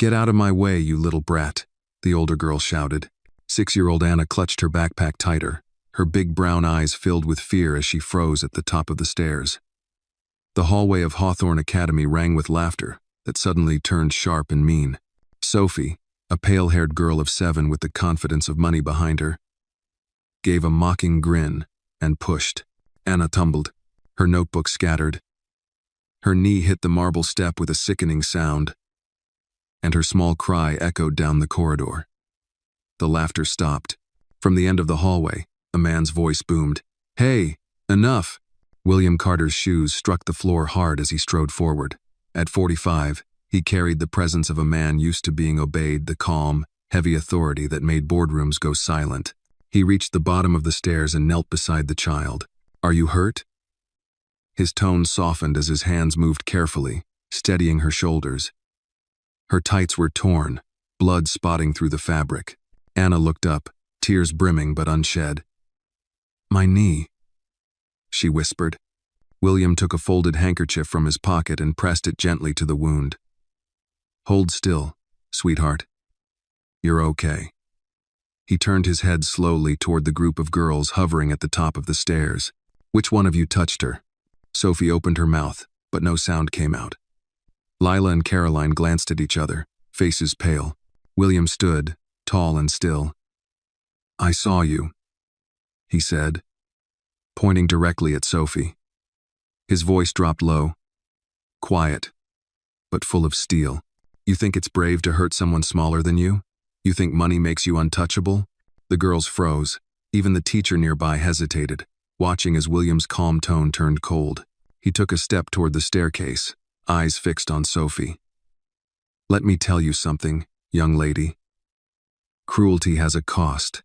"Get out of my way, you little brat," the older girl shouted. 6-year-old Anna clutched her backpack tighter, her big brown eyes filled with fear as she froze at the top of the stairs. The hallway of Hawthorne Academy rang with laughter that suddenly turned sharp and mean. Sophie, a pale-haired girl of 7 with the confidence of money behind her, gave a mocking grin and pushed. Anna tumbled, her notebook scattered. Her knee hit the marble step with a sickening sound, and her small cry echoed down the corridor. The laughter stopped. From the end of the hallway, a man's voice boomed, "Hey, enough!" William Carter's shoes struck the floor hard as he strode forward. At 45, he carried the presence of a man used to being obeyed, the calm, heavy authority that made boardrooms go silent. He reached the bottom of the stairs and knelt beside the child. "Are you hurt?" His tone softened as his hands moved carefully, steadying her shoulders. Her tights were torn, blood spotting through the fabric. Anna looked up, tears brimming but unshed. "My knee," she whispered. William took a folded handkerchief from his pocket and pressed it gently to the wound. "Hold still, sweetheart. You're okay." He turned his head slowly toward the group of girls hovering at the top of the stairs. "Which one of you touched her?" Sophie opened her mouth, but no sound came out. Lila and Caroline glanced at each other, faces pale. William stood, tall and still. "I saw you," he said, pointing directly at Sophie. His voice dropped low, quiet, but full of steel. "You think it's brave to hurt someone smaller than you? You think money makes you untouchable?" The girls froze. Even the teacher nearby hesitated, watching as William's calm tone turned cold. He took a step toward the staircase, eyes fixed on Sophie. "Let me tell you something, young lady. Cruelty has a cost.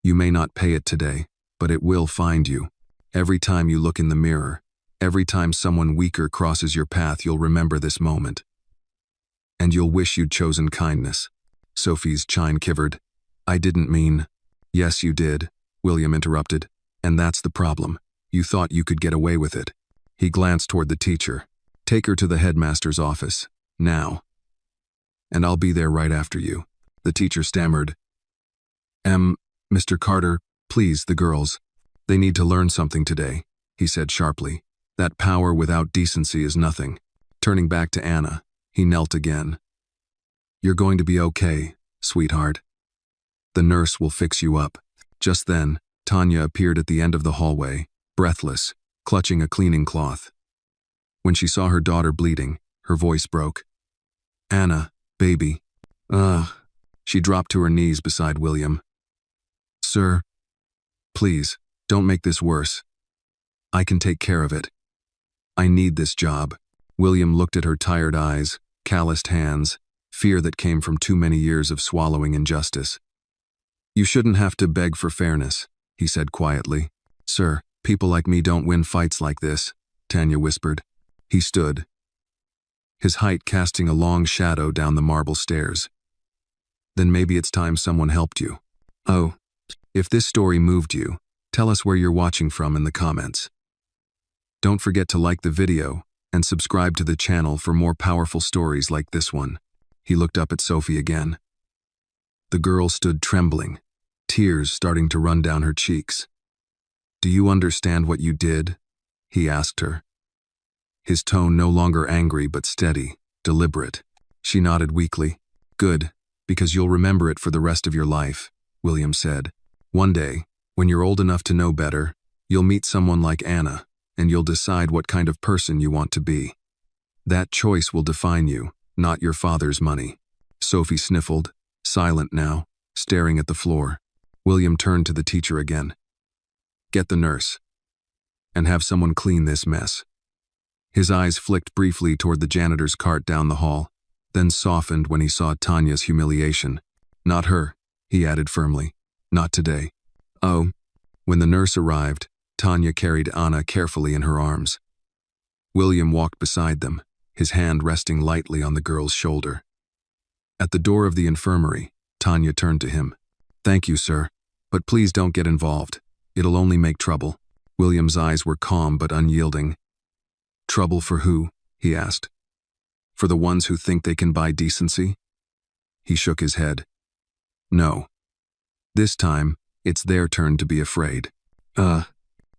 You may not pay it today, but it will find you. Every time you look in the mirror, every time someone weaker crosses your path, you'll remember this moment. And you'll wish you'd chosen kindness." Sophie's chin quivered. "I didn't mean—" "Yes, you did," William interrupted. "And that's the problem. You thought you could get away with it." He glanced toward the teacher. "Take her to the headmaster's office, now. And I'll be there right after you." The teacher stammered. Mr. Carter, please, the girls. They need to learn something today," he said sharply. "That power without decency is nothing." Turning back to Anna, he knelt again. "You're going to be okay, sweetheart. The nurse will fix you up." Just then, Tanya appeared at the end of the hallway, breathless, clutching a cleaning cloth. When she saw her daughter bleeding, her voice broke. "Anna, baby." She dropped to her knees beside William. "Sir, please, don't make this worse. I can take care of it. I need this job." William looked at her tired eyes, calloused hands, fear that came from too many years of swallowing injustice. "You shouldn't have to beg for fairness," he said quietly. "Sir, people like me don't win fights like this," Tanya whispered. He stood, his height casting a long shadow down the marble stairs. "Then maybe it's time someone helped you. Oh, if this story moved you, tell us where you're watching from in the comments. Don't forget to like the video and subscribe to the channel for more powerful stories like this one." He looked up at Sophie again. The girl stood trembling, tears starting to run down her cheeks. "Do you understand what you did?" he asked her. His tone no longer angry but steady, deliberate. She nodded weakly. "Good, because you'll remember it for the rest of your life," William said. "One day, when you're old enough to know better, you'll meet someone like Anna, and you'll decide what kind of person you want to be. That choice will define you, not your father's money." Sophie sniffled, silent now, staring at the floor. William turned to the teacher again. "Get the nurse. And have someone clean this mess." His eyes flicked briefly toward the janitor's cart down the hall, then softened when he saw Tanya's humiliation. "Not her," he added firmly. "Not today." "Oh." When the nurse arrived, Tanya carried Anna carefully in her arms. William walked beside them, his hand resting lightly on the girl's shoulder. At the door of the infirmary, Tanya turned to him. "Thank you, sir, but please don't get involved. It'll only make trouble." William's eyes were calm but unyielding. "Trouble for who?" he asked. For the ones who think they can buy decency? He shook his head. No. This time, it's their turn to be afraid.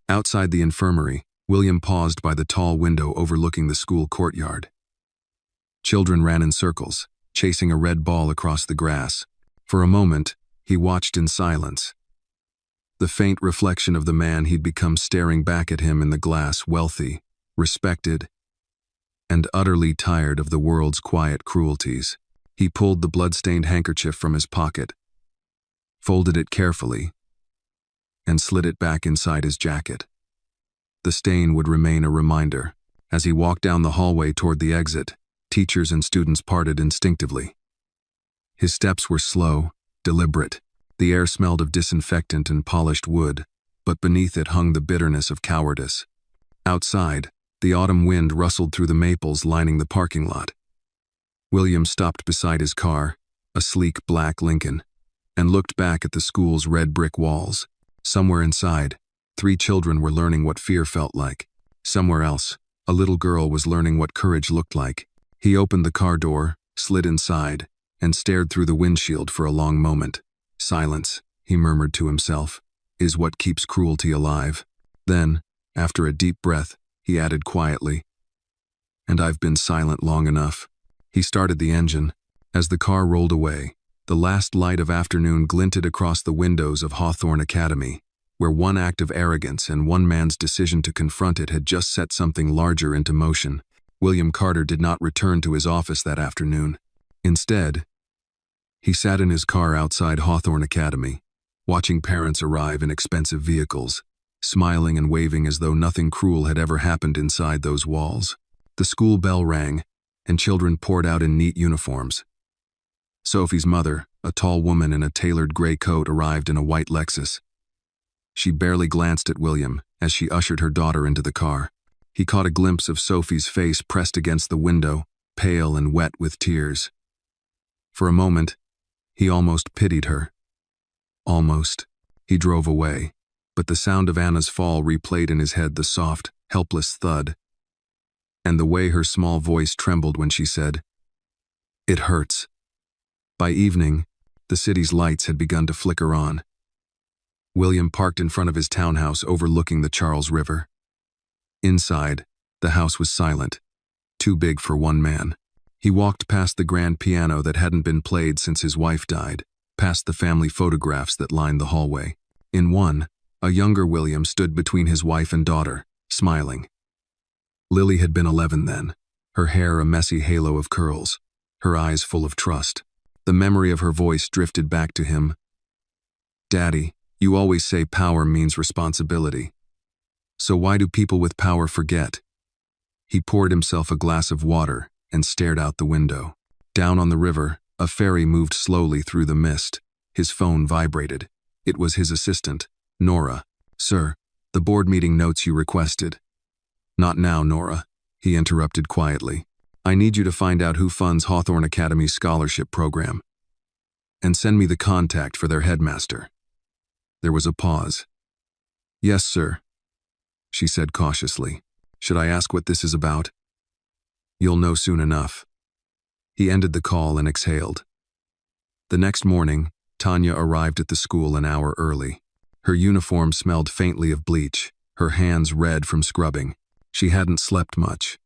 Outside the infirmary, William paused by the tall window overlooking the school courtyard. Children ran in circles, chasing a red ball across the grass. For a moment, he watched in silence. The faint reflection of the man he'd become staring back at him in the glass, wealthy, respected, and utterly tired of the world's quiet cruelties. He pulled the blood-stained handkerchief from his pocket, folded it carefully, and slid it back inside his jacket. The stain would remain a reminder. As he walked down the hallway toward the exit, teachers and students parted instinctively. His steps were slow, deliberate. The air smelled of disinfectant and polished wood, but beneath it hung the bitterness of cowardice. Outside, the autumn wind rustled through the maples lining the parking lot. William stopped beside his car, a sleek black Lincoln, and looked back at the school's red brick walls. Somewhere inside, 3 children were learning what fear felt like. Somewhere else, a little girl was learning what courage looked like. He opened the car door, slid inside, and stared through the windshield for a long moment. Silence, he murmured to himself, is what keeps cruelty alive. Then, after a deep breath, he added quietly, and I've been silent long enough. He started the engine. As the car rolled away, the last light of afternoon glinted across the windows of Hawthorne Academy, where one act of arrogance and one man's decision to confront it had just set something larger into motion. William Carter did not return to his office that afternoon. Instead, he sat in his car outside Hawthorne Academy, watching parents arrive in expensive vehicles, smiling and waving as though nothing cruel had ever happened inside those walls. The school bell rang, and children poured out in neat uniforms. Sophie's mother, a tall woman in a tailored gray coat, arrived in a white Lexus. She barely glanced at William as she ushered her daughter into the car. He caught a glimpse of Sophie's face pressed against the window, pale and wet with tears. For a moment, he almost pitied her. Almost. He drove away, but the sound of Anna's fall replayed in his head, the soft, helpless thud, and the way her small voice trembled when she said, "It hurts." By evening, the city's lights had begun to flicker on. William parked in front of his townhouse overlooking the Charles River. Inside, the house was silent, too big for one man. He walked past the grand piano that hadn't been played since his wife died, past the family photographs that lined the hallway. In one, a younger William stood between his wife and daughter, smiling. Lily had been 11 then, her hair a messy halo of curls, her eyes full of trust. The memory of her voice drifted back to him. "Daddy, you always say power means responsibility. So why do people with power forget?" He poured himself a glass of water and stared out the window. Down on the river, a ferry moved slowly through the mist. His phone vibrated. It was his assistant, Nora. "Sir, the board meeting notes you requested." "Not now, Nora," he interrupted quietly. "I need you to find out who funds Hawthorne Academy's scholarship program, and send me the contact for their headmaster." There was a pause. "Yes, sir," she said cautiously. "Should I ask what this is about?" "You'll know soon enough." He ended the call and exhaled. The next morning, Tanya arrived at the school an hour early. Her uniform smelled faintly of bleach, her hands red from scrubbing. She hadn't slept much.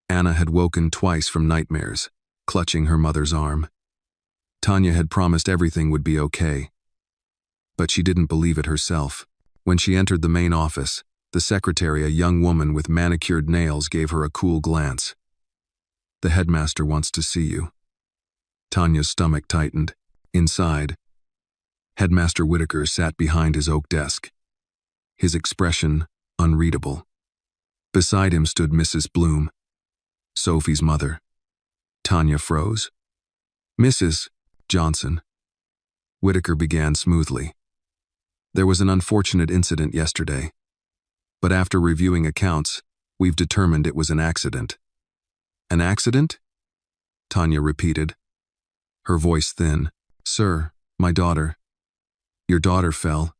Anna had woken twice from nightmares, clutching her mother's arm. Tanya had promised everything would be okay, but she didn't believe it herself. When she entered the main office, the secretary, a young woman with manicured nails, gave her a cool glance. "The headmaster wants to see you." Tanya's stomach tightened. Inside, Headmaster Whitaker sat behind his oak desk, his expression unreadable. Beside him stood Mrs. Bloom, Sophie's mother. Tanya froze. "Mrs. Johnson," Whitaker began smoothly. "There was an unfortunate incident yesterday, but after reviewing accounts, we've determined it was an accident." "An accident?" Tanya repeated, her voice thin. "Sir, my daughter." "Your daughter fell,"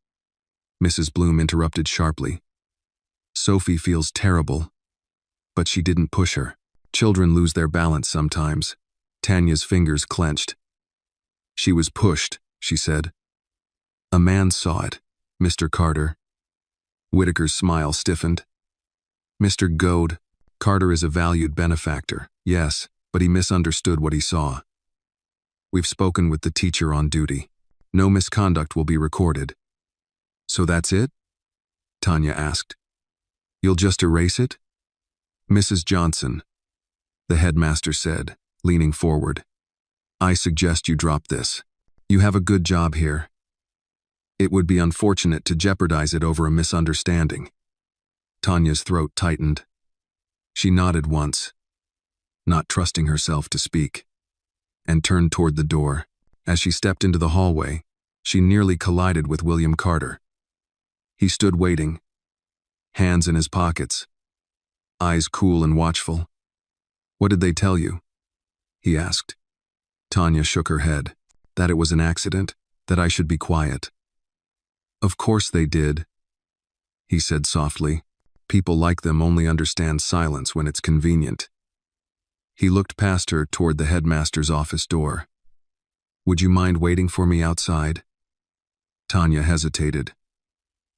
Mrs. Bloom interrupted sharply. "Sophie feels terrible, but she didn't push her." Children lose their balance sometimes. Tanya's fingers clenched. She was pushed, she said. A man saw it. Mr. Carter. Whitaker's smile stiffened. Mr. Goad, Carter is a valued benefactor, yes, but he misunderstood what he saw. We've spoken with the teacher on duty. No misconduct will be recorded. So that's it? Tanya asked. You'll just erase it? Mrs. Johnson, the headmaster said, leaning forward. I suggest you drop this. You have a good job here. It would be unfortunate to jeopardize it over a misunderstanding. Tanya's throat tightened. She nodded once, not trusting herself to speak, and turned toward the door. As she stepped into the hallway, she nearly collided with William Carter. He stood waiting, hands in his pockets, eyes cool and watchful. What did they tell you? He asked. Tanya shook her head. That it was an accident, that I should be quiet. Of course they did, he said softly. People like them only understand silence when it's convenient. He looked past her toward the headmaster's office door. Would you mind waiting for me outside? Tanya hesitated.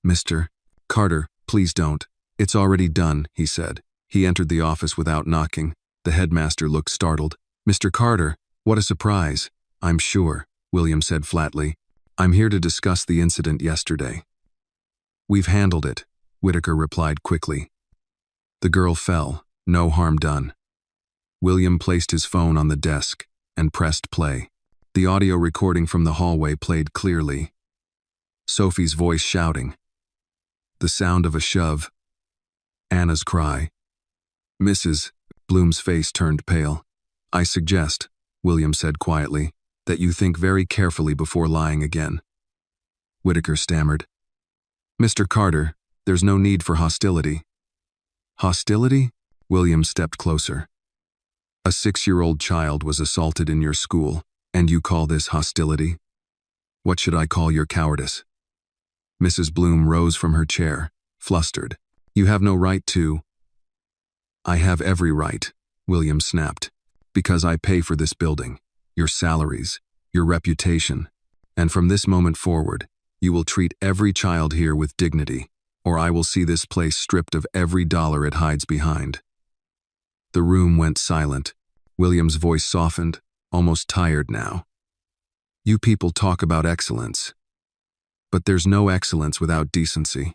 Mr. Carter, please don't. It's already done, he said. He entered the office without knocking. The headmaster looked startled. Mr. Carter, what a surprise. I'm sure, William said flatly. I'm here to discuss the incident yesterday. We've handled it, Whitaker replied quickly. The girl fell, no harm done. William placed his phone on the desk and pressed play. The audio recording from the hallway played clearly. Sophie's voice shouting. The sound of a shove. Anna's cry. Mrs. Bloom's face turned pale. I suggest, William said quietly, that you think very carefully before lying again. Whitaker stammered. Mr. Carter, there's no need for hostility. Hostility? William stepped closer. A 6-year-old child was assaulted in your school, and you call this hostility? What should I call your cowardice? Mrs. Bloom rose from her chair, flustered. You have no right to. I have every right, William snapped, because I pay for this building. Your salaries, your reputation, and from this moment forward, you will treat every child here with dignity, or I will see this place stripped of every dollar it hides behind. The room went silent. William's voice softened, almost tired now. You people talk about excellence, but there's no excellence without decency.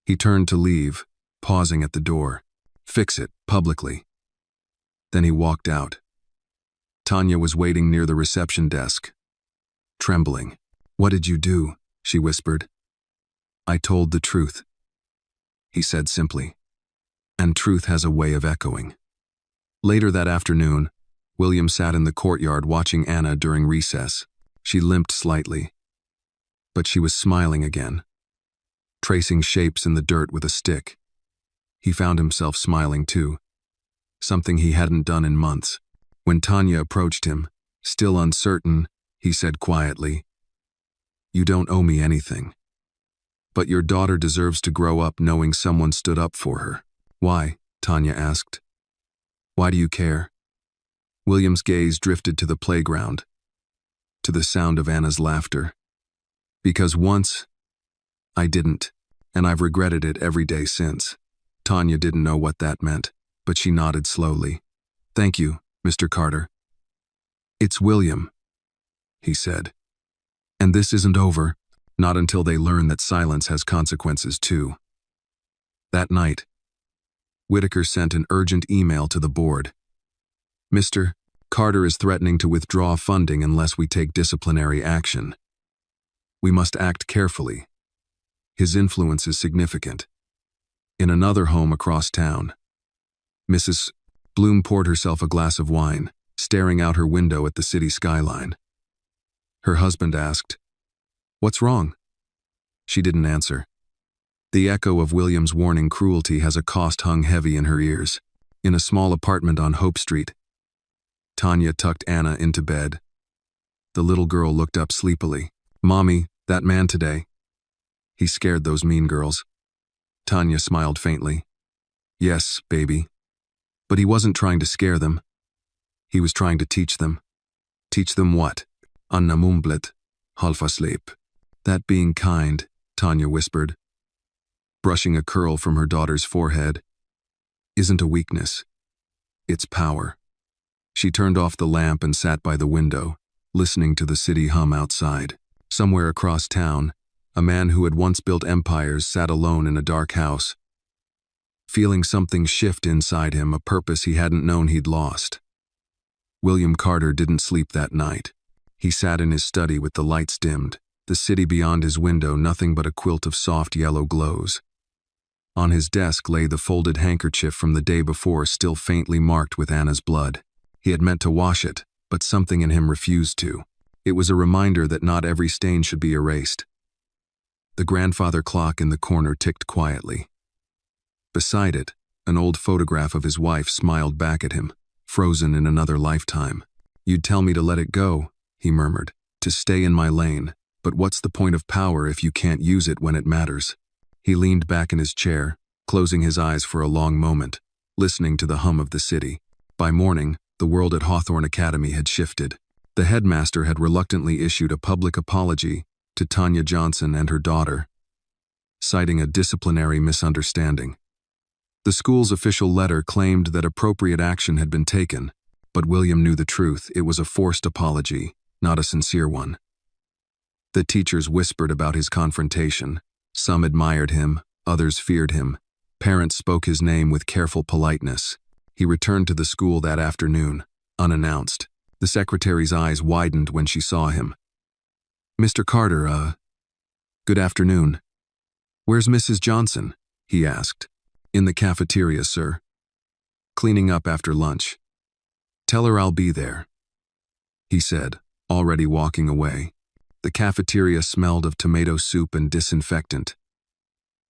He turned to leave, pausing at the door. Fix it, publicly. Then he walked out. Tanya was waiting near the reception desk, trembling. What did you do? She whispered. I told the truth, he said simply. And truth has a way of echoing. Later that afternoon, William sat in the courtyard watching Anna during recess. She limped slightly, but she was smiling again, tracing shapes in the dirt with a stick. He found himself smiling too, something he hadn't done in months. When Tanya approached him, still uncertain, he said quietly, You don't owe me anything. But your daughter deserves to grow up knowing someone stood up for her. Why? Tanya asked. Why do you care? William's gaze drifted to the playground, to the sound of Anna's laughter. Because once, I didn't, and I've regretted it every day since. Tanya didn't know what that meant, but she nodded slowly. Thank you, Mr. Carter. It's William, he said. And this isn't over, not until they learn that silence has consequences too. That night, Whitaker sent an urgent email to the board. Mr. Carter is threatening to withdraw funding unless we take disciplinary action. We must act carefully. His influence is significant. In another home across town, Mrs. Bloom poured herself a glass of wine, staring out her window at the city skyline. Her husband asked, What's wrong? She didn't answer. The echo of William's warning cruelty has a cost hung heavy in her ears. In a small apartment on Hope Street, Tanya tucked Anna into bed. The little girl looked up sleepily. Mommy, that man today. He scared those mean girls. Tanya smiled faintly. Yes, baby. But he wasn't trying to scare them. He was trying to teach them. Teach them what? Anna mumlet, halfasleep. That being kind, Tanya whispered, brushing a curl from her daughter's forehead, isn't a weakness. It's power. She turned off the lamp and sat by the window, listening to the city hum outside. Somewhere across town, a man who had once built empires sat alone in a dark house, feeling something shift inside him, a purpose he hadn't known he'd lost. William Carter didn't sleep that night. He sat in his study with the lights dimmed, the city beyond his window nothing but a quilt of soft yellow glows. On his desk lay the folded handkerchief from the day before, still faintly marked with Anna's blood. He had meant to wash it, but something in him refused to. It was a reminder that not every stain should be erased. The grandfather clock in the corner ticked quietly. Beside it, an old photograph of his wife smiled back at him, frozen in another lifetime. "You'd tell me to let it go," he murmured, "to stay in my lane, but what's the point of power if you can't use it when it matters?" He leaned back in his chair, closing his eyes for a long moment, listening to the hum of the city. By morning, the world at Hawthorne Academy had shifted. The headmaster had reluctantly issued a public apology to Tanya Johnson and her daughter, citing a disciplinary misunderstanding. The school's official letter claimed that appropriate action had been taken, but William knew the truth. It was a forced apology, not a sincere one. The teachers whispered about his confrontation. Some admired him, others feared him. Parents spoke his name with careful politeness. He returned to the school that afternoon, unannounced. The secretary's eyes widened when she saw him. "Mr. Carter, good afternoon. Where's Mrs. Johnson?" he asked. "In the cafeteria, sir. Cleaning up after lunch. Tell her I'll be there," he said, already walking away. The cafeteria smelled of tomato soup and disinfectant.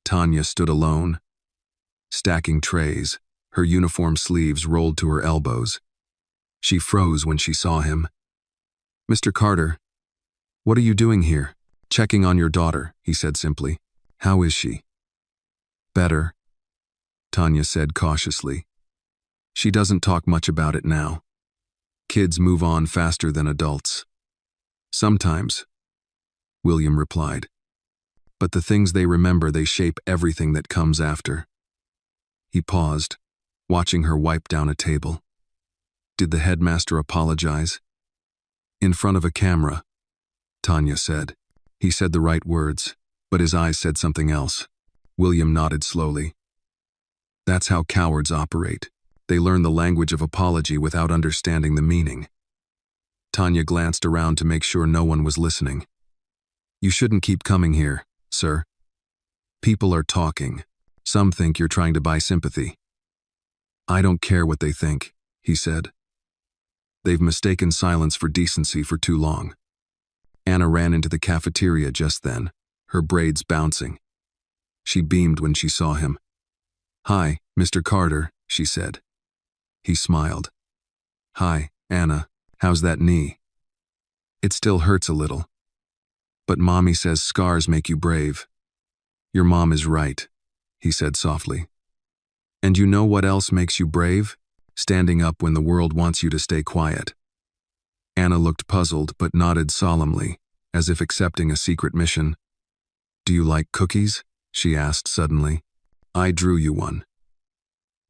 Tanya stood alone, stacking trays, her uniform sleeves rolled to her elbows. She froze when she saw him. "Mr. Carter, what are you doing here?" "Checking on your daughter," he said simply. "How is she?" "Better," Tanya said cautiously. "She doesn't talk much about it now. Kids move on faster than adults." "Sometimes," William replied. "But the things they remember, they shape everything that comes after." He paused, watching her wipe down a table. "Did the headmaster apologize?" "In front of a camera," Tanya said. He said the right words, but his eyes said something else. William nodded slowly. "That's how cowards operate. They learn the language of apology without understanding the meaning." Tanya glanced around to make sure no one was listening. "You shouldn't keep coming here, sir. People are talking. Some think you're trying to buy sympathy." "I don't care what they think," he said. "They've mistaken silence for decency for too long." Anna ran into the cafeteria just then, her braids bouncing. She beamed when she saw him. "Hi, Mr. Carter," she said. He smiled. "Hi, Anna. How's that knee?" "It still hurts a little. But Mommy says scars make you brave." "Your mom is right," he said softly. "And you know what else makes you brave? Standing up when the world wants you to stay quiet." Anna looked puzzled but nodded solemnly, as if accepting a secret mission. "Do you like cookies?" she asked suddenly. "I drew you one."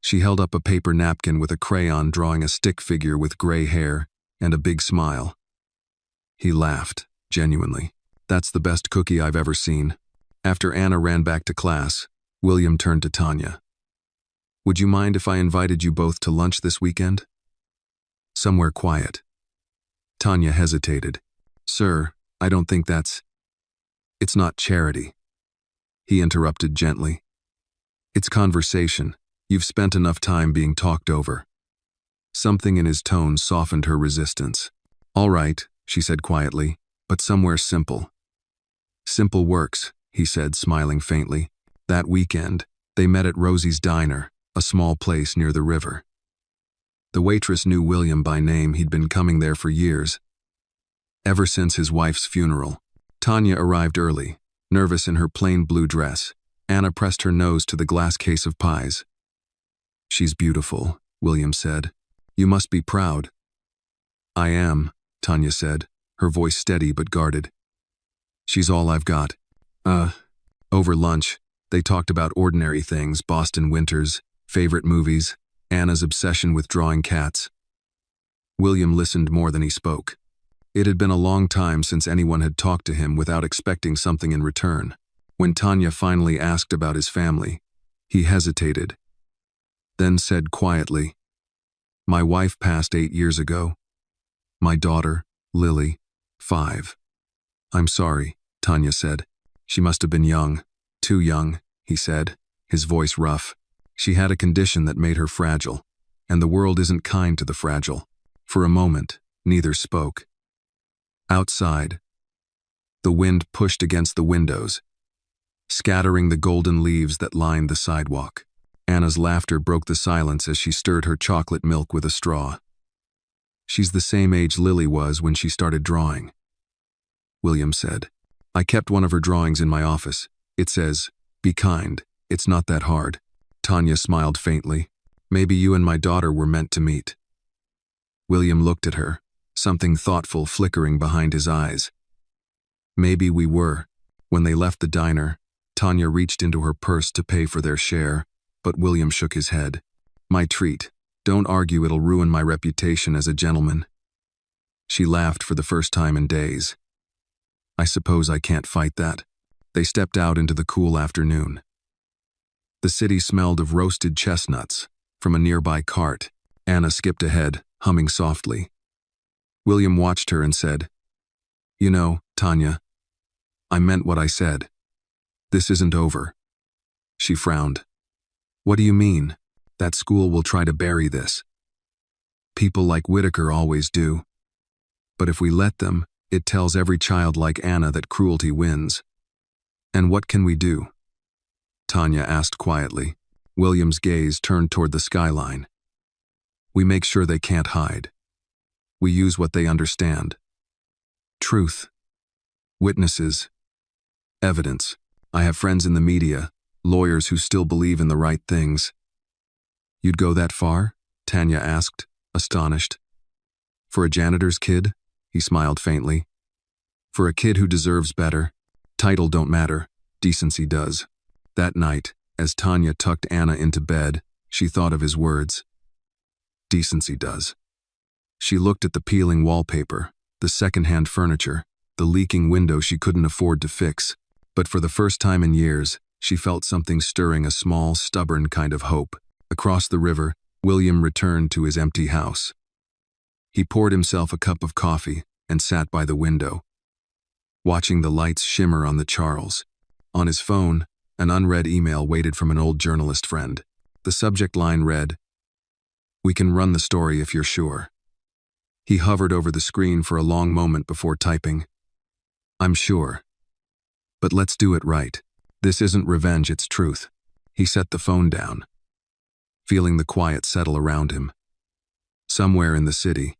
She held up a paper napkin with a crayon drawing a stick figure with gray hair and a big smile. He laughed, genuinely. "That's the best cookie I've ever seen." After Anna ran back to class, William turned to Tanya. "Would you mind if I invited you both to lunch this weekend? Somewhere quiet." Tanya hesitated. "Sir, I don't think that's—" "It's not charity," he interrupted gently. "It's conversation. You've spent enough time being talked over." Something in his tone softened her resistance. "All right," she said quietly, "but somewhere simple." "Simple works," he said, smiling faintly. That weekend, they met at Rosie's Diner, a small place near the river. The waitress knew William by name. He'd been coming there for years, ever since his wife's funeral. Tanya arrived early, nervous in her plain blue dress. Anna pressed her nose to the glass case of pies. "She's beautiful," William said. You must be proud. I am, Tanya said, her voice steady but guarded. She's all I've got. Over lunch, they talked about ordinary things, Boston winters, favorite movies, Anna's obsession with drawing cats. William listened more than he spoke. It had been a long time since anyone had talked to him without expecting something in return. When Tanya finally asked about his family, he hesitated, then said quietly, My wife passed 8 years ago. My daughter, Lily, 5. I'm sorry, Tanya said. She must have been young. Too young, he said, his voice rough. She had a condition that made her fragile, and the world isn't kind to the fragile. For a moment, neither spoke. Outside, the wind pushed against the windows, scattering the golden leaves that lined the sidewalk. Anna's laughter broke the silence as she stirred her chocolate milk with a straw. She's the same age Lily was when she started drawing, William said. I kept one of her drawings in my office. It says, Be kind, it's not that hard. Tanya smiled faintly. Maybe you and my daughter were meant to meet. William looked at her, something thoughtful flickering behind his eyes. Maybe we were. When they left the diner, Tanya reached into her purse to pay for their share, but William shook his head. My treat. Don't argue, it'll ruin my reputation as a gentleman. She laughed for the first time in days. I suppose I can't fight that. They stepped out into the cool afternoon. The city smelled of roasted chestnuts. From a nearby cart, Anna skipped ahead, humming softly. William watched her and said, You know, Tanya, I meant what I said. This isn't over. She frowned. What do you mean? That school will try to bury this. People like Whitaker always do. But if we let them, it tells every child like Anna that cruelty wins. And what can we do? Tanya asked quietly. William's gaze turned toward the skyline. We make sure they can't hide. We use what they understand. Truth. Witnesses. Evidence. I have friends in the media, lawyers who still believe in the right things. You'd go that far? Tanya asked, astonished. For a janitor's kid? He smiled faintly. For a kid who deserves better. Title don't matter, decency does. That night, as Tanya tucked Anna into bed, she thought of his words. Decency does. She looked at the peeling wallpaper, the second-hand furniture, the leaking window she couldn't afford to fix. But for the first time in years, she felt something stirring a small, stubborn kind of hope. Across the river, William returned to his empty house. He poured himself a cup of coffee and sat by the window, watching the lights shimmer on the Charles. On his phone, an unread email waited from an old journalist friend. The subject line read, We can run the story if you're sure. He hovered over the screen for a long moment before typing, I'm sure. But let's do it right. This isn't revenge, it's truth. He set the phone down, feeling the quiet settle around him. Somewhere in the city,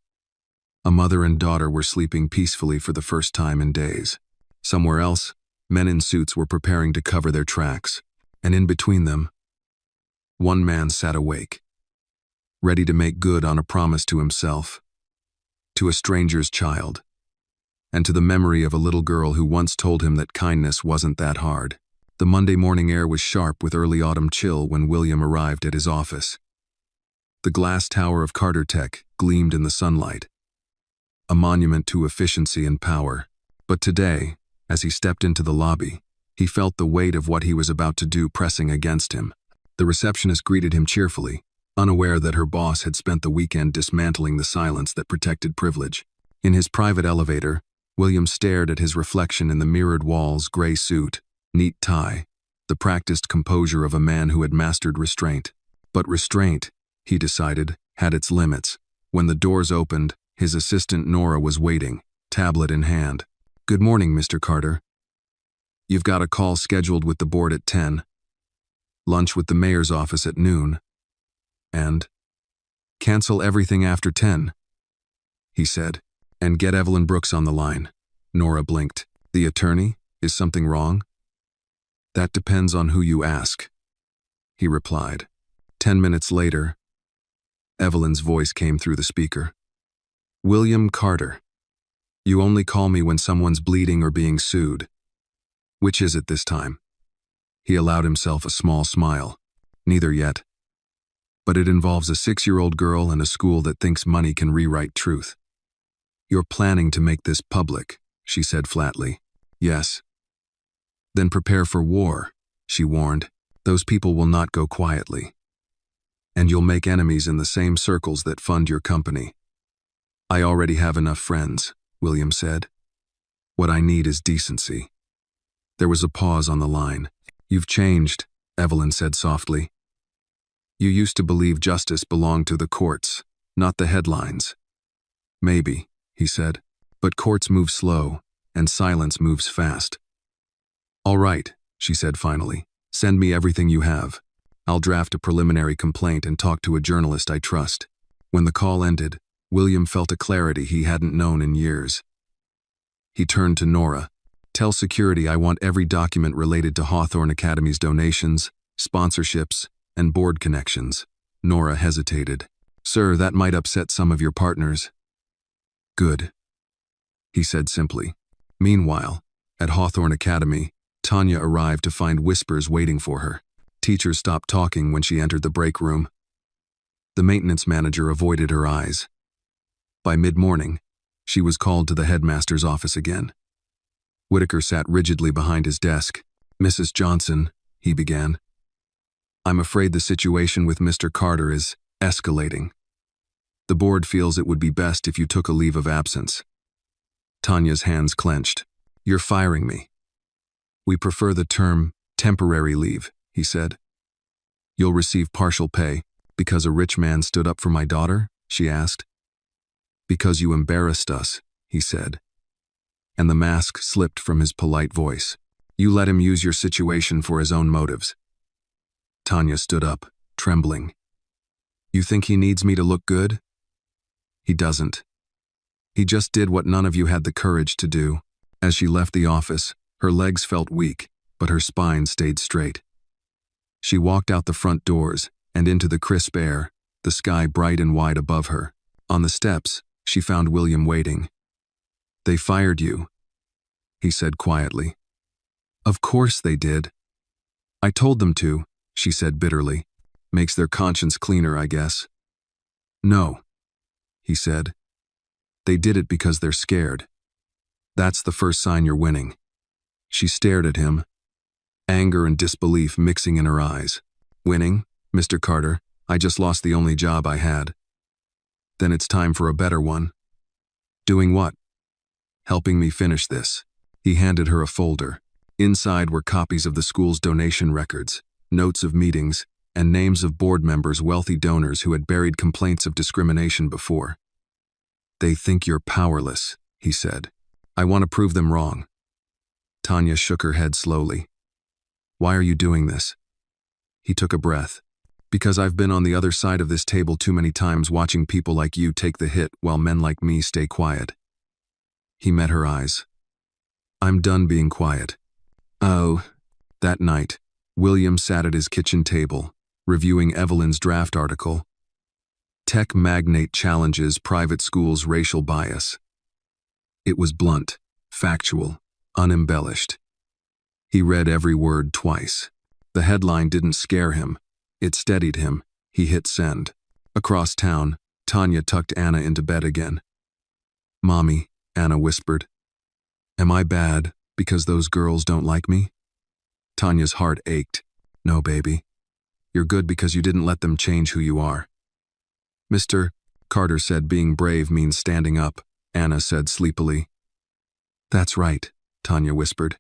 a mother and daughter were sleeping peacefully for the first time in days. Somewhere else, men in suits were preparing to cover their tracks, and in between them, one man sat awake, ready to make good on a promise to himself, to a stranger's child, and to the memory of a little girl who once told him that kindness wasn't that hard. The Monday morning air was sharp with early autumn chill when William arrived at his office. The glass tower of Carter Tech gleamed in the sunlight, a monument to efficiency and power. But today, as he stepped into the lobby, he felt the weight of what he was about to do pressing against him. The receptionist greeted him cheerfully, unaware that her boss had spent the weekend dismantling the silence that protected privilege. In his private elevator, William stared at his reflection in the mirrored walls, gray suit, neat tie, the practiced composure of a man who had mastered restraint. But restraint, he decided, had its limits. When the doors opened, his assistant Nora was waiting, tablet in hand. Good morning, Mr. Carter. You've got a call scheduled with the board at 10, lunch with the mayor's office at noon, and cancel everything after 10, he said, and get Evelyn Brooks on the line. Nora blinked. The attorney? Is something wrong? That depends on who you ask, he replied. 10 minutes later, Evelyn's voice came through the speaker. William Carter. You only call me when someone's bleeding or being sued. Which is it this time? He allowed himself a small smile. Neither yet. But it involves a 6-year-old girl and a school that thinks money can rewrite truth. You're planning to make this public, she said flatly. Yes. Then prepare for war, she warned. Those people will not go quietly. And you'll make enemies in the same circles that fund your company. I already have enough friends, William said. What I need is decency. There was a pause on the line. You've changed, Evelyn said softly. You used to believe justice belonged to the courts, not the headlines. Maybe, he said, but courts move slow, and silence moves fast. All right, she said finally. Send me everything you have. I'll draft a preliminary complaint and talk to a journalist I trust. When the call ended, William felt a clarity he hadn't known in years. He turned to Nora. Tell security I want every document related to Hawthorne Academy's donations, sponsorships, and board connections. Nora hesitated. Sir, that might upset some of your partners. Good, he said simply. Meanwhile, at Hawthorne Academy, Tanya arrived to find whispers waiting for her. Teachers stopped talking when she entered the break room. The maintenance manager avoided her eyes. By mid-morning, she was called to the headmaster's office again. Whitaker sat rigidly behind his desk. Mrs. Johnson, he began. I'm afraid the situation with Mr. Carter is escalating. The board feels it would be best if you took a leave of absence. Tanya's hands clenched. You're firing me. We prefer the term temporary leave, he said. You'll receive partial pay because a rich man stood up for my daughter, she asked. Because you embarrassed us, he said. And the mask slipped from his polite voice. You let him use your situation for his own motives. Tanya stood up, trembling. You think he needs me to look good? He doesn't. He just did what none of you had the courage to do. As she left the office, her legs felt weak, but her spine stayed straight. She walked out the front doors and into the crisp air, the sky bright and wide above her. On the steps, she found William waiting. They fired you, he said quietly. Of course they did. I told them to, she said bitterly. Makes their conscience cleaner, I guess. No, he said. They did it because they're scared. That's the first sign you're winning. She stared at him, anger and disbelief mixing in her eyes. Winning, Mr. Carter, I just lost the only job I had. Then it's time for a better one. Doing what? Helping me finish this. He handed her a folder. Inside were copies of the school's donation records, notes of meetings, and names of board members, wealthy donors who had buried complaints of discrimination before. They think you're powerless, he said. I want to prove them wrong. Tanya shook her head slowly. Why are you doing this? He took a breath. Because I've been on the other side of this table too many times watching people like you take the hit while men like me stay quiet. He met her eyes. I'm done being quiet. Oh. That night, William sat at his kitchen table, reviewing Evelyn's draft article. Tech magnate challenges private schools' racial bias. It was blunt, factual, unembellished. He read every word twice. The headline didn't scare him. It steadied him. He hit send. Across town, Tanya tucked Anna into bed again. Mommy, Anna whispered. Am I bad because those girls don't like me? Tanya's heart ached. No, baby. You're good because you didn't let them change who you are. Mr. Carter said being brave means standing up, Anna said sleepily. That's right, Tanya whispered.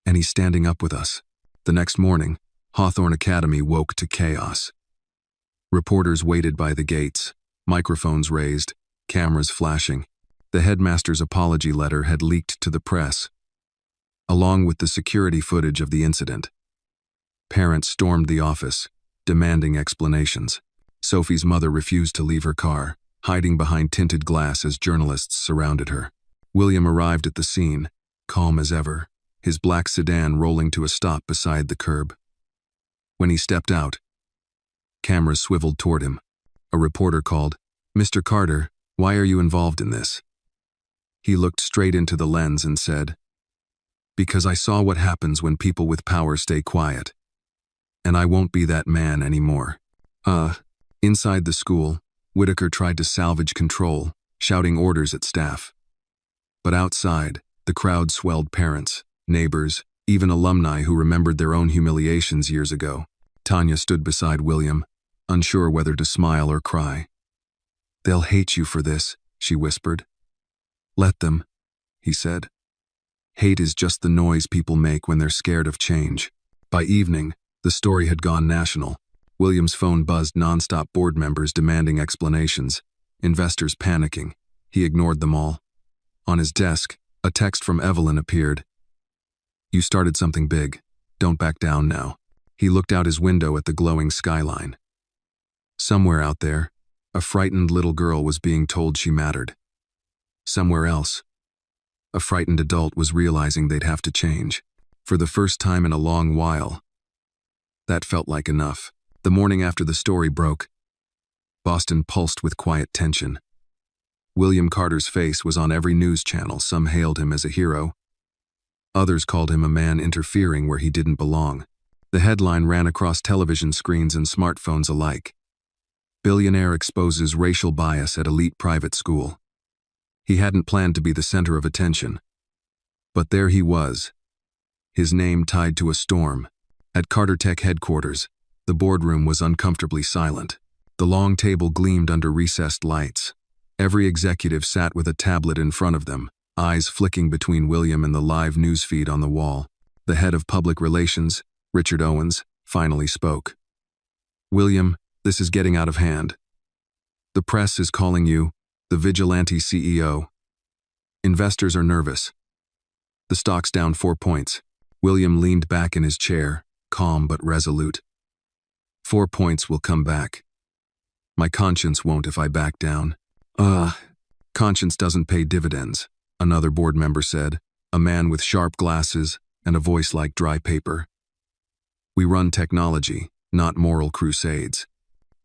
And he's standing up with us. The next morning, Hawthorne Academy woke to chaos. Reporters waited by the gates, microphones raised, cameras flashing. The headmaster's apology letter had leaked to the press, along with the security footage of the incident. Parents stormed the office, demanding explanations. Sophie's mother refused to leave her car, hiding behind tinted glass as journalists surrounded her. William arrived at the scene, calm as ever, his black sedan rolling to a stop beside the curb. When he stepped out, cameras swiveled toward him. A reporter called, "Mr. Carter, why are you involved in this?" He looked straight into the lens and said, "Because I saw what happens when people with power stay quiet. And I won't be that man anymore." Inside the school, Whitaker tried to salvage control, shouting orders at staff. But outside, the crowd swelled parents, neighbors, even alumni who remembered their own humiliations years ago. Tanya stood beside William, unsure whether to smile or cry. "They'll hate you for this," she whispered. "Let them," he said. Hate is just the noise people make when they're scared of change. By evening, the story had gone national. William's phone buzzed nonstop, board members demanding explanations, investors panicking. He ignored them all. On his desk, a text from Evelyn appeared. "You started something big. Don't back down now." He looked out his window at the glowing skyline. Somewhere out there, a frightened little girl was being told she mattered. Somewhere else, a frightened adult was realizing they'd have to change. For the first time in a long while. That felt like enough. The morning after the story broke, Boston pulsed with quiet tension. William Carter's face was on every news channel. Some hailed him as a hero. Others called him a man interfering where he didn't belong. The headline ran across television screens and smartphones alike. "Billionaire exposes racial bias at elite private school." He hadn't planned to be the center of attention. But there he was, his name tied to a storm. At Carter Tech headquarters, the boardroom was uncomfortably silent. The long table gleamed under recessed lights. Every executive sat with a tablet in front of them, eyes flicking between William and the live newsfeed on the wall. The head of public relations, Richard Owens, finally spoke. "William, this is getting out of hand. The press is calling you the vigilante CEO. Investors are nervous. The stock's down 4 points. William leaned back in his chair, calm but resolute. 4 points will come back. My conscience won't if I back down. Conscience doesn't pay dividends, another board member said, a man with sharp glasses and a voice like dry paper. We run technology, not moral crusades.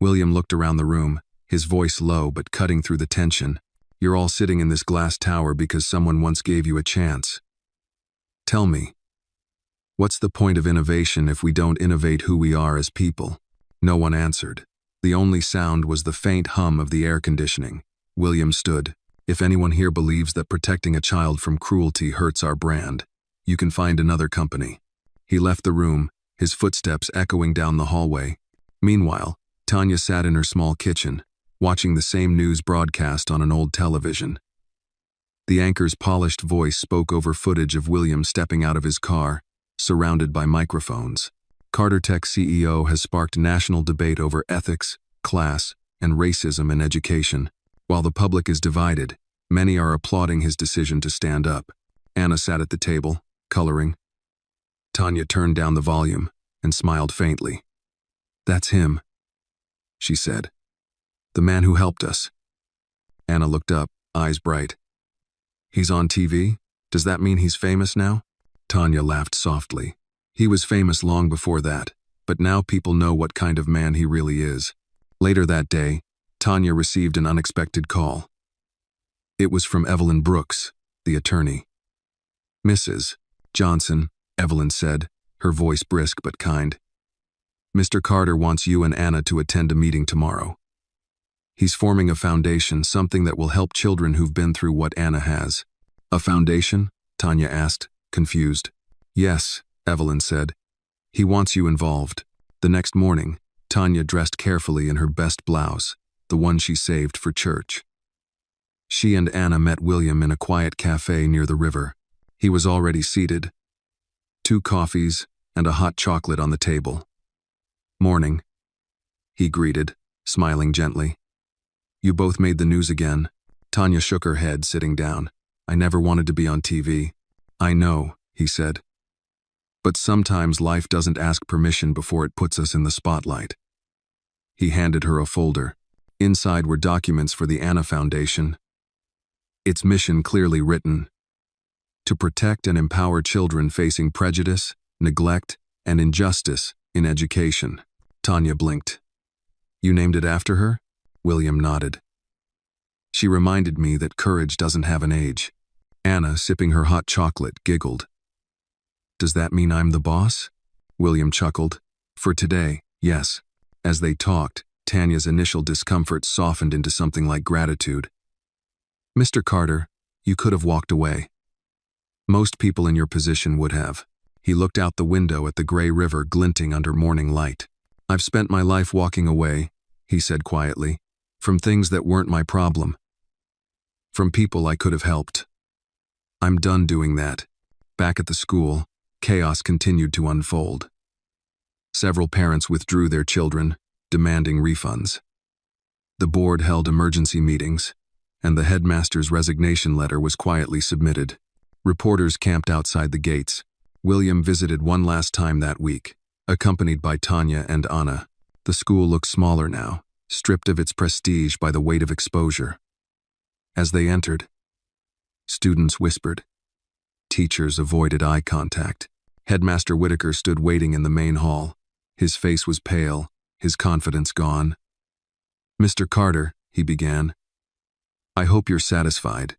William looked around the room, his voice low but cutting through the tension. You're all sitting in this glass tower because someone once gave you a chance. Tell me, what's the point of innovation if we don't innovate who we are as people? No one answered. The only sound was the faint hum of the air conditioning. William stood. If anyone here believes that protecting a child from cruelty hurts our brand, you can find another company. He left the room, his footsteps echoing down the hallway. Meanwhile, Tanya sat in her small kitchen, watching the same news broadcast on an old television. The anchor's polished voice spoke over footage of William stepping out of his car, surrounded by microphones. Carter Tech CEO has sparked national debate over ethics, class, and racism in education. While the public is divided, many are applauding his decision to stand up. Anna sat at the table, coloring. Tanya turned down the volume and smiled faintly. That's him, she said. The man who helped us. Anna looked up, eyes bright. He's on TV? Does that mean he's famous now? Tanya laughed softly. He was famous long before that, but now people know what kind of man he really is. Later that day, Tanya received an unexpected call. It was from Evelyn Brooks, the attorney. Mrs. Johnson, Evelyn said, her voice brisk but kind. Mr. Carter wants you and Anna to attend a meeting tomorrow. He's forming a foundation, something that will help children who've been through what Anna has. A foundation? Tanya asked, confused. Yes, Evelyn said. He wants you involved. The next morning, Tanya dressed carefully in her best blouse, the one she saved for church. She and Anna met William in a quiet cafe near the river. He was already seated. 2 coffees and a hot chocolate on the table. Morning, he greeted, smiling gently. You both made the news again. Tanya shook her head, sitting down. I never wanted to be on TV. I know, he said. But sometimes life doesn't ask permission before it puts us in the spotlight. He handed her a folder. Inside were documents for the Anna Foundation. Its mission clearly written: to protect and empower children facing prejudice, neglect, and injustice in education. Tanya blinked. You named it after her? William nodded. She reminded me that courage doesn't have an age. Anna, sipping her hot chocolate, giggled. Does that mean I'm the boss? William chuckled. For today, yes. As they talked, Tanya's initial discomfort softened into something like gratitude. Mr. Carter, you could have walked away. Most people in your position would have. He looked out the window at the gray river glinting under morning light. I've spent my life walking away, he said quietly, from things that weren't my problem. From people I could have helped. I'm done doing that. Back at the school, chaos continued to unfold. Several parents withdrew their children, demanding refunds. The board held emergency meetings, and the headmaster's resignation letter was quietly submitted. Reporters camped outside the gates. William visited one last time that week, accompanied by Tanya and Anna. The school looked smaller now, stripped of its prestige by the weight of exposure. As they entered, students whispered. Teachers avoided eye contact. Headmaster Whitaker stood waiting in the main hall. His face was pale, his confidence gone. Mr. Carter, he began, I hope you're satisfied.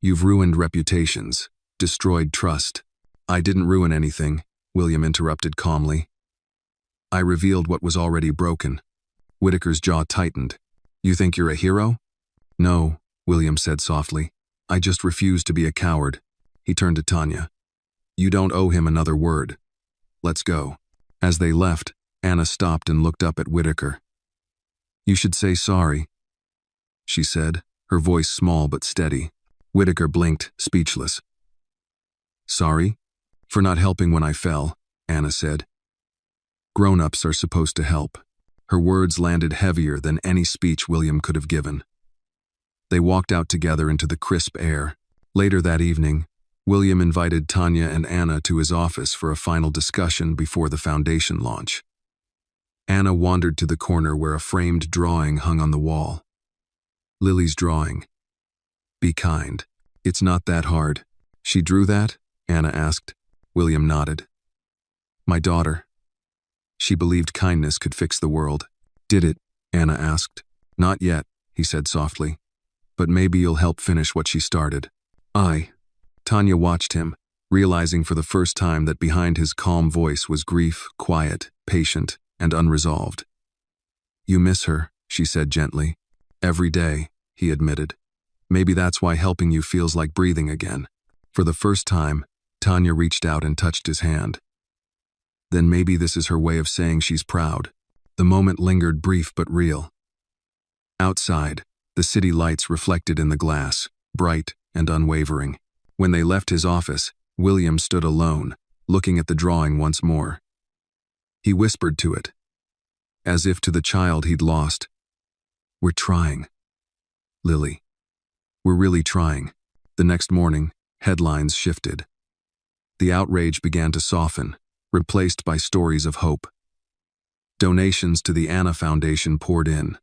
You've ruined reputations, destroyed trust. I didn't ruin anything, William interrupted calmly. I revealed what was already broken. Whitaker's jaw tightened. You think you're a hero? No, William said softly. I just refuse to be a coward. He turned to Tanya. You don't owe him another word. Let's go. As they left, Anna stopped and looked up at Whitaker. You should say sorry, she said, her voice small but steady. Whitaker blinked, speechless. Sorry? For not helping when I fell, Anna said. Grown-ups are supposed to help. Her words landed heavier than any speech William could have given. They walked out together into the crisp air. Later that evening, William invited Tanya and Anna to his office for a final discussion before the foundation launch. Anna wandered to the corner where a framed drawing hung on the wall. Lily's drawing. Be kind. It's not that hard. She drew that? Anna asked. William nodded. My daughter. She believed kindness could fix the world. Did it? Anna asked. Not yet, he said softly. But maybe you'll help finish what she started. Tanya watched him, realizing for the first time that behind his calm voice was grief, quiet, patient, and unresolved. You miss her, she said gently. Every day, he admitted. Maybe that's why helping you feels like breathing again. For the first time, Tanya reached out and touched his hand. Then maybe this is her way of saying she's proud. The moment lingered, brief but real. Outside, the city lights reflected in the glass, bright and unwavering. When they left his office, William stood alone, looking at the drawing once more. He whispered to it, as if to the child he'd lost. We're trying. Lily. We're really trying. The next morning, headlines shifted. The outrage began to soften, replaced by stories of hope. Donations to the Anna Foundation poured in.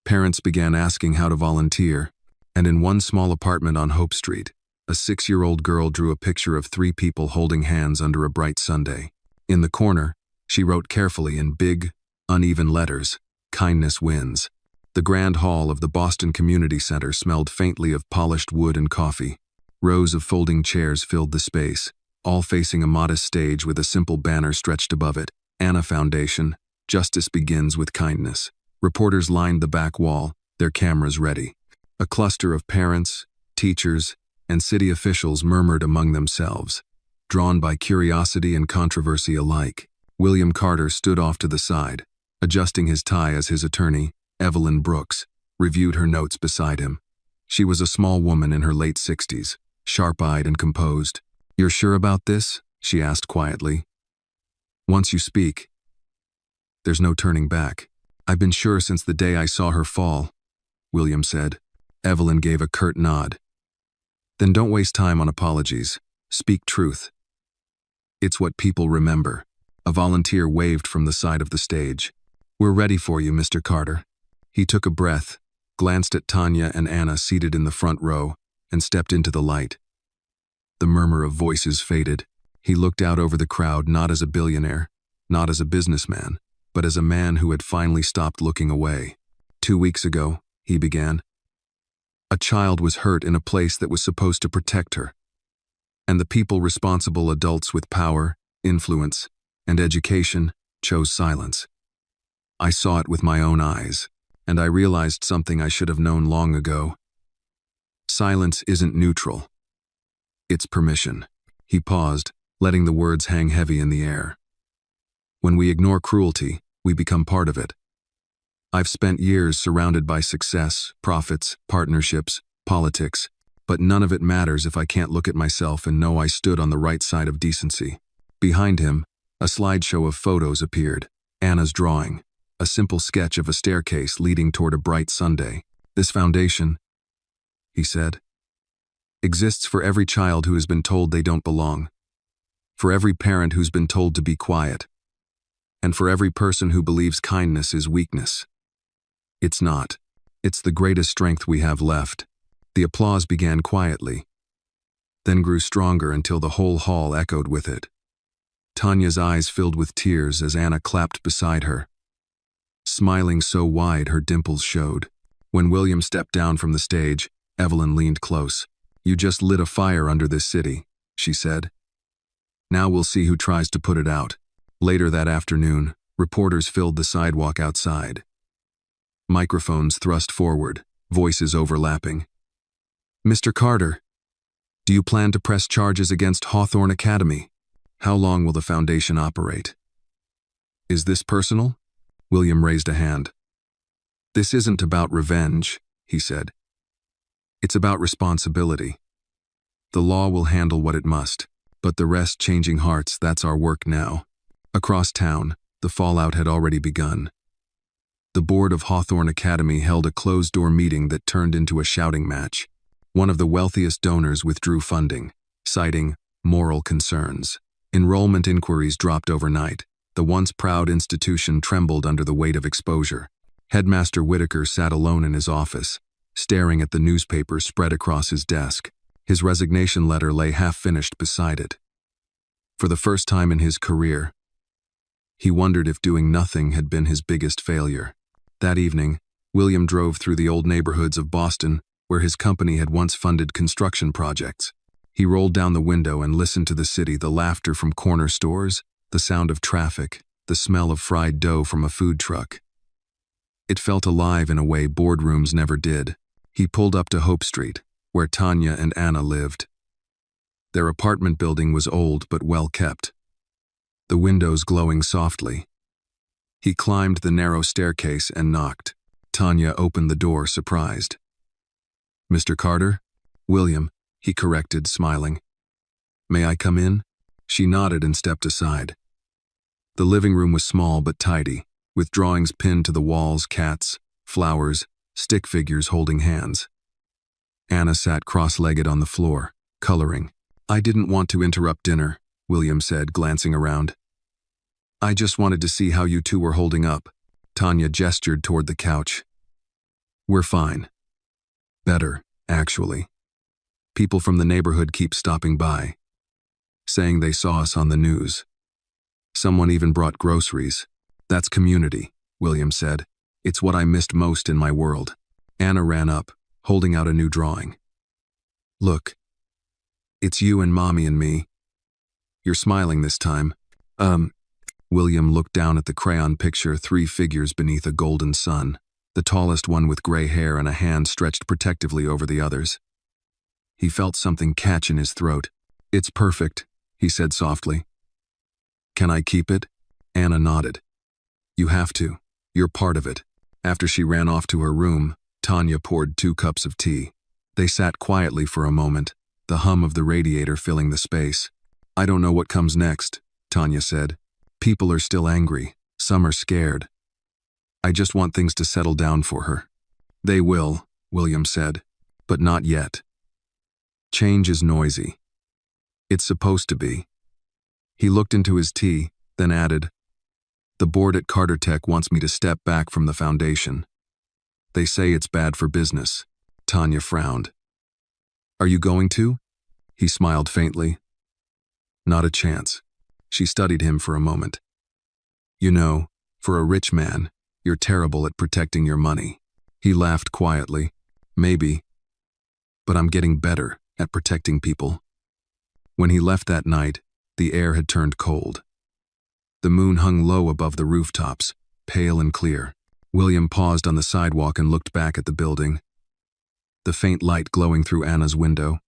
Parents began asking how to volunteer, and in one small apartment on Hope Street, a 6-year-old girl drew a picture of 3 people holding hands under a bright Sunday. In the corner, she wrote carefully in big, uneven letters, "Kindness wins." The grand hall of the Boston Community Center smelled faintly of polished wood and coffee. Rows of folding chairs filled the space, all facing a modest stage with a simple banner stretched above it. Anna Foundation, Justice Begins with Kindness. Reporters lined the back wall, their cameras ready. A cluster of parents, teachers, and city officials murmured among themselves, drawn by curiosity and controversy alike. William Carter stood off to the side, adjusting his tie as his attorney, Evelyn Brooks, reviewed her notes beside him. She was a small woman in her late 60s, sharp-eyed and composed. You're sure about this? She asked quietly. Once you speak, there's no turning back. I've been sure since the day I saw her fall, William said. Evelyn gave a curt nod. Then don't waste time on apologies. Speak truth. It's what people remember. A volunteer waved from the side of the stage. We're ready for you, Mr. Carter. He took a breath, glanced at Tanya and Anna seated in the front row, and stepped into the light. The murmur of voices faded. He looked out over the crowd not as a billionaire, not as a businessman, but as a man who had finally stopped looking away. 2 weeks ago, he began. A child was hurt in a place that was supposed to protect her. And the people responsible, adults with power, influence, and education, chose silence. I saw it with my own eyes, and I realized something I should have known long ago. Silence isn't neutral. It's permission. He paused, letting the words hang heavy in the air. When we ignore cruelty, we become part of it. I've spent years surrounded by success, profits, partnerships, politics, but none of it matters if I can't look at myself and know I stood on the right side of decency. Behind him, a slideshow of photos appeared. Anna's drawing, a simple sketch of a staircase leading toward a bright Sunday. This foundation, he said, exists for every child who has been told they don't belong, for every parent who's been told to be quiet, and for every person who believes kindness is weakness. It's not. It's the greatest strength we have left. The applause began quietly, then grew stronger until the whole hall echoed with it. Tanya's eyes filled with tears as Anna clapped beside her, smiling so wide her dimples showed. When William stepped down from the stage, Evelyn leaned close. "You just lit a fire under this city," she said. "Now we'll see who tries to put it out." Later that afternoon, reporters filled the sidewalk outside. Microphones thrust forward, voices overlapping. "Mr. Carter, do you plan to press charges against Hawthorne Academy? How long will the foundation operate?" "Is this personal?" William raised a hand. "This isn't about revenge," he said. "It's about responsibility. The law will handle what it must, but the rest, changing hearts, that's our work now." Across town, the fallout had already begun. The board of Hawthorne Academy held a closed-door meeting that turned into a shouting match. One of the wealthiest donors withdrew funding, citing moral concerns. Enrollment inquiries dropped overnight. The once proud institution trembled under the weight of exposure. Headmaster Whitaker sat alone in his office, staring at the newspaper spread across his desk. His resignation letter lay half-finished beside it. For the first time in his career, he wondered if doing nothing had been his biggest failure. That evening, William drove through the old neighborhoods of Boston, where his company had once funded construction projects. He rolled down the window and listened to the city, the laughter from corner stores, the sound of traffic, the smell of fried dough from a food truck. It felt alive in a way boardrooms never did. He pulled up to Hope Street, where Tanya and Anna lived. Their apartment building was old but well kept, the windows glowing softly. He climbed the narrow staircase and knocked. Tanya opened the door, surprised. "Mr. Carter?" "William," he corrected, smiling. "May I come in?" She nodded and stepped aside. The living room was small but tidy, with drawings pinned to the walls, cats, flowers, stick figures holding hands. Anna sat cross-legged on the floor, coloring. "I didn't want to interrupt dinner," William said, glancing around. "I just wanted to see how you two were holding up." Tanya gestured toward the couch. "We're fine. Better, actually. People from the neighborhood keep stopping by, saying they saw us on the news. Someone even brought groceries. That's community," William said. "It's what I missed most in my world." Anna ran up, holding out a new drawing. "Look. It's you and Mommy and me. You're smiling this time." William looked down at the crayon picture, 3 figures beneath a golden sun, the tallest one with gray hair and a hand stretched protectively over the others. He felt something catch in his throat. "It's perfect," he said softly. "Can I keep it?" Anna nodded. "You have to. You're part of it." After she ran off to her room, Tanya poured 2 cups of tea. They sat quietly for a moment, the hum of the radiator filling the space. "I don't know what comes next," Tanya said. "People are still angry. Some are scared. I just want things to settle down for her." "They will," William said, "but not yet. Change is noisy. It's supposed to be." He looked into his tea, then added, "The board at Carter Tech wants me to step back from the foundation. They say it's bad for business." Tanya frowned. "Are you going to?" He smiled faintly. "Not a chance." She studied him for a moment. "You know, for a rich man, you're terrible at protecting your money." He laughed quietly. Maybe, but I'm getting better at protecting people. When he left that night, the air had turned cold. The moon hung low above the rooftops, pale and clear. William paused on the sidewalk and looked back at the building, the faint light glowing through Anna's window.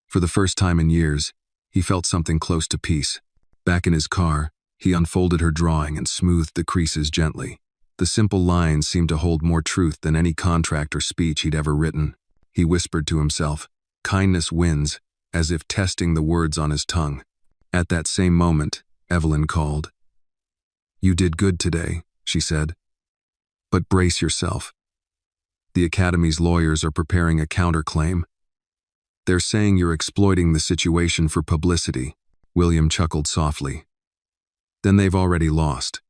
For the first time in years, he felt something close to peace. Back in his car, he unfolded her drawing and smoothed the creases gently. The simple lines seemed to hold more truth than any contract or speech he'd ever written. He whispered to himself, "Kindness wins," as if testing the words on his tongue. At that same moment, Evelyn called. "You did good today," she said. "But brace yourself. The Academy's lawyers are preparing a counterclaim. They're saying you're exploiting the situation for publicity." William chuckled softly. "Then they've already lost.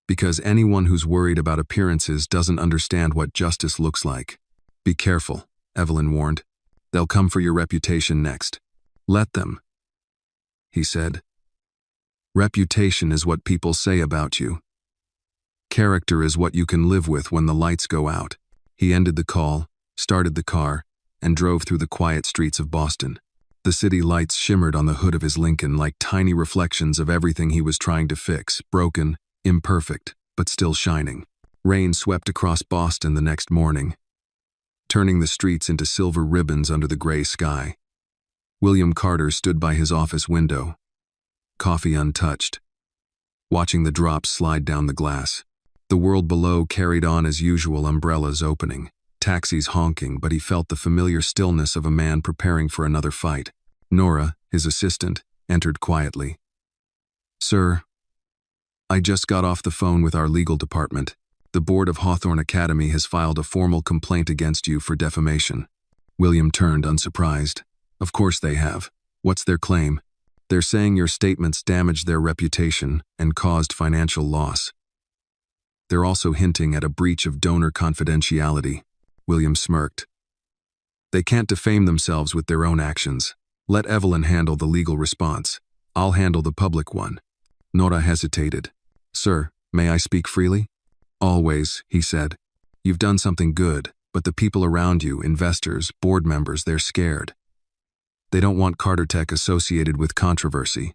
Because anyone who's worried about appearances doesn't understand what justice looks like." "Be careful," Evelyn warned. "They'll come for your reputation next." "Let them," he said. "Reputation is what people say about you. Character is what you can live with when the lights go out." He ended the call, started the car, and drove through the quiet streets of Boston. The city lights shimmered on the hood of his Lincoln like tiny reflections of everything he was trying to fix, broken, imperfect, but still shining. Rain swept across Boston the next morning, turning the streets into silver ribbons under the gray sky. William Carter stood by his office window, coffee untouched, watching the drops slide down the glass. The world below carried on as usual, umbrellas opening, taxis honking, but he felt the familiar stillness of a man preparing for another fight. Nora, his assistant, entered quietly. "Sir, I just got off the phone with our legal department. The board of Hawthorne Academy has filed a formal complaint against you for defamation." William turned, unsurprised. "Of course they have. What's their claim?" "They're saying your statements damaged their reputation and caused financial loss. They're also hinting at a breach of donor confidentiality." William smirked. "They can't defame themselves with their own actions. Let Evelyn handle the legal response. I'll handle the public one." Nora hesitated. "Sir, may I speak freely?" "Always," he said. "You've done something good, but the people around you, investors, board members, they're scared. They don't want Carter Tech associated with controversy.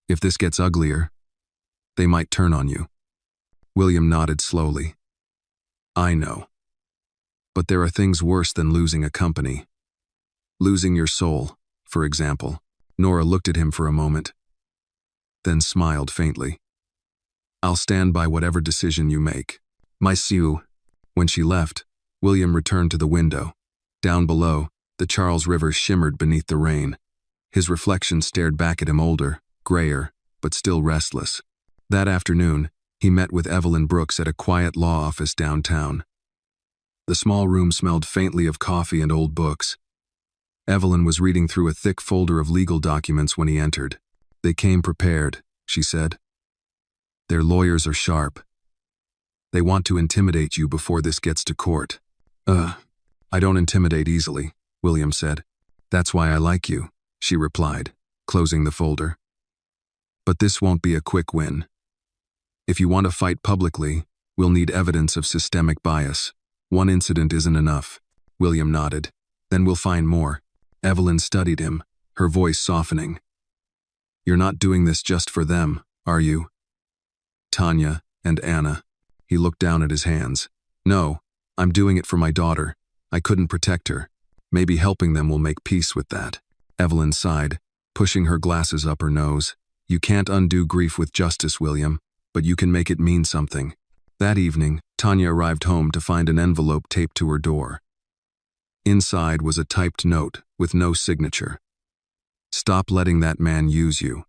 If this gets uglier, they might turn on you." William nodded slowly. "I know. But there are things worse than losing a company. Losing your soul, for example." Nora looked at him for a moment, then smiled faintly. "I'll stand by whatever decision you make. My Sue." When she left, William returned to the window. Down below, the Charles River shimmered beneath the rain. His reflection stared back at him, older, grayer, but still restless. That afternoon, he met with Evelyn Brooks at a quiet law office downtown. The small room smelled faintly of coffee and old books. Evelyn was reading through a thick folder of legal documents when he entered. "They came prepared," she said. "Their lawyers are sharp. They want to intimidate you before this gets to court." I don't intimidate easily," William said. "That's why I like you," she replied, closing the folder. "But this won't be a quick win. If you want to fight publicly, we'll need evidence of systemic bias. One incident isn't enough." William nodded. "Then we'll find more." Evelyn studied him, her voice softening. "You're not doing this just for them, are you? Tanya and Anna." He looked down at his hands. "No, I'm doing it for my daughter. I couldn't protect her. Maybe helping them will make peace with that." Evelyn sighed, pushing her glasses up her nose. "You can't undo grief with justice, William, but you can make it mean something." That evening, Tanya arrived home to find an envelope taped to her door. Inside was a typed note with no signature. "Stop letting that man use you.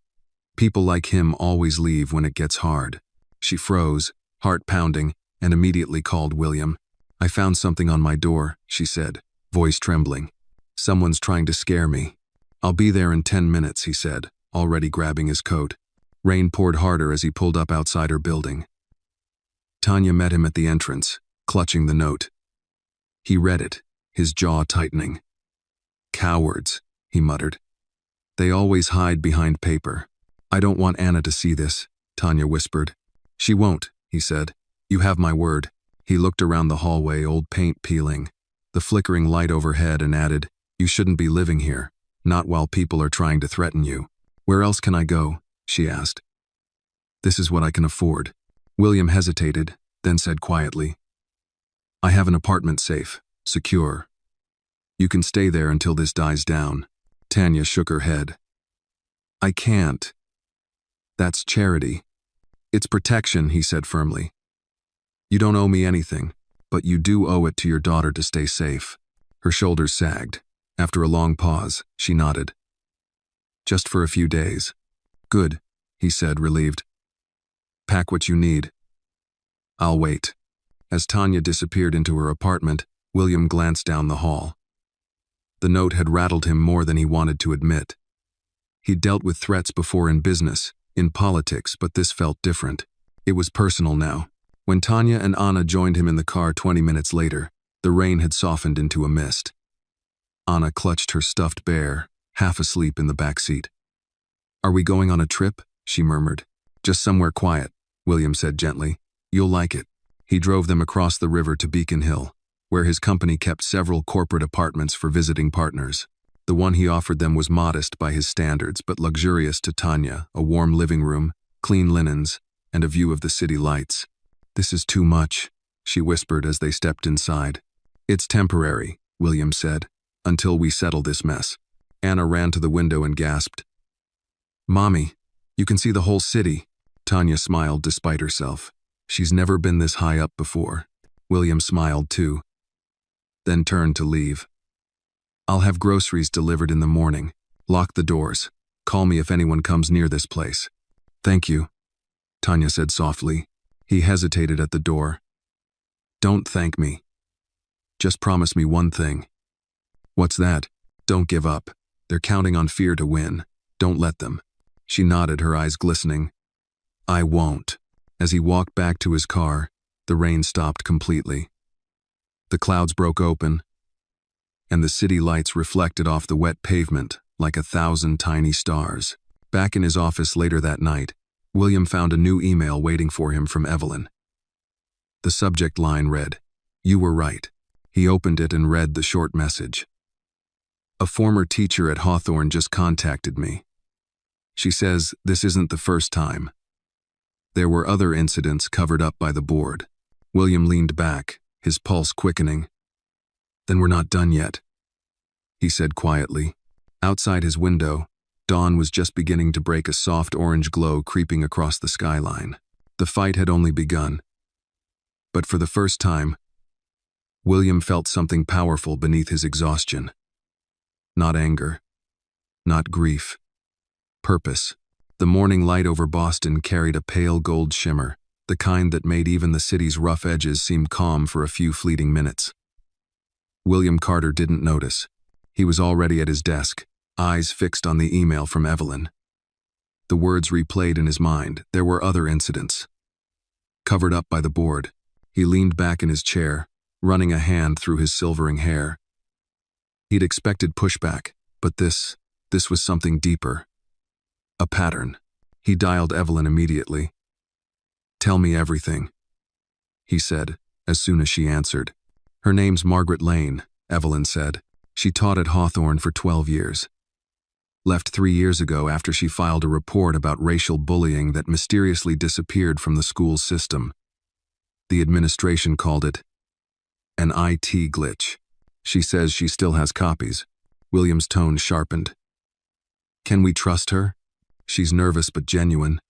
People like him always leave when it gets hard." She froze, heart pounding, and immediately called William. "I found something on my door," she said, voice trembling. "Someone's trying to scare me." "I'll be there in 10 minutes, he said, already grabbing his coat. Rain poured harder as he pulled up outside her building. Tanya met him at the entrance, clutching the note. He read it, his jaw tightening. "Cowards," he muttered. "They always hide behind paper." "I don't want Anna to see this," Tanya whispered. "She won't," he said. "You have my word." He looked around the hallway, old paint peeling, the flickering light overhead, and added, "You shouldn't be living here, not while people are trying to threaten you." "Where else can I go?" she asked. "This is what I can afford." William hesitated, then said quietly, "I have an apartment safe, secure. You can stay there until this dies down." Tanya shook her head. "I can't. That's charity." "It's protection," he said firmly. "You don't owe me anything, but you do owe it to your daughter to stay safe." Her shoulders sagged. After a long pause, she nodded. "Just for a few days." "Good," he said, relieved. "Pack what you need. I'll wait." As Tanya disappeared into her apartment, William glanced down the hall. The note had rattled him more than he wanted to admit. He'd dealt with threats before in business, in politics, but this felt different. It was personal now. When Tanya and Anna joined him in the car 20 minutes later, the rain had softened into a mist. Anna clutched her stuffed bear, half asleep in the back seat. "Are we going on a trip?" she murmured. "Just somewhere quiet," William said gently. "You'll like it." He drove them across the river to Beacon Hill, where his company kept several corporate apartments for visiting partners. The one he offered them was modest by his standards, but luxurious to Tanya, a warm living room, clean linens, and a view of the city lights. "This is too much," she whispered as they stepped inside. "It's temporary," William said, "until we settle this mess." Anna ran to the window and gasped, "Mommy, you can see the whole city." Tanya smiled despite herself. She's never been this high up before. William smiled too, then turned to leave. "I'll have groceries delivered in the morning. Lock the doors. Call me if anyone comes near this place." "Thank you," Tanya said softly. He hesitated at the door. "Don't thank me. Just promise me one thing." "What's that?" "Don't give up. They're counting on fear to win. Don't let them." She nodded, her eyes glistening. "I won't." As he walked back to his car, the rain stopped completely. The clouds broke open, and the city lights reflected off the wet pavement like 1,000 tiny stars. Back in his office later that night, William found a new email waiting for him from Evelyn. The subject line read, "You were right." He opened it and read the short message. "A former teacher at Hawthorne just contacted me. She says this isn't the first time. There were other incidents covered up by the board." William leaned back, his pulse quickening. "Then we're not done yet," he said quietly. Outside his window, dawn was just beginning to break, a soft orange glow creeping across the skyline. The fight had only begun. But for the first time, William felt something powerful beneath his exhaustion. Not anger, not grief. Purpose. The morning light over Boston carried a pale gold shimmer, the kind that made even the city's rough edges seem calm for a few fleeting minutes. William Carter didn't notice. He was already at his desk, eyes fixed on the email from Evelyn. The words replayed in his mind. There were other incidents. Covered up by the board, he leaned back in his chair, running a hand through his silvering hair. He'd expected pushback, but this was something deeper. A pattern. He dialed Evelyn immediately. "Tell me everything," he said, as soon as she answered. "Her name's Margaret Lane," Evelyn said. "She taught at Hawthorne for 12 years. Left 3 years ago after she filed a report about racial bullying that mysteriously disappeared from the school system. The administration called it an IT glitch. She says she still has copies." William's tone sharpened. "Can we trust her? She's nervous but genuine.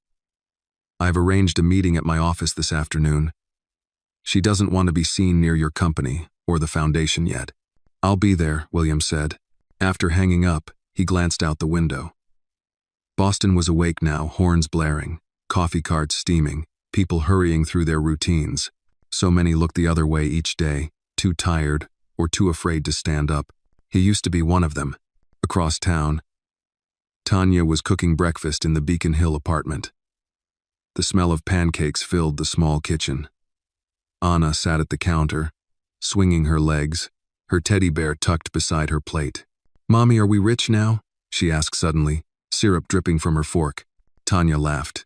I've arranged a meeting at my office this afternoon. She doesn't want to be seen near your company or the foundation yet." "I'll be there," William said. After hanging up, he glanced out the window. Boston was awake now, horns blaring, coffee carts steaming, people hurrying through their routines. So many looked the other way each day, too tired or too afraid to stand up. He used to be one of them. Across town, Tanya was cooking breakfast in the Beacon Hill apartment. The smell of pancakes filled the small kitchen. Anna sat at the counter, swinging her legs, her teddy bear tucked beside her plate. "Mommy, are we rich now?" she asked suddenly, syrup dripping from her fork. Tanya laughed.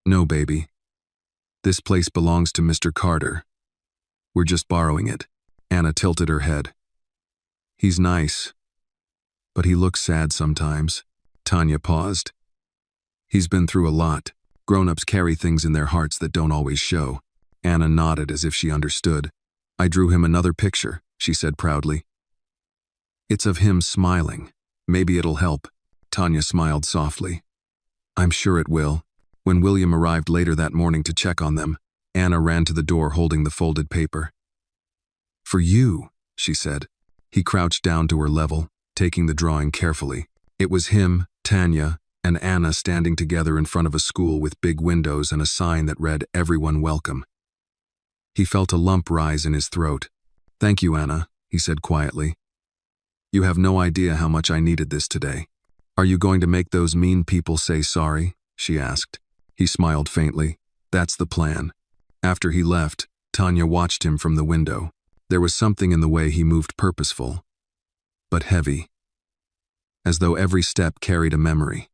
"No, baby. This place belongs to Mr. Carter. We're just borrowing it. Anna tilted her head. He's nice, but he looks sad sometimes. Tanya paused. He's been through a lot. Grown-ups carry things in their hearts that don't always show. Anna nodded as if she understood. I drew him another picture, she said proudly. It's of him smiling. Maybe it'll help. Tanya smiled softly. I'm sure it will. When William arrived later that morning to check on them, Anna ran to the door holding the folded paper. For you, she said. He crouched down to her level, taking the drawing carefully. It was him, Tanya, and Anna standing together in front of a school with big windows and a sign that read, "Everyone welcome." He felt a lump rise in his throat. Thank you, Anna, he said quietly. You have no idea how much I needed this today. Are you going to make those mean people say sorry? She asked. He smiled faintly. That's the plan. After he left, Tanya watched him from the window. There was something in the way he moved purposeful, but heavy, as though every step carried a memory.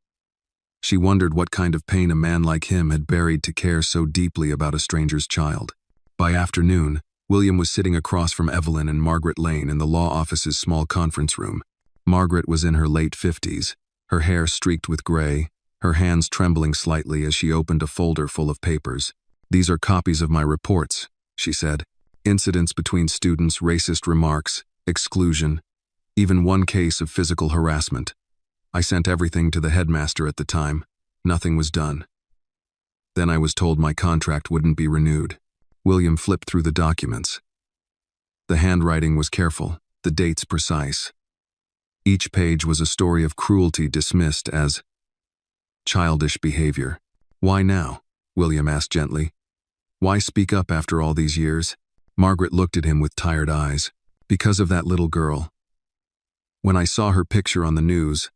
She wondered what kind of pain a man like him had buried to care so deeply about a stranger's child. By afternoon, William was sitting across from Evelyn and Margaret Lane in the law office's small conference room. Margaret was in her late 50s, her hair streaked with gray, her hands trembling slightly as she opened a folder full of papers. These are copies of my reports, she said. Incidents between students, racist remarks, exclusion, even one case of physical harassment. I sent everything to the headmaster at the time. Nothing was done. Then I was told my contract wouldn't be renewed. William flipped through the documents. The handwriting was careful, the dates precise. Each page was a story of cruelty dismissed as childish behavior. Why now? William asked gently. Why speak up after all these years? Margaret looked at him with tired eyes. Because of that little girl. When I saw her picture on the news,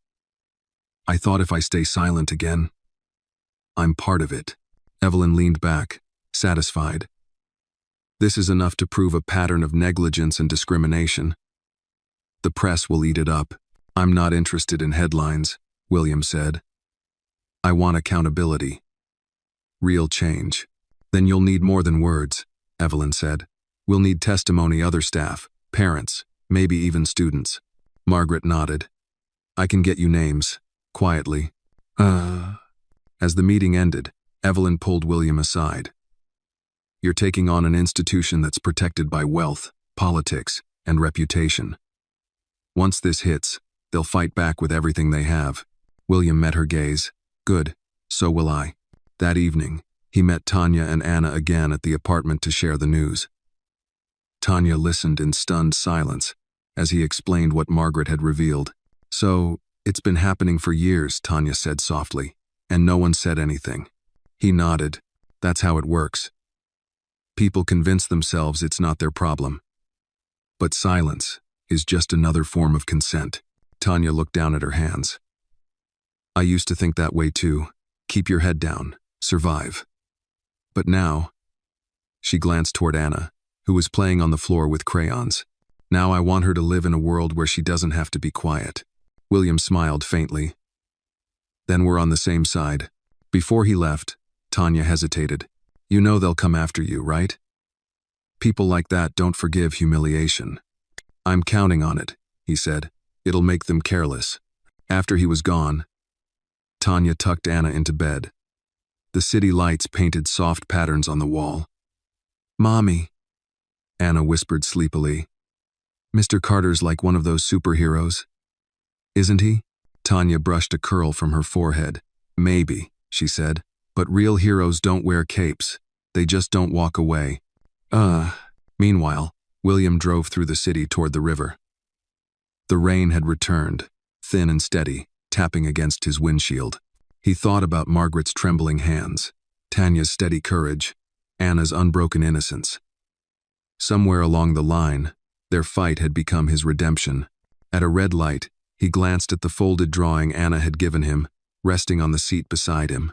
I thought if I stay silent again, I'm part of it. Evelyn leaned back, satisfied. This is enough to prove a pattern of negligence and discrimination. The press will eat it up. I'm not interested in headlines, William said. I want accountability. Real change. Then you'll need more than words, Evelyn said. We'll need testimony, other staff, parents, maybe even students. Margaret nodded. I can get you names, quietly. As the meeting ended, Evelyn pulled William aside. You're taking on an institution that's protected by wealth, politics, and reputation. Once this hits, they'll fight back with everything they have. William met her gaze. Good, so will I. That evening, he met Tanya and Anna again at the apartment to share the news. Tanya listened in stunned silence as he explained what Margaret had revealed. So, it's been happening for years, Tanya said softly, and no one said anything. He nodded. That's how it works. People convince themselves it's not their problem. But silence is just another form of consent. Tanya looked down at her hands. I used to think that way too. Keep your head down. Survive. But now, she glanced toward Anna, who was playing on the floor with crayons. Now I want her to live in a world where she doesn't have to be quiet. William smiled faintly. Then we're on the same side. Before he left, Tanya hesitated. You know they'll come after you, right? People like that don't forgive humiliation. I'm counting on it, he said. It'll make them careless. After he was gone, Tanya tucked Anna into bed. The city lights painted soft patterns on the wall. Mommy, Anna whispered sleepily. Mr. Carter's like one of those superheroes. Isn't he? Tanya brushed a curl from her forehead. Maybe, she said, but real heroes don't wear capes. They just don't walk away. Meanwhile, William drove through the city toward the river. The rain had returned, thin and steady, tapping against his windshield. He thought about Margaret's trembling hands, Tanya's steady courage, Anna's unbroken innocence. Somewhere along the line, their fight had become his redemption. At a red light, he glanced at the folded drawing Anna had given him, resting on the seat beside him.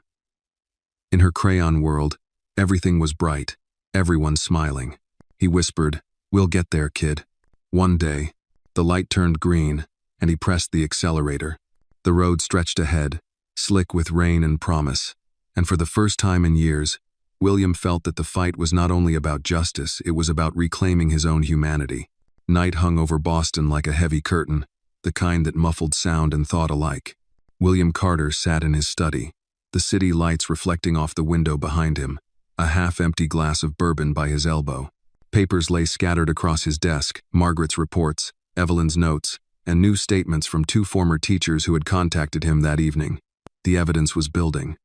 In her crayon world, everything was bright, everyone smiling. He whispered, "We'll get there, kid." One day, the light turned green, and he pressed the accelerator. The road stretched ahead, slick with rain and promise, and for the first time in years, William felt that the fight was not only about justice, it was about reclaiming his own humanity. Night hung over Boston like a heavy curtain, the kind that muffled sound and thought alike. William Carter sat in his study, the city lights reflecting off the window behind him, a half-empty glass of bourbon by his elbow. Papers lay scattered across his desk, Margaret's reports, Evelyn's notes, and new statements from 2 former teachers who had contacted him that evening. The evidence was building.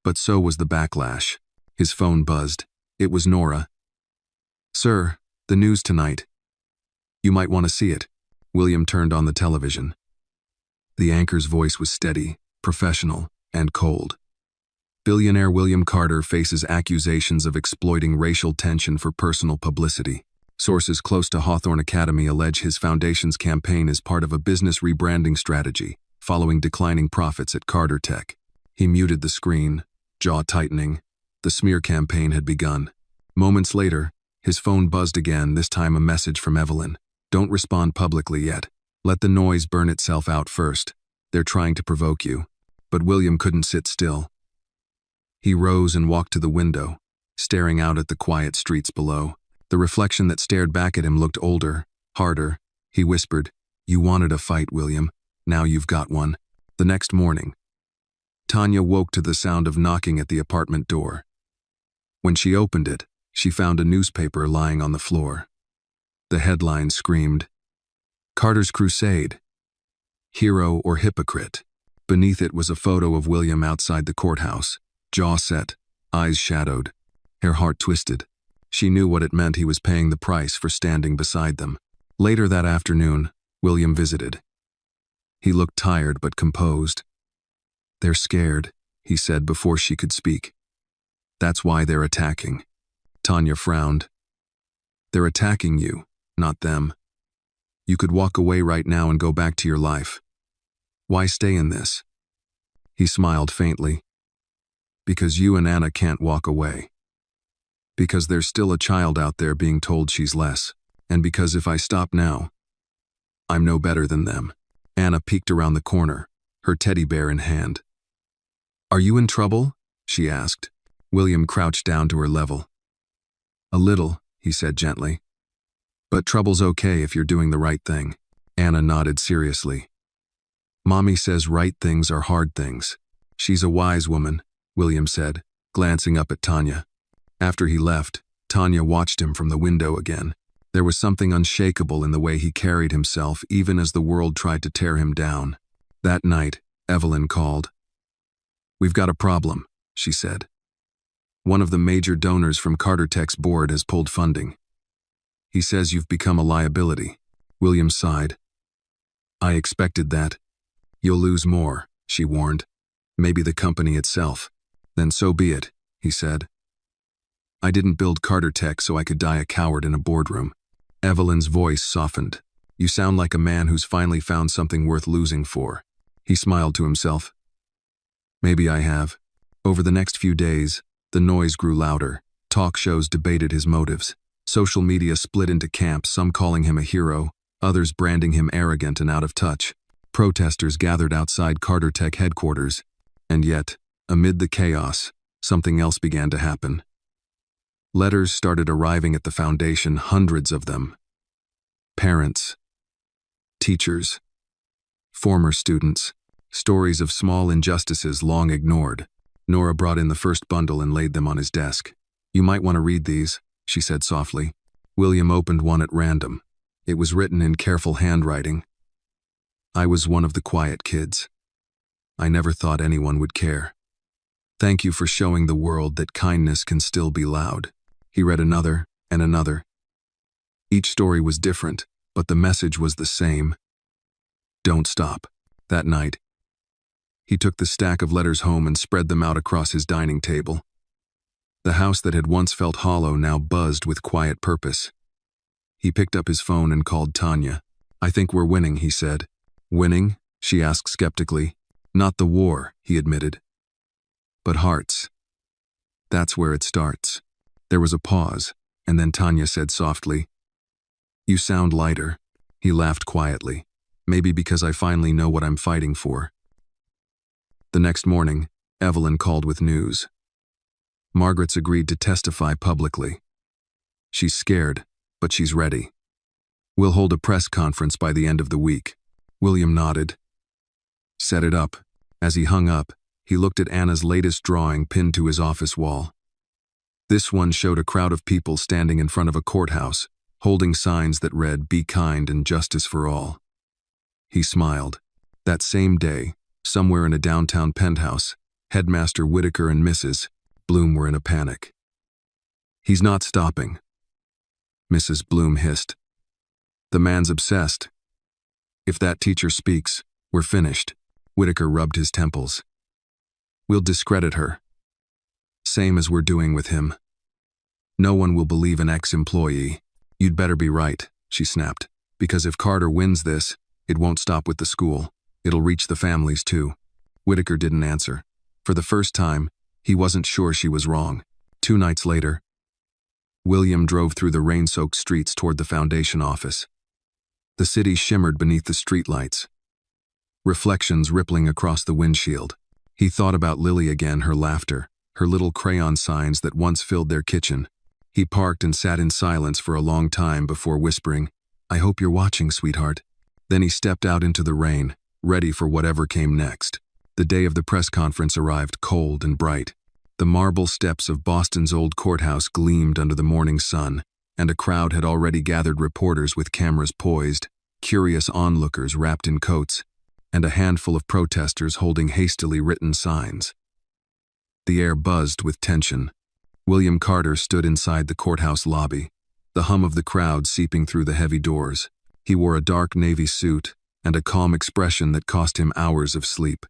But so was the backlash. His phone buzzed. It was Nora. "Sir, the news tonight. You might want to see it." William turned on the television. The anchor's voice was steady, professional, and cold. Billionaire William Carter faces accusations of exploiting racial tension for personal publicity. Sources close to Hawthorne Academy allege his foundation's campaign is part of a business rebranding strategy, following declining profits at Carter Tech. He muted the screen, jaw tightening. The smear campaign had begun. Moments later, his phone buzzed again, this time a message from Evelyn. "Don't respond publicly yet. Let the noise burn itself out first. They're trying to provoke you." But William couldn't sit still. He rose and walked to the window, staring out at the quiet streets below. The reflection that stared back at him looked older, harder. He whispered, "You wanted a fight, William. Now you've got one." The next morning, Tanya woke to the sound of knocking at the apartment door. When she opened it, she found a newspaper lying on the floor. The headline screamed, "Carter's Crusade. Hero or Hypocrite?" Beneath it was a photo of William outside the courthouse, jaw set, eyes shadowed. Her heart twisted. She knew what it meant. He was paying the price for standing beside them. Later that afternoon, William visited. He looked tired but composed. "They're scared," he said before she could speak. "That's why they're attacking." Tanya frowned. "They're attacking you, not them. You could walk away right now and go back to your life. Why stay in this?" He smiled faintly. "Because you and Anna can't walk away. Because there's still a child out there being told she's less. And because if I stop now, I'm no better than them." Anna peeked around the corner, her teddy bear in hand. "Are you in trouble?" she asked. William crouched down to her level. "A little," he said gently. "But trouble's okay if you're doing the right thing." Anna nodded seriously. "Mommy says right things are hard things. She's a wise woman," William said, glancing up at Tanya. After he left, Tanya watched him from the window again. There was something unshakable in the way he carried himself, even as the world tried to tear him down. That night, Evelyn called. "We've got a problem," she said. "One of the major donors from Carter Tech's board has pulled funding. He says you've become a liability." William sighed. "I expected that. You'll lose more," she warned. "Maybe the company itself." "Then so be it," he said. "I didn't build Carter Tech so I could die a coward in a boardroom." Evelyn's voice softened. "You sound like a man who's finally found something worth losing for." He smiled to himself. "Maybe I have." Over the next few days, the noise grew louder. Talk shows debated his motives. Social media split into camps, some calling him a hero, others branding him arrogant and out of touch. Protesters gathered outside Carter Tech headquarters. And yet, amid the chaos, something else began to happen. Letters started arriving at the foundation, hundreds of them. Parents, teachers, former students, stories of small injustices long ignored. Nora brought in the first bundle and laid them on his desk. "You might want to read these," she said softly. William opened one at random. It was written in careful handwriting. "I was one of the quiet kids. I never thought anyone would care. Thank you for showing the world that kindness can still be loud." He read another and another. Each story was different, but the message was the same. Don't stop. That night, he took the stack of letters home and spread them out across his dining table. The house that had once felt hollow now buzzed with quiet purpose. He picked up his phone and called Tanya. "I think we're winning," he said. "Winning?" she asked skeptically. "Not the war," he admitted. "But hearts. That's where it starts." There was a pause, and then Tanya said softly, "You sound lighter." He laughed quietly. "Maybe because I finally know what I'm fighting for." The next morning, Evelyn called with news. Margaret's agreed to testify publicly. She's scared, but she's ready. We'll hold a press conference by the end of the week. William nodded. Set it up. As he hung up, he looked at Anna's latest drawing pinned to his office wall. This one showed a crowd of people standing in front of a courthouse, holding signs that read, "Be kind and justice for all." He smiled. That same day, somewhere in a downtown penthouse, Headmaster Whitaker and Mrs. Bloom were in a panic. "He's not stopping," Mrs. Bloom hissed. "The man's obsessed. If that teacher speaks, we're finished." Whitaker rubbed his temples. "We'll discredit her. Same as we're doing with him. No one will believe an ex-employee." "You'd better be right," she snapped, "because if Carter wins this, it won't stop with the school. It'll reach the families too." Whitaker didn't answer. For the first time, he wasn't sure she was wrong. 2 nights later, William drove through the rain-soaked streets toward the foundation office. The city shimmered beneath the streetlights, reflections rippling across the windshield. He thought about Lily again, her laughter, her little crayon signs that once filled their kitchen. He parked and sat in silence for a long time before whispering, "I hope you're watching, sweetheart." Then he stepped out into the rain, ready for whatever came next. The day of the press conference arrived cold and bright. The marble steps of Boston's old courthouse gleamed under the morning sun, and a crowd had already gathered, reporters with cameras poised, curious onlookers wrapped in coats, and a handful of protesters holding hastily written signs. The air buzzed with tension. William Carter stood inside the courthouse lobby, the hum of the crowd seeping through the heavy doors. He wore a dark navy suit and a calm expression that cost him hours of sleep.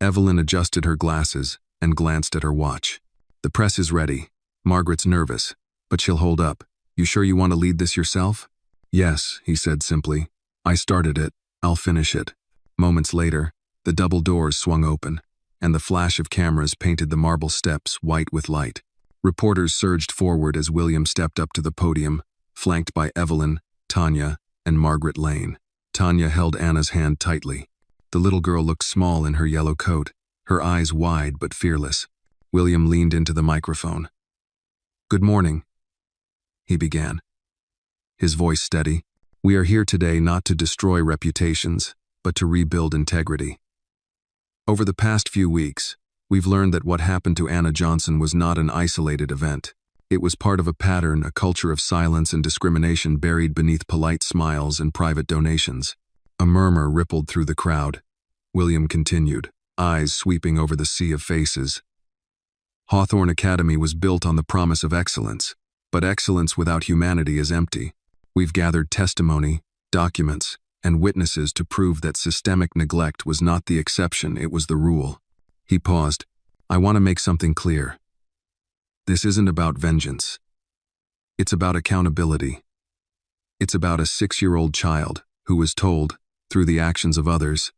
Evelyn adjusted her glasses and glanced at her watch. "The press is ready. Margaret's nervous, but she'll hold up. You sure you want to lead this yourself?" "Yes," he said simply. "I started it. I'll finish it." Moments later, the double doors swung open, and the flash of cameras painted the marble steps white with light. Reporters surged forward as William stepped up to the podium, flanked by Evelyn, Tanya, and Margaret Lane. Tanya held Anna's hand tightly. The little girl looked small in her yellow coat, her eyes wide but fearless. William leaned into the microphone. "Good morning," he began, his voice steady. "We are here today not to destroy reputations, but to rebuild integrity. Over the past few weeks, we've learned that what happened to Anna Johnson was not an isolated event. It was part of a pattern, a culture of silence and discrimination buried beneath polite smiles and private donations." A murmur rippled through the crowd. William continued, eyes sweeping over the sea of faces. "Hawthorne Academy was built on the promise of excellence, but excellence without humanity is empty. We've gathered testimony, documents, and witnesses to prove that systemic neglect was not the exception, it was the rule." He paused. "I want to make something clear. This isn't about vengeance. It's about accountability. It's about a 6-year-old child who was told, through the actions of others,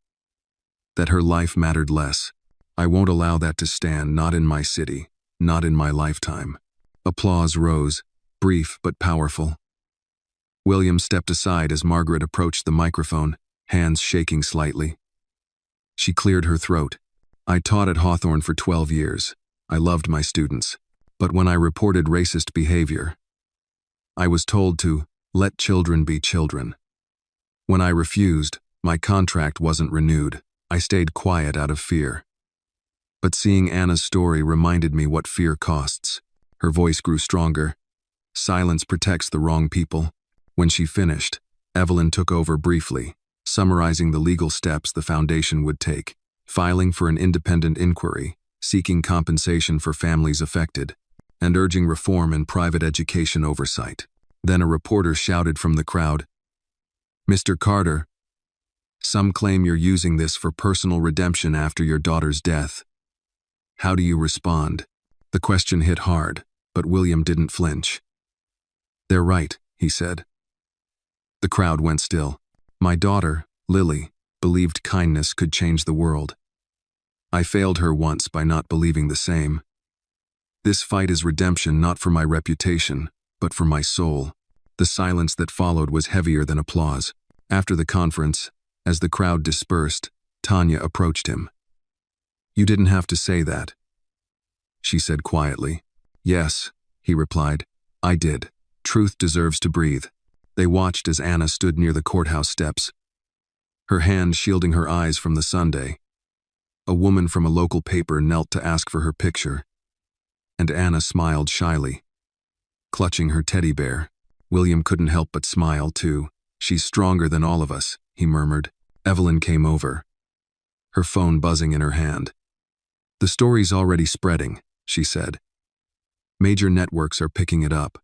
that her life mattered less. I won't allow that to stand, not in my city, not in my lifetime." Applause rose, brief but powerful. William stepped aside as Margaret approached the microphone, hands shaking slightly. She cleared her throat. "I taught at Hawthorne for 12 years. I loved my students. But when I reported racist behavior, I was told to let children be children. When I refused, my contract wasn't renewed. I stayed quiet out of fear. But seeing Anna's story reminded me what fear costs." Her voice grew stronger. "Silence protects the wrong people." When she finished, Evelyn took over briefly, summarizing the legal steps the foundation would take: filing for an independent inquiry, seeking compensation for families affected, and urging reform in private education oversight. Then a reporter shouted from the crowd, "Mr. Carter, some claim you're using this for personal redemption after your daughter's death. How do you respond?" The question hit hard, but William didn't flinch. "They're right," he said. The crowd went still. "My daughter, Lily, believed kindness could change the world. I failed her once by not believing the same. This fight is redemption not for my reputation, but for my soul." The silence that followed was heavier than applause. After the conference, as the crowd dispersed, Tanya approached him. "You didn't have to say that. she said quietly. Yes, he replied. I did. Truth deserves to breathe. They watched as Anna stood near the courthouse steps, her hand shielding her eyes from the Sunday. A woman from a local paper knelt to ask for her picture, and Anna smiled shyly, clutching her teddy bear. William couldn't help but smile, too. She's stronger than all of us, he murmured. Evelyn came over, her phone buzzing in her hand. The story's already spreading, she said. Major networks are picking it up.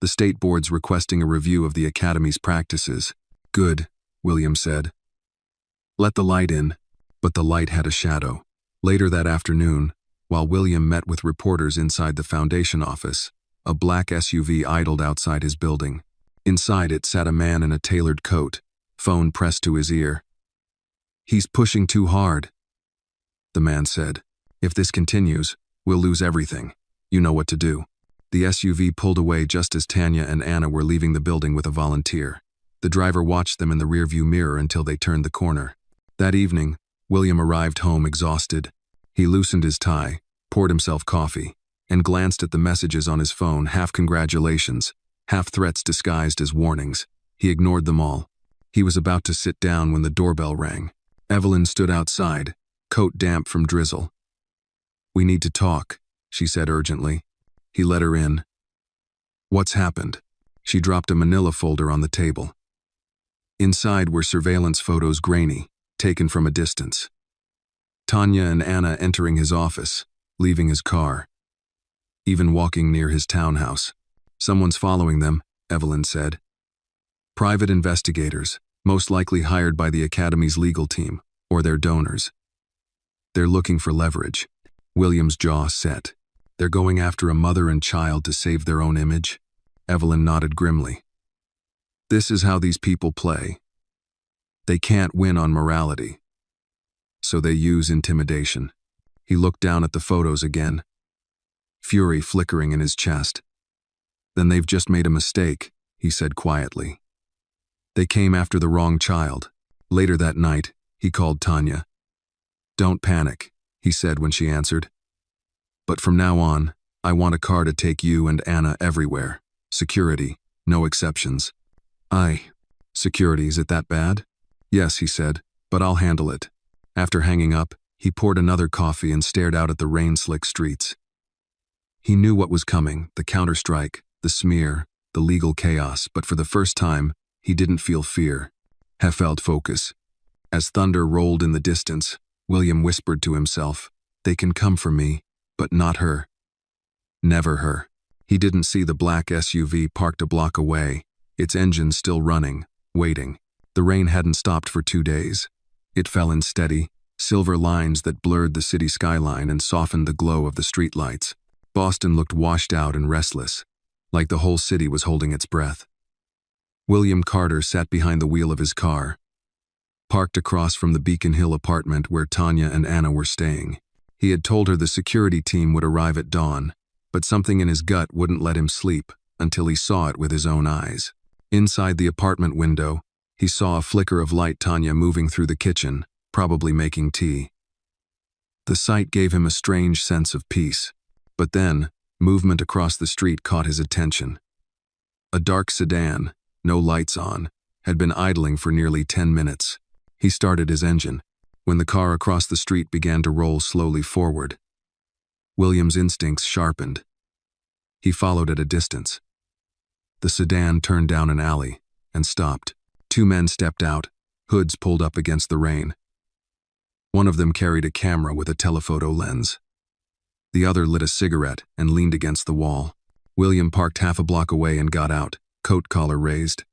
The state board's requesting a review of the academy's practices. Good, William said. Let the light in. But the light had a shadow. Later that afternoon, while William met with reporters inside the foundation office, a black SUV idled outside his building. Inside it sat a man in a tailored coat, phone pressed to his ear. He's pushing too hard, the man said. If this continues, we'll lose everything. You know what to do. The SUV pulled away just as Tanya and Anna were leaving the building with a volunteer. The driver watched them in the rearview mirror until they turned the corner. That evening, William arrived home exhausted. He loosened his tie, poured himself coffee, and glanced at the messages on his phone, half congratulations, half threats disguised as warnings. He ignored them all. He was about to sit down when the doorbell rang. Evelyn stood outside, coat damp from drizzle. We need to talk, she said urgently. He let her in. What's happened? She dropped a manila folder on the table. Inside were surveillance photos, grainy, taken from a distance. Tanya and Anna entering his office, leaving his car, even walking near his townhouse. Someone's following them, Evelyn said. Private investigators, most likely hired by the Academy's legal team, or their donors. They're looking for leverage. William's jaw set. They're going after a mother and child to save their own image? Evelyn nodded grimly. This is how these people play. They can't win on morality, so they use intimidation. He looked down at the photos again, fury flickering in his chest. Then they've just made a mistake, he said quietly. They came after the wrong child. Later that night, he called Tanya. Don't panic, he said when she answered. But from now on, I want a car to take you and Anna everywhere. Security, no exceptions. Security, is it that bad? Yes, he said, but I'll handle it. After hanging up, he poured another coffee and stared out at the rain-slick streets. He knew what was coming, the counterstrike, the smear, the legal chaos, but for the first time, he didn't feel fear. He felt focus. As thunder rolled in the distance, William whispered to himself, they can come for me, but not her. Never her. He didn't see the black SUV parked a block away, its engine still running, waiting. The rain hadn't stopped for 2 days. It fell in steady, silver lines that blurred the city skyline and softened the glow of the streetlights. Boston looked washed out and restless, like the whole city was holding its breath. William Carter sat behind the wheel of his car, parked across from the Beacon Hill apartment where Tanya and Anna were staying. He had told her the security team would arrive at dawn, but something in his gut wouldn't let him sleep until he saw it with his own eyes. Inside the apartment window, he saw a flicker of light, Tanya moving through the kitchen, probably making tea. The sight gave him a strange sense of peace. But then, movement across the street caught his attention. A dark sedan, no lights on, had been idling for nearly 10 minutes. He started his engine, when the car across the street began to roll slowly forward. William's instincts sharpened. He followed at a distance. The sedan turned down an alley and stopped. 2 men stepped out, hoods pulled up against the rain. One of them carried a camera with a telephoto lens. The other lit a cigarette and leaned against the wall. William parked half a block away and got out, coat collar raised.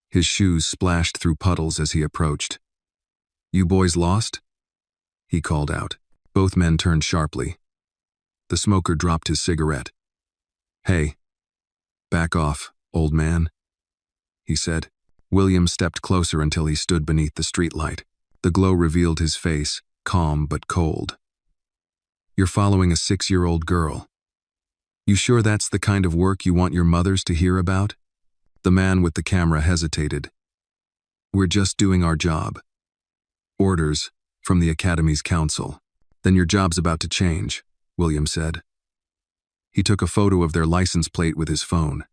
His shoes splashed through puddles as he approached. You boys lost? He called out. Both men turned sharply. The smoker dropped his cigarette. Hey, back off, old man, he said. William stepped closer until he stood beneath the streetlight. The glow revealed his face, calm but cold. You're following a 6-year-old girl. You sure that's the kind of work you want your mothers to hear about? The man with the camera hesitated. We're just doing our job. Orders from the Academy's council. Then your job's about to change, William said. He took a photo of their license plate with his phone.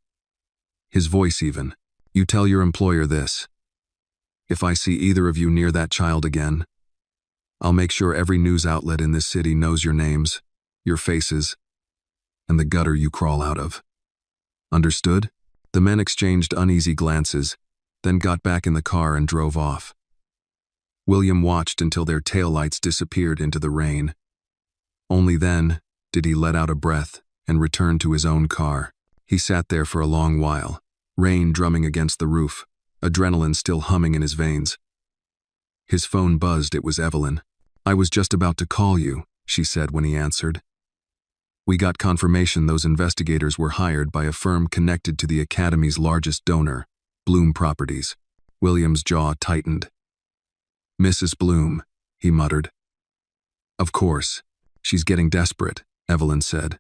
His voice even. You tell your employer this. If I see either of you near that child again, I'll make sure every news outlet in this city knows your names, your faces, and the gutter you crawl out of. Understood? The men exchanged uneasy glances, then got back in the car and drove off. William watched until their taillights disappeared into the rain. Only then did he let out a breath and return to his own car. He sat there for a long while, rain drumming against the roof, adrenaline still humming in his veins. His phone buzzed. It was Evelyn. I was just about to call you, she said when he answered. We got confirmation those investigators were hired by a firm connected to the Academy's largest donor, Bloom Properties. William's jaw tightened. Mrs. Bloom, he muttered. Of course, she's getting desperate, Evelyn said.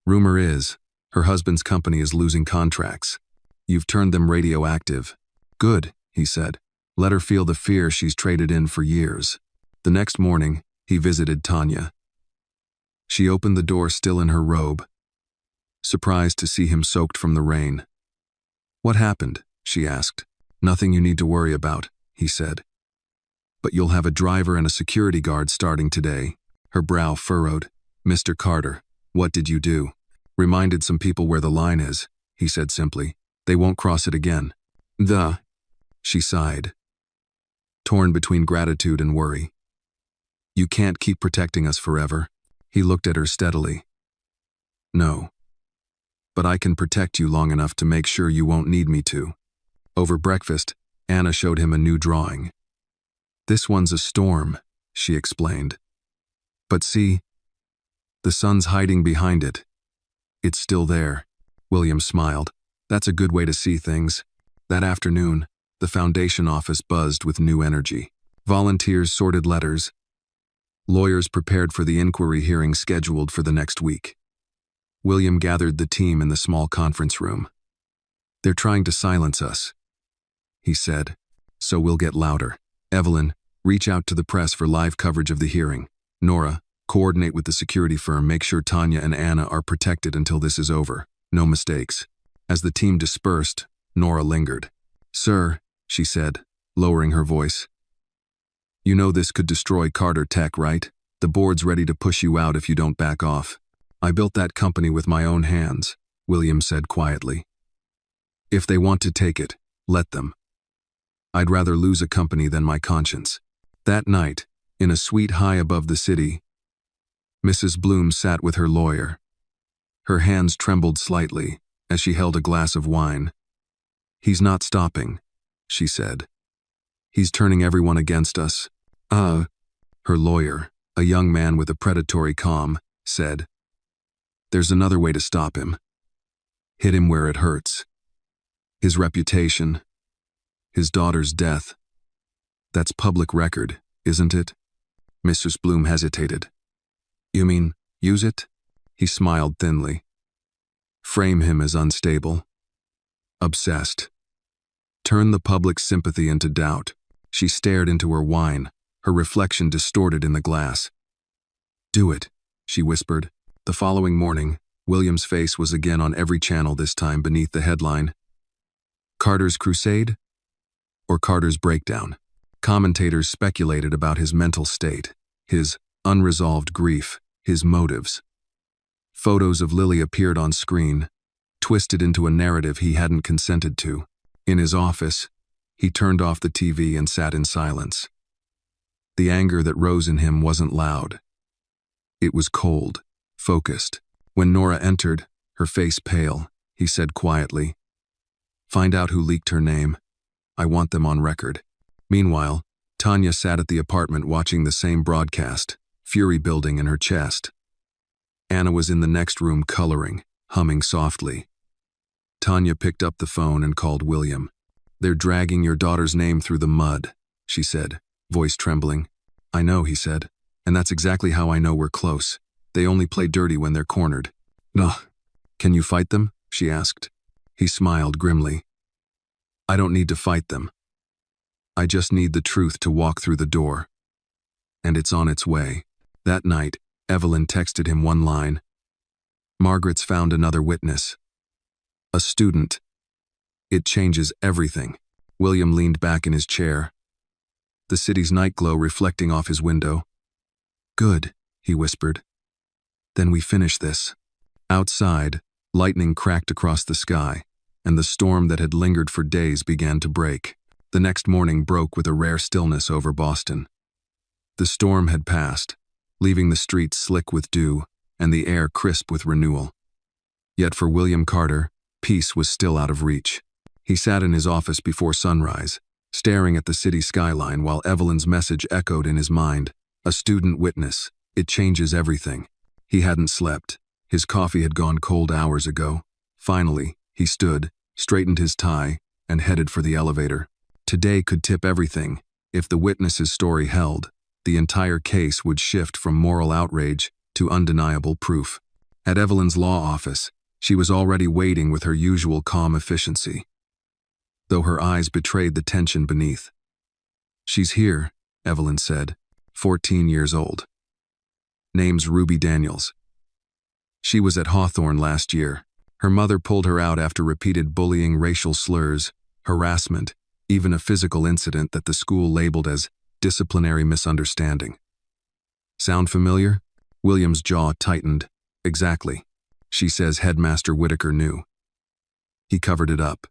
Rumor is, her husband's company is losing contracts. You've turned them radioactive. Good, he said. Let her feel the fear she's traded in for years. The next morning, he visited Tanya. She opened the door still in her robe, surprised to see him soaked from the rain. What happened? She asked. Nothing you need to worry about, he said. But you'll have a driver and a security guard starting today. Her brow furrowed. Mr. Carter, what did you do? Reminded some people where the line is, he said simply. They won't cross it again. She sighed, torn between gratitude and worry. You can't keep protecting us forever. He looked at her steadily. No. But I can protect you long enough to make sure you won't need me to. Over breakfast, Anna showed him a new drawing. This one's a storm, she explained. But see, the sun's hiding behind it. It's still there. William smiled. That's a good way to see things. That afternoon, the foundation office buzzed with new energy. Volunteers sorted letters. Lawyers prepared for the inquiry hearing scheduled for the next week. William gathered the team in the small conference room. They're trying to silence us, he said, so we'll get louder. Evelyn, reach out to the press for live coverage of the hearing. Nora, coordinate with the security firm, make sure Tanya and Anna are protected until this is over. No mistakes. As the team dispersed, Nora lingered. Sir, she said, lowering her voice. You know this could destroy Carter Tech, right? The board's ready to push you out if you don't back off. I built that company with my own hands, William said quietly. If they want to take it, let them. I'd rather lose a company than my conscience. That night, in a suite high above the city, Mrs. Bloom sat with her lawyer. Her hands trembled slightly as she held a glass of wine. He's not stopping, she said. He's turning everyone against us. Her lawyer, a young man with a predatory calm, said. There's another way to stop him. Hit him where it hurts. His reputation, his daughter's death. That's public record, isn't it? Mrs. Bloom hesitated. You mean, use it? He smiled thinly. Frame him as unstable, obsessed. Turn the public's sympathy into doubt. She stared into her wine, her reflection distorted in the glass. Do it, she whispered. The following morning, William's face was again on every channel, this time beneath the headline, Carter's Crusade? Or Carter's Breakdown? Commentators speculated about his mental state, his unresolved grief, his motives. Photos of Lily appeared on screen, twisted into a narrative he hadn't consented to. In his office, he turned off the TV and sat in silence. The anger that rose in him wasn't loud. It was cold, focused. When Nora entered, her face pale, he said quietly, Find out who leaked her name. I want them on record. Meanwhile, Tanya sat at the apartment watching the same broadcast, fury building in her chest. Anna was in the next room coloring, humming softly. Tanya picked up the phone and called William. They're dragging your daughter's name through the mud, she said, voice trembling. I know, he said, and that's exactly how I know we're close. They only play dirty when they're cornered. Ugh. Can you fight them? She asked. He smiled grimly. I don't need to fight them. I just need the truth to walk through the door. And it's on its way. That night, Evelyn texted him one line. Margaret's found another witness. A student. It changes everything. William leaned back in his chair, the city's night glow reflecting off his window. Good, he whispered. Then we finish this. Outside, lightning cracked across the sky, and the storm that had lingered for days began to break. The next morning broke with a rare stillness over Boston. The storm had passed, leaving the streets slick with dew and the air crisp with renewal. Yet for William Carter, peace was still out of reach. He sat in his office before sunrise, staring at the city skyline while Evelyn's message echoed in his mind. A student witness. It changes everything. He hadn't slept. His coffee had gone cold hours ago. Finally, he stood, straightened his tie, and headed for the elevator. Today could tip everything. If the witness's story held, the entire case would shift from moral outrage to undeniable proof. At Evelyn's law office, she was already waiting with her usual calm efficiency, though her eyes betrayed the tension beneath. She's here, Evelyn said, 14 years old. Name's Ruby Daniels. She was at Hawthorne last year. Her mother pulled her out after repeated bullying, racial slurs, harassment, even a physical incident that the school labeled as disciplinary misunderstanding. Sound familiar? William's jaw tightened. Exactly. She says Headmaster Whitaker knew. He covered it up.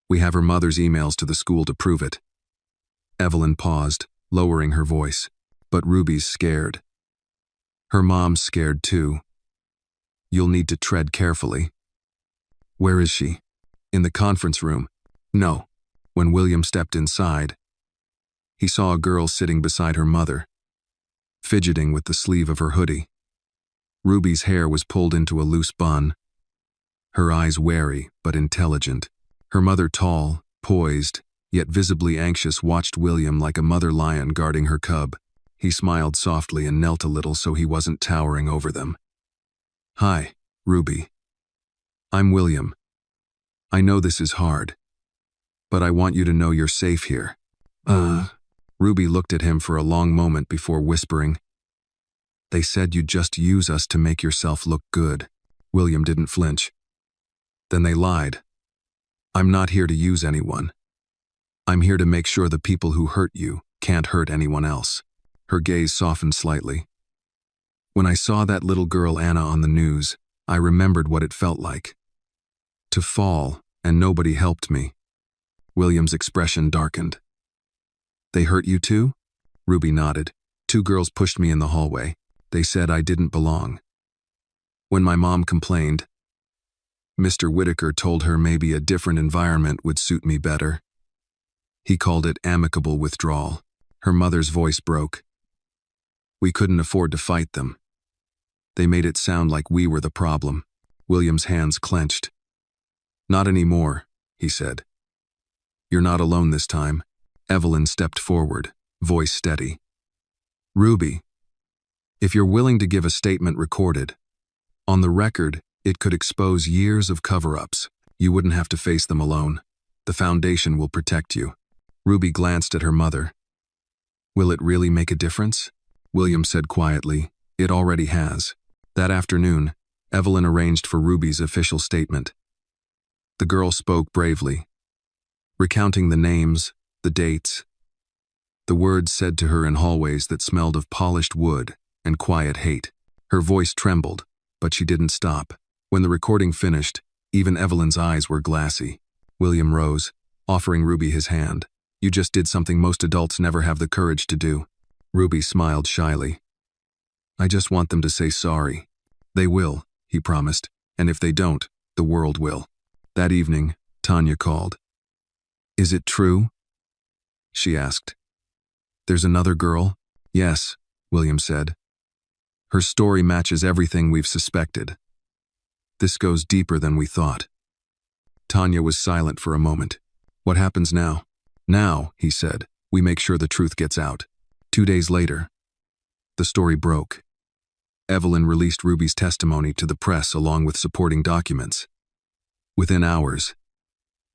We have her mother's emails to the school to prove it. Evelyn paused, lowering her voice. But Ruby's scared. Her mom's scared too. You'll need to tread carefully. Where is she? In the conference room. No. When William stepped inside, he saw a girl sitting beside her mother, fidgeting with the sleeve of her hoodie. Ruby's hair was pulled into a loose bun, her eyes wary but intelligent. Her mother, tall, poised, yet visibly anxious, watched William like a mother lion guarding her cub. He smiled softly and knelt a little so he wasn't towering over them. Hi, Ruby. I'm William. I know this is hard, but I want you to know you're safe here. Ruby looked at him for a long moment before whispering. They said you'd just use us to make yourself look good. William didn't flinch. Then they lied. I'm not here to use anyone. I'm here to make sure the people who hurt you can't hurt anyone else. Her gaze softened slightly. When I saw that little girl Anna on the news, I remembered what it felt like. To fall, and nobody helped me. William's expression darkened. They hurt you too? Ruby nodded. 2 girls pushed me in the hallway. They said I didn't belong. When my mom complained, Mr. Whitaker told her maybe a different environment would suit me better. He called it amicable withdrawal. Her mother's voice broke. We couldn't afford to fight them. They made it sound like we were the problem. William's hands clenched. Not anymore, he said. You're not alone this time. Evelyn stepped forward, voice steady. Ruby, if you're willing to give a statement recorded, on the record, it could expose years of cover-ups. You wouldn't have to face them alone. The foundation will protect you. Ruby glanced at her mother. Will it really make a difference? William said quietly, It already has. That afternoon, Evelyn arranged for Ruby's official statement. The girl spoke bravely, recounting the names, the dates, the words said to her in hallways that smelled of polished wood and quiet hate. Her voice trembled, but she didn't stop. When the recording finished, even Evelyn's eyes were glassy. William rose, offering Ruby his hand. You just did something most adults never have the courage to do. Ruby smiled shyly. I just want them to say sorry. They will, he promised, and if they don't, the world will. That evening, Tanya called. Is it true? She asked. There's another girl? Yes, William said. Her story matches everything we've suspected. This goes deeper than we thought. Tanya was silent for a moment. What happens now? Now, he said, we make sure the truth gets out. 2 days later, the story broke. Evelyn released Ruby's testimony to the press along with supporting documents. Within hours,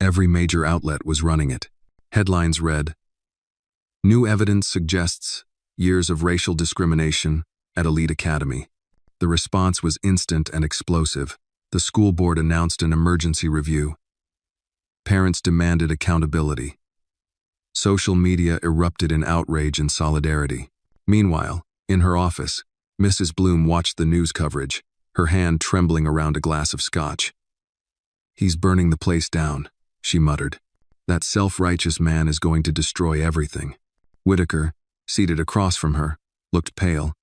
every major outlet was running it. Headlines read, New evidence suggests years of racial discrimination at Elite Academy. The response was instant and explosive. The school board announced an emergency review. Parents demanded accountability. Social media erupted in outrage and solidarity. Meanwhile, in her office, Mrs. Bloom watched the news coverage, her hand trembling around a glass of scotch. "He's burning the place down," she muttered. "That self-righteous man is going to destroy everything." Whitaker, seated across from her, looked pale.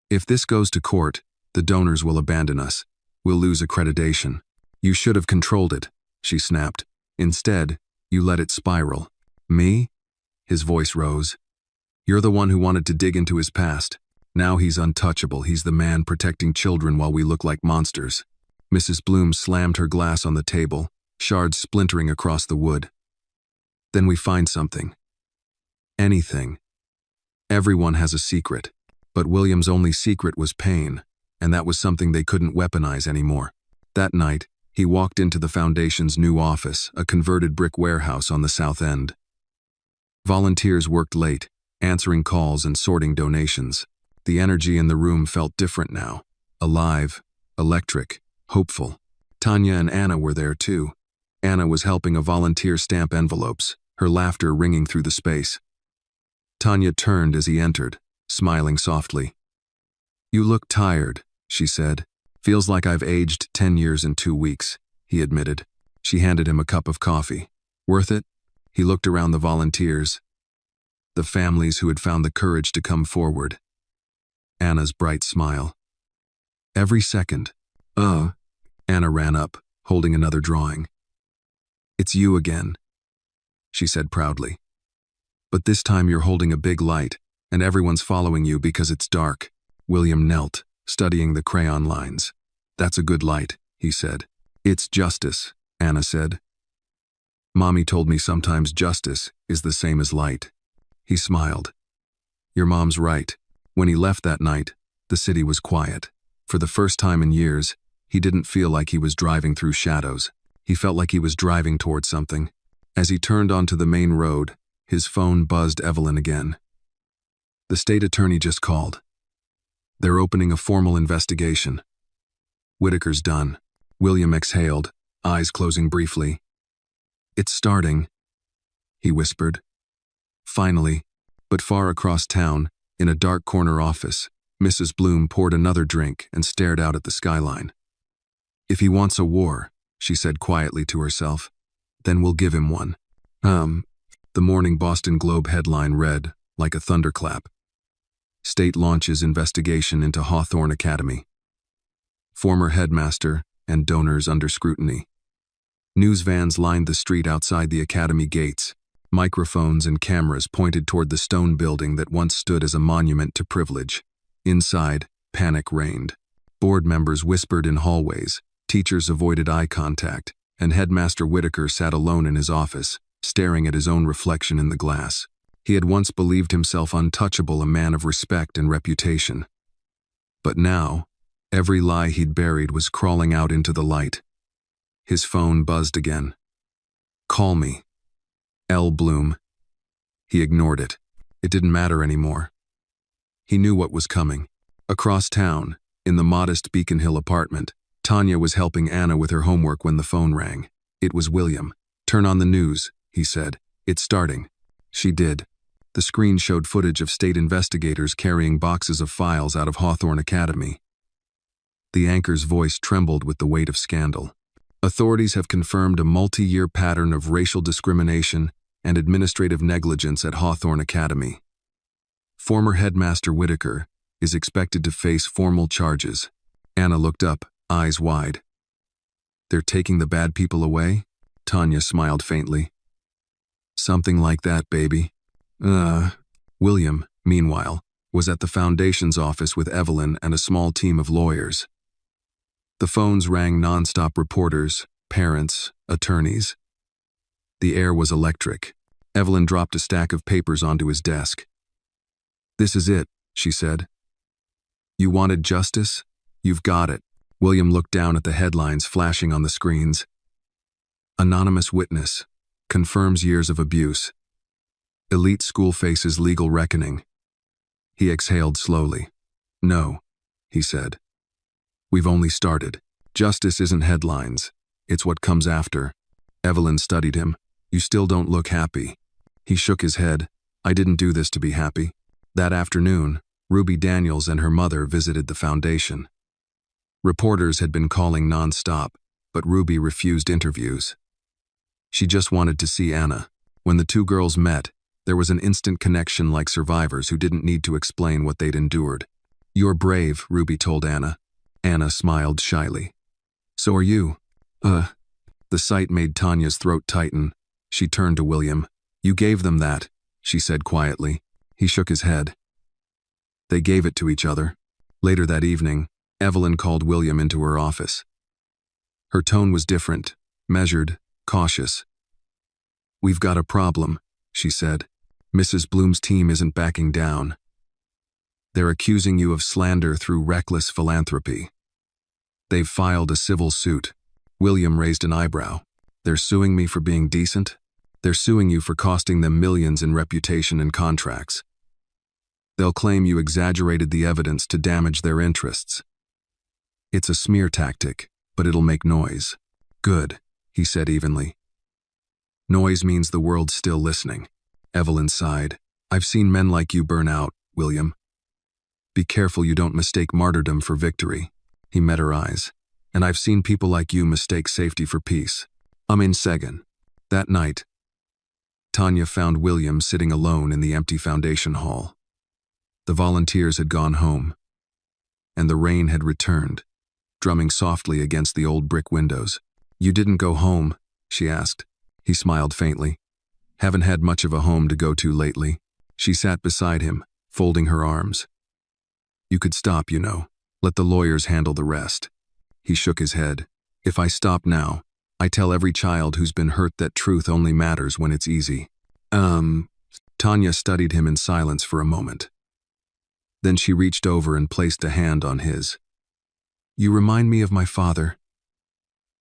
"If this goes to court, the donors will abandon us. We'll lose accreditation. You should have controlled it," she snapped. "Instead, you let it spiral." "Me?" His voice rose. "You're the one who wanted to dig into his past. Now he's untouchable. He's the man protecting children while we look like monsters." Mrs. Bloom slammed her glass on the table, shards splintering across the wood. "Then we find something. Anything. Everyone has a secret, but William's only secret was pain, and that was something they couldn't weaponize anymore." That night, he walked into the Foundation's new office, a converted brick warehouse on the South End. Volunteers worked late, answering calls and sorting donations. The energy in the room felt different now. Alive, electric, hopeful. Tanya and Anna were there too. Anna was helping a volunteer stamp envelopes, her laughter ringing through the space. Tanya turned as he entered, smiling softly. "You look tired," she said. "Feels like I've aged 10 years in 2 weeks, he admitted. She handed him a cup of coffee. "Worth it?" He looked around the volunteers, the families who had found the courage to come forward. Anna's bright smile. "Every second." Anna ran up, holding another drawing. "It's you again," she said proudly. "But this time you're holding a big light, and everyone's following you because it's dark." William knelt, studying the crayon lines. "That's a good light," he said. "It's justice," Anna said. "Mommy told me sometimes justice is the same as light." He smiled. "Your mom's right." When he left that night, the city was quiet. For the first time in years, he didn't feel like he was driving through shadows. He felt like he was driving toward something. As he turned onto the main road, his phone buzzed Evelyn again. "The state attorney just called. They're opening a formal investigation." "Whitaker's done." William exhaled, eyes closing briefly. "It's starting," he whispered. Finally, but far across town, in a dark corner office, Mrs. Bloom poured another drink and stared out at the skyline. "If he wants a war," she said quietly to herself, "then we'll give him one." The morning Boston Globe headline read, like a thunderclap. "State launches investigation into Hawthorne Academy. Former headmaster and donors under scrutiny." News vans lined the street outside the academy gates. Microphones and cameras pointed toward the stone building that once stood as a monument to privilege. Inside, panic reigned. Board members whispered in hallways, teachers avoided eye contact, and Headmaster Whitaker sat alone in his office, staring at his own reflection in the glass. He had once believed himself untouchable, a man of respect and reputation. But now, every lie he'd buried was crawling out into the light. His phone buzzed again. "Call me. L. Bloom." He ignored it. It didn't matter anymore. He knew what was coming. Across town, in the modest Beacon Hill apartment, Tanya was helping Anna with her homework when the phone rang. It was William. "Turn on the news," he said. "It's starting." She did. The screen showed footage of state investigators carrying boxes of files out of Hawthorne Academy. The anchor's voice trembled with the weight of scandal. "Authorities have confirmed a multi-year pattern of racial discrimination and administrative negligence at Hawthorne Academy. Former headmaster Whitaker is expected to face formal charges." Anna looked up, eyes wide. "They're taking the bad people away?" Tanya smiled faintly. "Something like that, baby." William, meanwhile, was at the Foundation's office with Evelyn and a small team of lawyers. The phones rang nonstop, reporters, parents, attorneys. The air was electric. Evelyn dropped a stack of papers onto his desk. "This is it," she said. "You wanted justice? You've got it." William looked down at the headlines flashing on the screens. "Anonymous witness confirms years of abuse. Elite school faces legal reckoning." He exhaled slowly. No, he said. We've only started. Justice isn't headlines. It's what comes after. Evelyn studied him. You still don't look happy. He shook his head. I didn't do this to be happy. That afternoon, Ruby Daniels and her mother visited the foundation. Reporters had been calling nonstop, but Ruby refused interviews. She just wanted to see Anna. When the two girls met, there was an instant connection like survivors who didn't need to explain what they'd endured. You're brave, Ruby told Anna. Anna smiled shyly. So are you. The sight made Tanya's throat tighten. She turned to William. You gave them that, she said quietly. He shook his head. They gave it to each other. Later that evening, Evelyn called William into her office. Her tone was different, measured, cautious. We've got a problem, she said. Mrs. Bloom's team isn't backing down. They're accusing you of slander through reckless philanthropy. They've filed a civil suit. William raised an eyebrow. They're suing me for being decent? They're suing you for costing them millions in reputation and contracts. They'll claim you exaggerated the evidence to damage their interests. It's a smear tactic, but it'll make noise. Good, he said evenly. Noise means the world's still listening. Evelyn sighed. I've seen men like you burn out, William. Be careful you don't mistake martyrdom for victory. He met her eyes. And I've seen people like you mistake safety for peace. Amen Segan. That night, Tanya found William sitting alone in the empty foundation hall. The volunteers had gone home, and the rain had returned, drumming softly against the old brick windows. You didn't go home, she asked. He smiled faintly. Haven't had much of a home to go to lately. She sat beside him, folding her arms. You could stop, you know. Let the lawyers handle the rest. He shook his head. If I stop now, I tell every child who's been hurt that truth only matters when it's easy. Tanya studied him in silence for a moment. Then she reached over and placed a hand on his. You remind me of my father,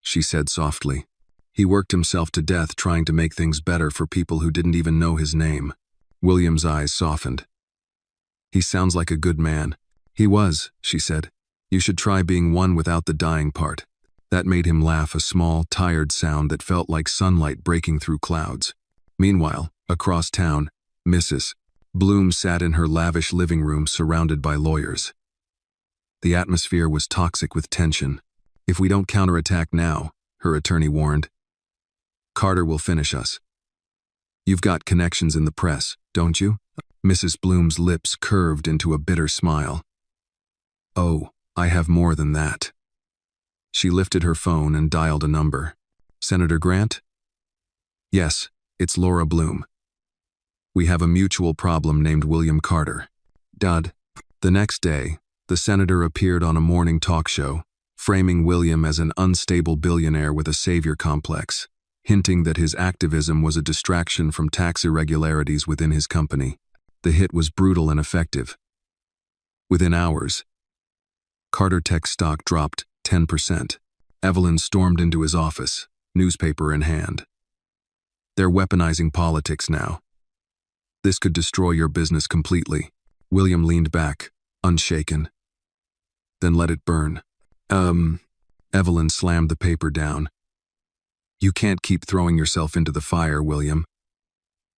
she said softly. He worked himself to death trying to make things better for people who didn't even know his name. William's eyes softened. He sounds like a good man. He was, she said. You should try being one without the dying part. That made him laugh, a small, tired sound that felt like sunlight breaking through clouds. Meanwhile, across town, Mrs. Bloom sat in her lavish living room surrounded by lawyers. The atmosphere was toxic with tension. If we don't counterattack now, her attorney warned, Carter will finish us. You've got connections in the press, don't you? Mrs. Bloom's lips curved into a bitter smile. Oh, I have more than that. She lifted her phone and dialed a number. Senator Grant? Yes, it's Laura Bloom. We have a mutual problem named William Carter. Dud. The next day, the senator appeared on a morning talk show, framing William as an unstable billionaire with a savior complex, hinting that his activism was a distraction from tax irregularities within his company. The hit was brutal and effective. Within hours, Carter Tech stock dropped 10%. Evelyn stormed into his office, newspaper in hand. They're weaponizing politics now. This could destroy your business completely. William leaned back, unshaken. Then let it burn. Evelyn slammed the paper down. You can't keep throwing yourself into the fire, William.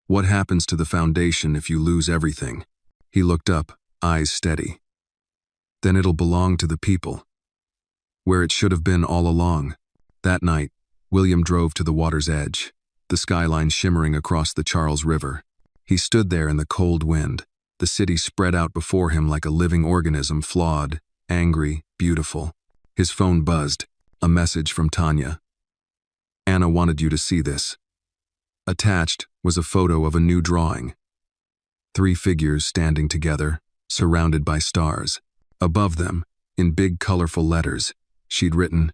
What happens to the foundation if you lose everything? He looked up, eyes steady. Then it'll belong to the people. Where it should have been all along. That night, William drove to the water's edge, the skyline shimmering across the Charles River. He stood there in the cold wind, the city spread out before him like a living organism, flawed, angry, beautiful. His phone buzzed, a message from Tanya. Anna wanted you to see this. Attached was a photo of a new drawing. 3 figures standing together, surrounded by stars. Above them, in big colorful letters, she'd written,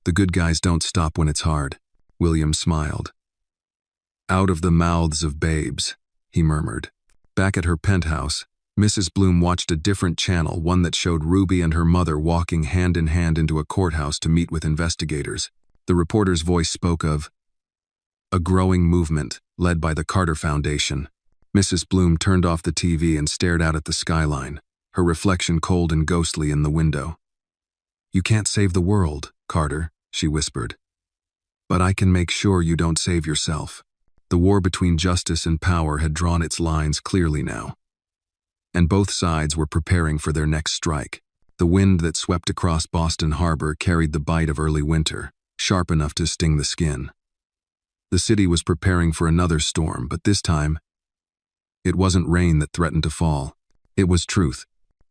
"The good guys don't stop when it's hard." William smiled. Out of the mouths of babes, he murmured. Back at her penthouse, Mrs. Bloom watched a different channel, one that showed Ruby and her mother walking hand in hand into a courthouse to meet with investigators. The reporter's voice spoke of a growing movement led by the Carter Foundation. Mrs. Bloom turned off the TV and stared out at the skyline. her reflection cold and ghostly in the window. "You can't save the world, Carter," she whispered. "But I can make sure you don't save yourself." The war between justice and power had drawn its lines clearly now, and both sides were preparing for their next strike. The wind that swept across Boston Harbor carried the bite of early winter, sharp enough to sting the skin. The city was preparing for another storm, but this time, it wasn't rain that threatened to fall. It was truth.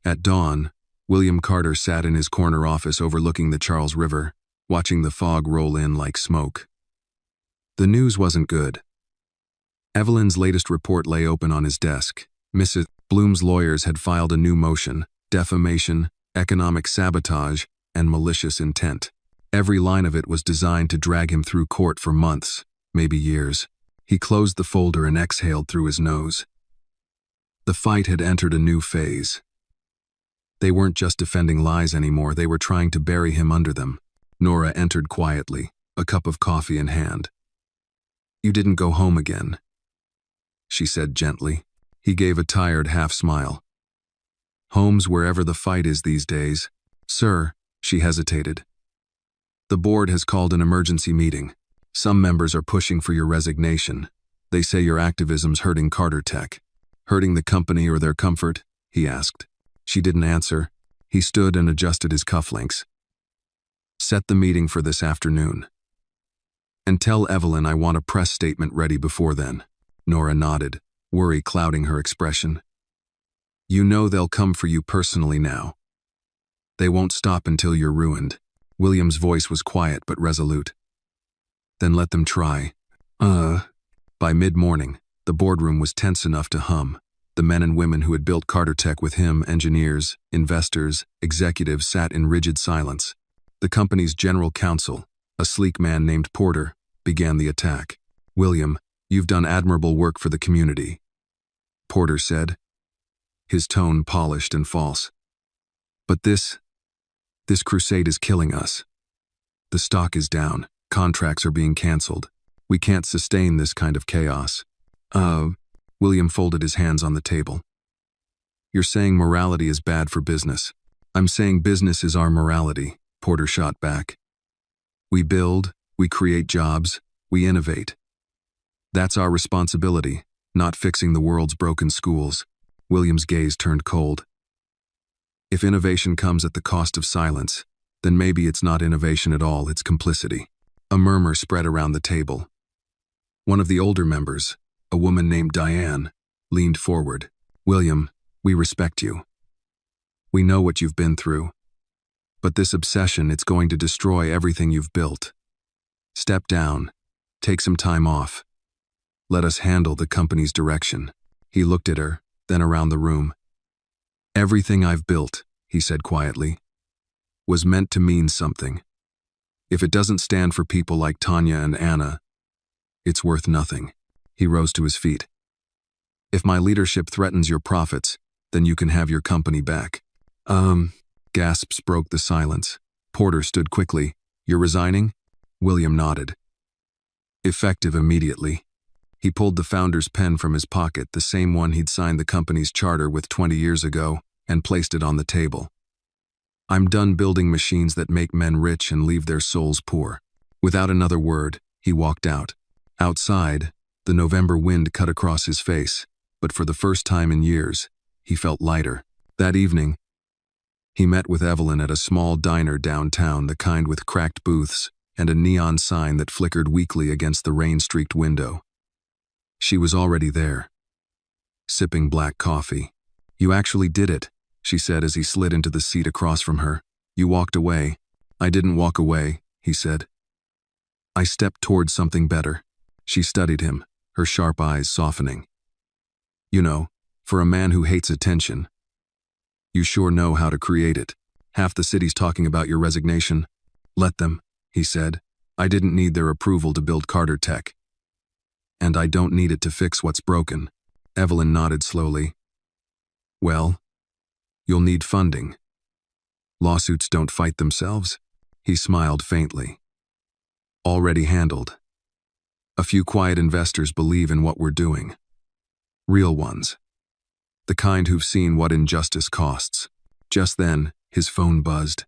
At dawn, William Carter sat in his corner office overlooking the Charles River, watching the fog roll in like smoke. The news wasn't good. Evelyn's latest report lay open on his desk. Mrs. Bloom's lawyers had filed a new motion: defamation, economic sabotage, and malicious intent. Every line of it was designed to drag him through court for months, maybe years. He closed the folder and exhaled through his nose. The fight had entered a new phase. They weren't just defending lies anymore, they were trying to bury him under them. Nora entered quietly, a cup of coffee in hand. "You didn't go home again," she said gently. He gave a tired half-smile. "Home's wherever the fight is these days." "Sir," she hesitated. "The board has called an emergency meeting. Some members are pushing for your resignation. They say your activism's hurting Carter Tech." "Hurting the company or their comfort?" he asked. She didn't answer. He stood and adjusted his cufflinks. "Set the meeting for this afternoon. And tell Evelyn I want a press statement ready before then." Nora nodded, worry clouding her expression. "You know they'll come for you personally now. They won't stop until you're ruined." William's voice was quiet but resolute. "Then let them try." By mid-morning, the boardroom was tense enough to hum. The men and women who had built Carter Tech with him, engineers, investors, executives, sat in rigid silence. The company's general counsel, a sleek man named Porter, began the attack. "William, you've done admirable work for the community," Porter said, his tone polished and false. "But this crusade is killing us. The stock is down, contracts are being canceled. We can't sustain this kind of chaos." William folded his hands on the table. "You're saying morality is bad for business. I'm saying business is our morality," Porter shot back. "We build, we create jobs, we innovate. That's our responsibility, not fixing the world's broken schools." William's gaze turned cold. "If innovation comes at the cost of silence, then maybe it's not innovation at all, it's complicity." A murmur spread around the table. One of the older members, a woman named Diane, leaned forward. "William, we respect you. We know what you've been through. But this obsession, it's going to destroy everything you've built. Step down. Take some time off. Let us handle the company's direction." He looked at her, then around the room. "Everything I've built," he said quietly, "was meant to mean something. If it doesn't stand for people like Tanya and Anna, it's worth nothing." He rose to his feet. "If my leadership threatens your profits, then you can have your company back." Gasps broke the silence. Porter stood quickly. "You're resigning?" William nodded. "Effective immediately." He pulled the founder's pen from his pocket, the same one he'd signed the company's charter with 20 years ago, and placed it on the table. "I'm done building machines that make men rich and leave their souls poor." Without another word, he walked out. Outside, the November wind cut across his face, but for the first time in years, he felt lighter. That evening, he met with Evelyn at a small diner downtown, the kind with cracked booths and a neon sign that flickered weakly against the rain-streaked window. She was already there, sipping black coffee. "You actually did it," she said as he slid into the seat across from her. "You walked away." "I didn't walk away," he said. "I stepped towards something better." She studied him, her sharp eyes softening. "You know, for a man who hates attention, you sure know how to create it. Half the city's talking about your resignation." "Let them," he said. "I didn't need their approval to build Carter Tech. And I don't need it to fix what's broken." Evelyn nodded slowly. "Well, you'll need funding. Lawsuits don't fight themselves." He smiled faintly. "Already handled. A few quiet investors believe in what we're doing. Real ones. The kind who've seen what injustice costs. Just then, his phone buzzed.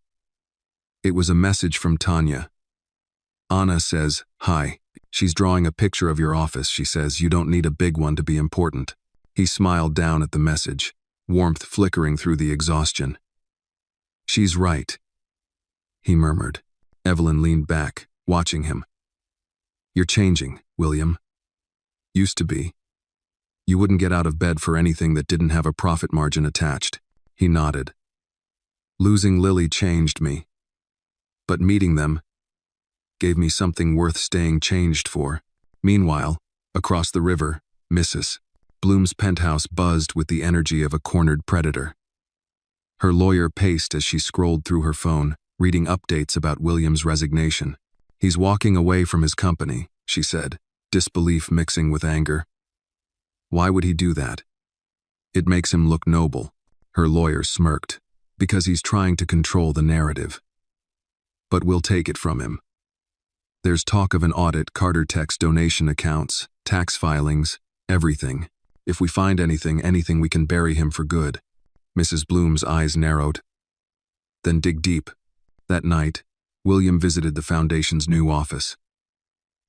It was a message from Tanya. Anna says, "Hi." She's drawing a picture of your office. She says, "You don't need a big one to be important." He smiled down at the message, warmth flickering through the exhaustion. "She's right," he murmured. Evelyn leaned back, watching him. "You're changing, William. Used to be. You wouldn't get out of bed for anything that didn't have a profit margin attached." He nodded. "Losing Lily changed me. But meeting them gave me something worth staying changed for." Meanwhile, across the river, Mrs. Bloom's penthouse buzzed with the energy of a cornered predator. Her lawyer paced as she scrolled through her phone, reading updates about William's resignation. "He's walking away from his company," she said, disbelief mixing with anger. "Why would he do that?" "It makes him look noble," her lawyer smirked, "because he's trying to control the narrative. But we'll take it from him. There's talk of an audit, Carter Tech's donation accounts, tax filings, everything. If we find anything we can bury him for good." Mrs. Bloom's eyes narrowed. "Then dig deep." That night, William visited the foundation's new office.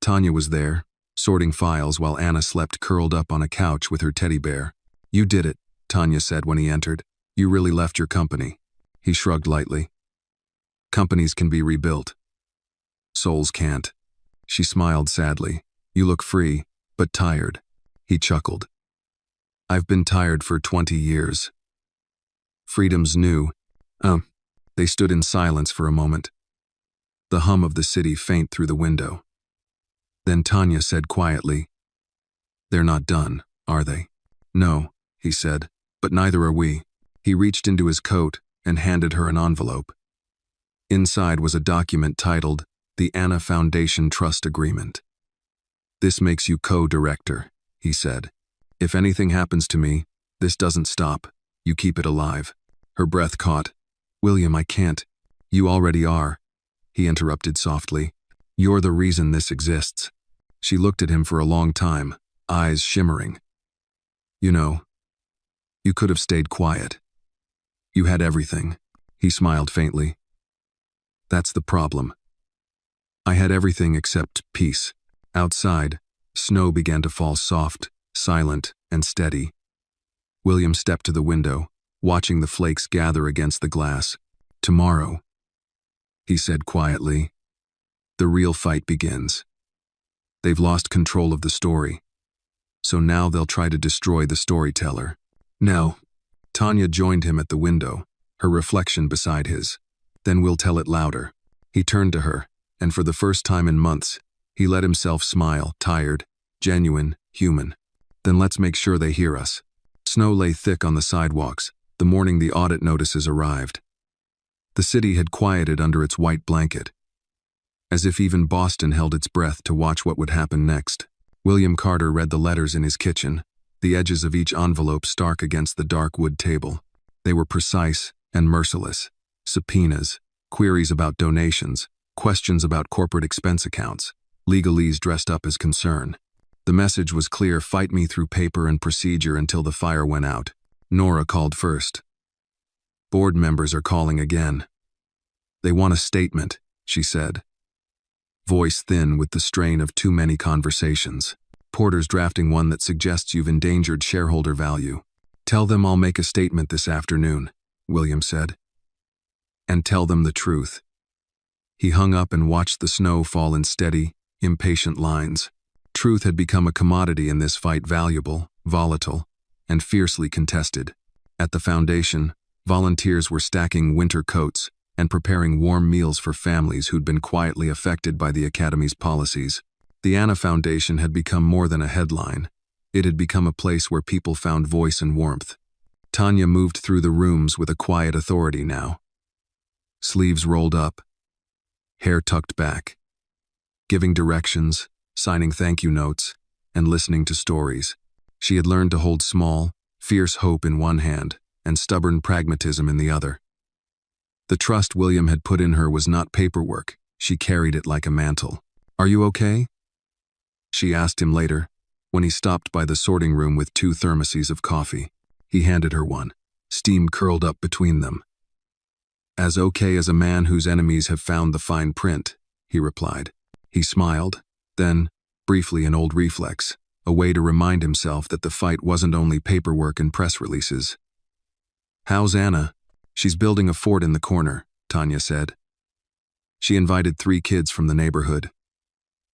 Tanya was there, sorting files while Anna slept curled up on a couch with her teddy bear. "You did it," Tanya said when he entered. "You really left your company." He shrugged lightly. "Companies can be rebuilt. Souls can't." She smiled sadly. "You look free, but tired." He chuckled. "I've been tired for 20 years. Freedom's new." They stood in silence for a moment. The hum of the city faint through the window. Then Tanya said quietly, "They're not done, are they?" "No," he said, "but neither are we." He reached into his coat and handed her an envelope. Inside was a document titled, "The Anna Foundation Trust Agreement." "This makes you co-director," he said. "If anything happens to me, this doesn't stop. You keep it alive." Her breath caught. "William, I can't." "You already are," he interrupted softly. "You're the reason this exists." She looked at him for a long time, eyes shimmering. "You know, you could have stayed quiet. You had everything." He smiled faintly. "That's the problem. I had everything except peace." Outside, snow began to fall soft, silent, and steady. William stepped to the window, watching the flakes gather against the glass. "Tomorrow," he said quietly, "the real fight begins. They've lost control of the story, so now they'll try to destroy the storyteller." "No." Tanya joined him at the window, her reflection beside his. "Then we'll tell it louder." He turned to her, and for the first time in months, he let himself smile, tired, genuine, human. "Then let's make sure they hear us." Snow lay thick on the sidewalks, the morning the audit notices arrived. The city had quieted under its white blanket, as if even Boston held its breath to watch what would happen next. William Carter read the letters in his kitchen, the edges of each envelope stark against the dark wood table. They were precise and merciless. Subpoenas, queries about donations, questions about corporate expense accounts, legalese dressed up as concern. The message was clear: fight me through paper and procedure until the fire went out. Nora called first. "Board members are calling again. They want a statement," she said, voice thin with the strain of too many conversations. "Porter's drafting one that suggests you've endangered shareholder value. Tell them I'll make a statement this afternoon," William said. "And tell them the truth." He hung up and watched the snow fall in steady, impatient lines. Truth had become a commodity in this fight, valuable, volatile, and fiercely contested. At the foundation, volunteers were stacking winter coats and preparing warm meals for families who'd been quietly affected by the Academy's policies. The Anna Foundation had become more than a headline. It had become a place where people found voice and warmth. Tanya moved through the rooms with a quiet authority now. Sleeves rolled up, hair tucked back, giving directions, signing thank you notes, and listening to stories. She had learned to hold small, fierce hope in one hand and stubborn pragmatism in the other. The trust William had put in her was not paperwork. She carried it like a mantle. "Are you okay?" she asked him later, when he stopped by the sorting room with 2 thermoses of coffee. He handed her one. Steam curled up between them. "As okay as a man whose enemies have found the fine print," he replied. He smiled, then, briefly an old reflex, a way to remind himself that the fight wasn't only paperwork and press releases. "How's Anna?" "She's building a fort in the corner," Tanya said. "She invited 3 kids from the neighborhood."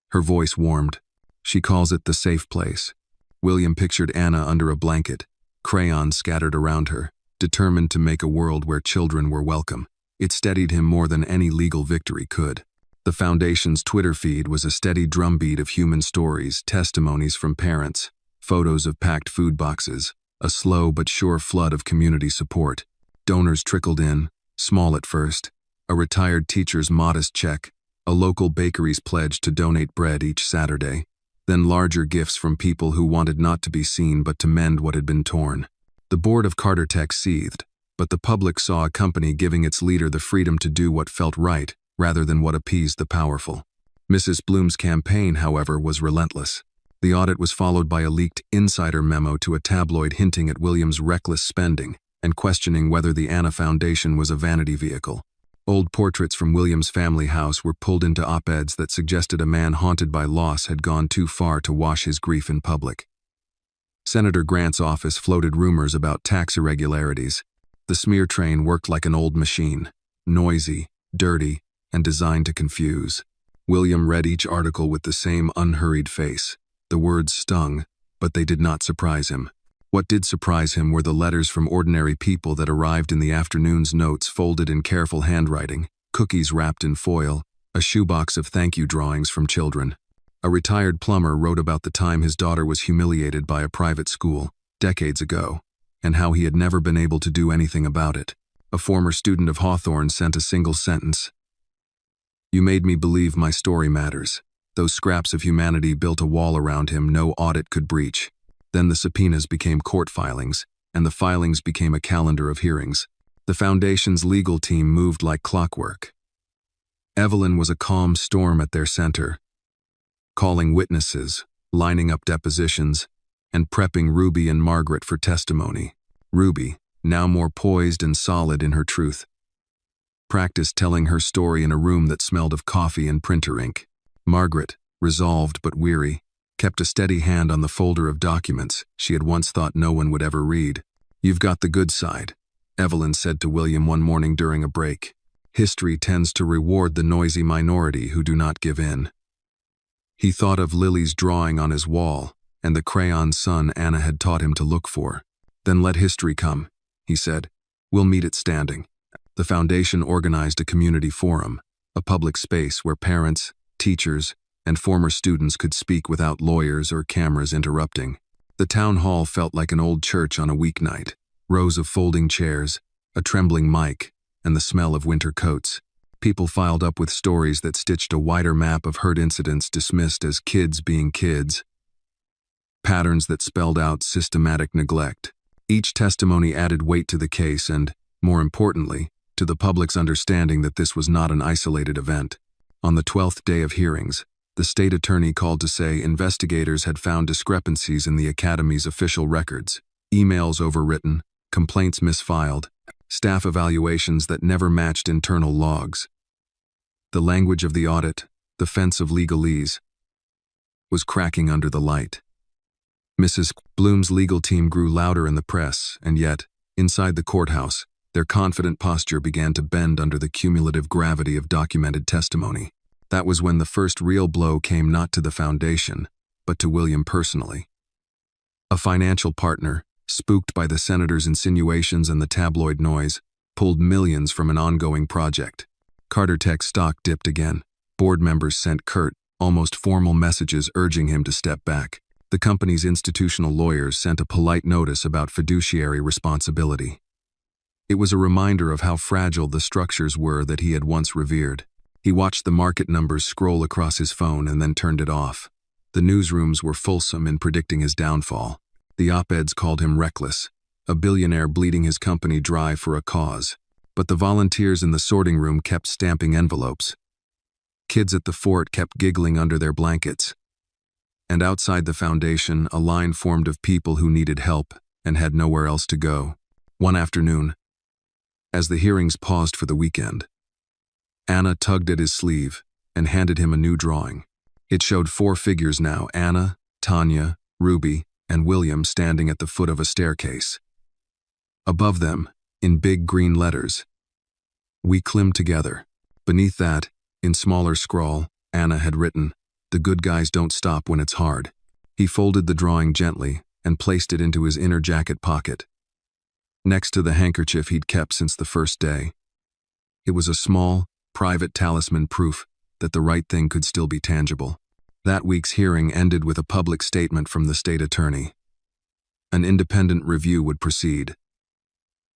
Her voice warmed. "She calls it the safe place." William pictured Anna under a blanket, crayons scattered around her, determined to make a world where children were welcome. It steadied him more than any legal victory could. The Foundation's Twitter feed was a steady drumbeat of human stories, testimonies from parents, photos of packed food boxes, a slow but sure flood of community support. Donors trickled in, small at first, a retired teacher's modest check, a local bakery's pledge to donate bread each Saturday, then larger gifts from people who wanted not to be seen but to mend what had been torn. The board of Carter Tech seethed, but the public saw a company giving its leader the freedom to do what felt right, rather than what appeased the powerful. Mrs. Bloom's campaign, however, was relentless. The audit was followed by a leaked insider memo to a tabloid hinting at William's reckless spending and questioning whether the Anna Foundation was a vanity vehicle. Old portraits from William's family house were pulled into op-eds that suggested a man haunted by loss had gone too far to wash his grief in public. Senator Grant's office floated rumors about tax irregularities. The smear train worked like an old machine, noisy, dirty, and designed to confuse. William read each article with the same unhurried face. The words stung, but they did not surprise him. What did surprise him were the letters from ordinary people that arrived in the afternoon's notes folded in careful handwriting, cookies wrapped in foil, a shoebox of thank you drawings from children. A retired plumber wrote about the time his daughter was humiliated by a private school, decades ago, and how he had never been able to do anything about it. A former student of Hawthorne sent a single sentence. "You made me believe my story matters." Those scraps of humanity built a wall around him no audit could breach. Then the subpoenas became court filings, and the filings became a calendar of hearings. The Foundation's legal team moved like clockwork. Evelyn was a calm storm at their center, calling witnesses, lining up depositions, and prepping Ruby and Margaret for testimony. Ruby, now more poised and solid in her truth, practiced telling her story in a room that smelled of coffee and printer ink. Margaret, resolved but weary, kept a steady hand on the folder of documents she had once thought no one would ever read. "You've got the good side," Evelyn said to William one morning during a break. "History tends to reward the noisy minority who do not give in." He thought of Lily's drawing on his wall and the crayon sun Anna had taught him to look for. "Then let history come," he said. "We'll meet it standing." The Foundation organized a community forum, a public space where parents, teachers, and former students could speak without lawyers or cameras interrupting. The town hall felt like an old church on a weeknight, rows of folding chairs, a trembling mic, and the smell of winter coats. People filed up with stories that stitched a wider map of hurt incidents dismissed as kids being kids, patterns that spelled out systematic neglect. Each testimony added weight to the case and, more importantly, to the public's understanding that this was not an isolated event. On the 12th day of hearings, the state attorney called to say investigators had found discrepancies in the Academy's official records, emails overwritten, complaints misfiled, staff evaluations that never matched internal logs. The language of the audit, the fence of legalese, was cracking under the light. Mrs. Bloom's legal team grew louder in the press, and yet, inside the courthouse, their confident posture began to bend under the cumulative gravity of documented testimony. That was when the first real blow came not to the Foundation, but to William personally. A financial partner, spooked by the senator's insinuations and the tabloid noise, pulled millions from an ongoing project. Carter Tech stock dipped again. Board members sent curt, almost formal messages urging him to step back. The company's institutional lawyers sent a polite notice about fiduciary responsibility. It was a reminder of how fragile the structures were that he had once revered. He watched the market numbers scroll across his phone and then turned it off. The newsrooms were fulsome in predicting his downfall. The op-eds called him reckless, a billionaire bleeding his company dry for a cause. But the volunteers in the sorting room kept stamping envelopes. Kids at the fort kept giggling under their blankets. And outside the Foundation, a line formed of people who needed help, and had nowhere else to go. One afternoon, as the hearings paused for the weekend, Anna tugged at his sleeve and handed him a new drawing. It showed 4 figures now: Anna, Tanya, Ruby, and William standing at the foot of a staircase. Above them, in big green letters, "We climb together." Beneath that, in smaller scrawl, Anna had written, "The good guys don't stop when it's hard." He folded the drawing gently and placed it into his inner jacket pocket, next to the handkerchief he'd kept since the first day. It was a small, private talisman, proof that the right thing could still be tangible. That week's hearing ended with a public statement from the state attorney. An independent review would proceed,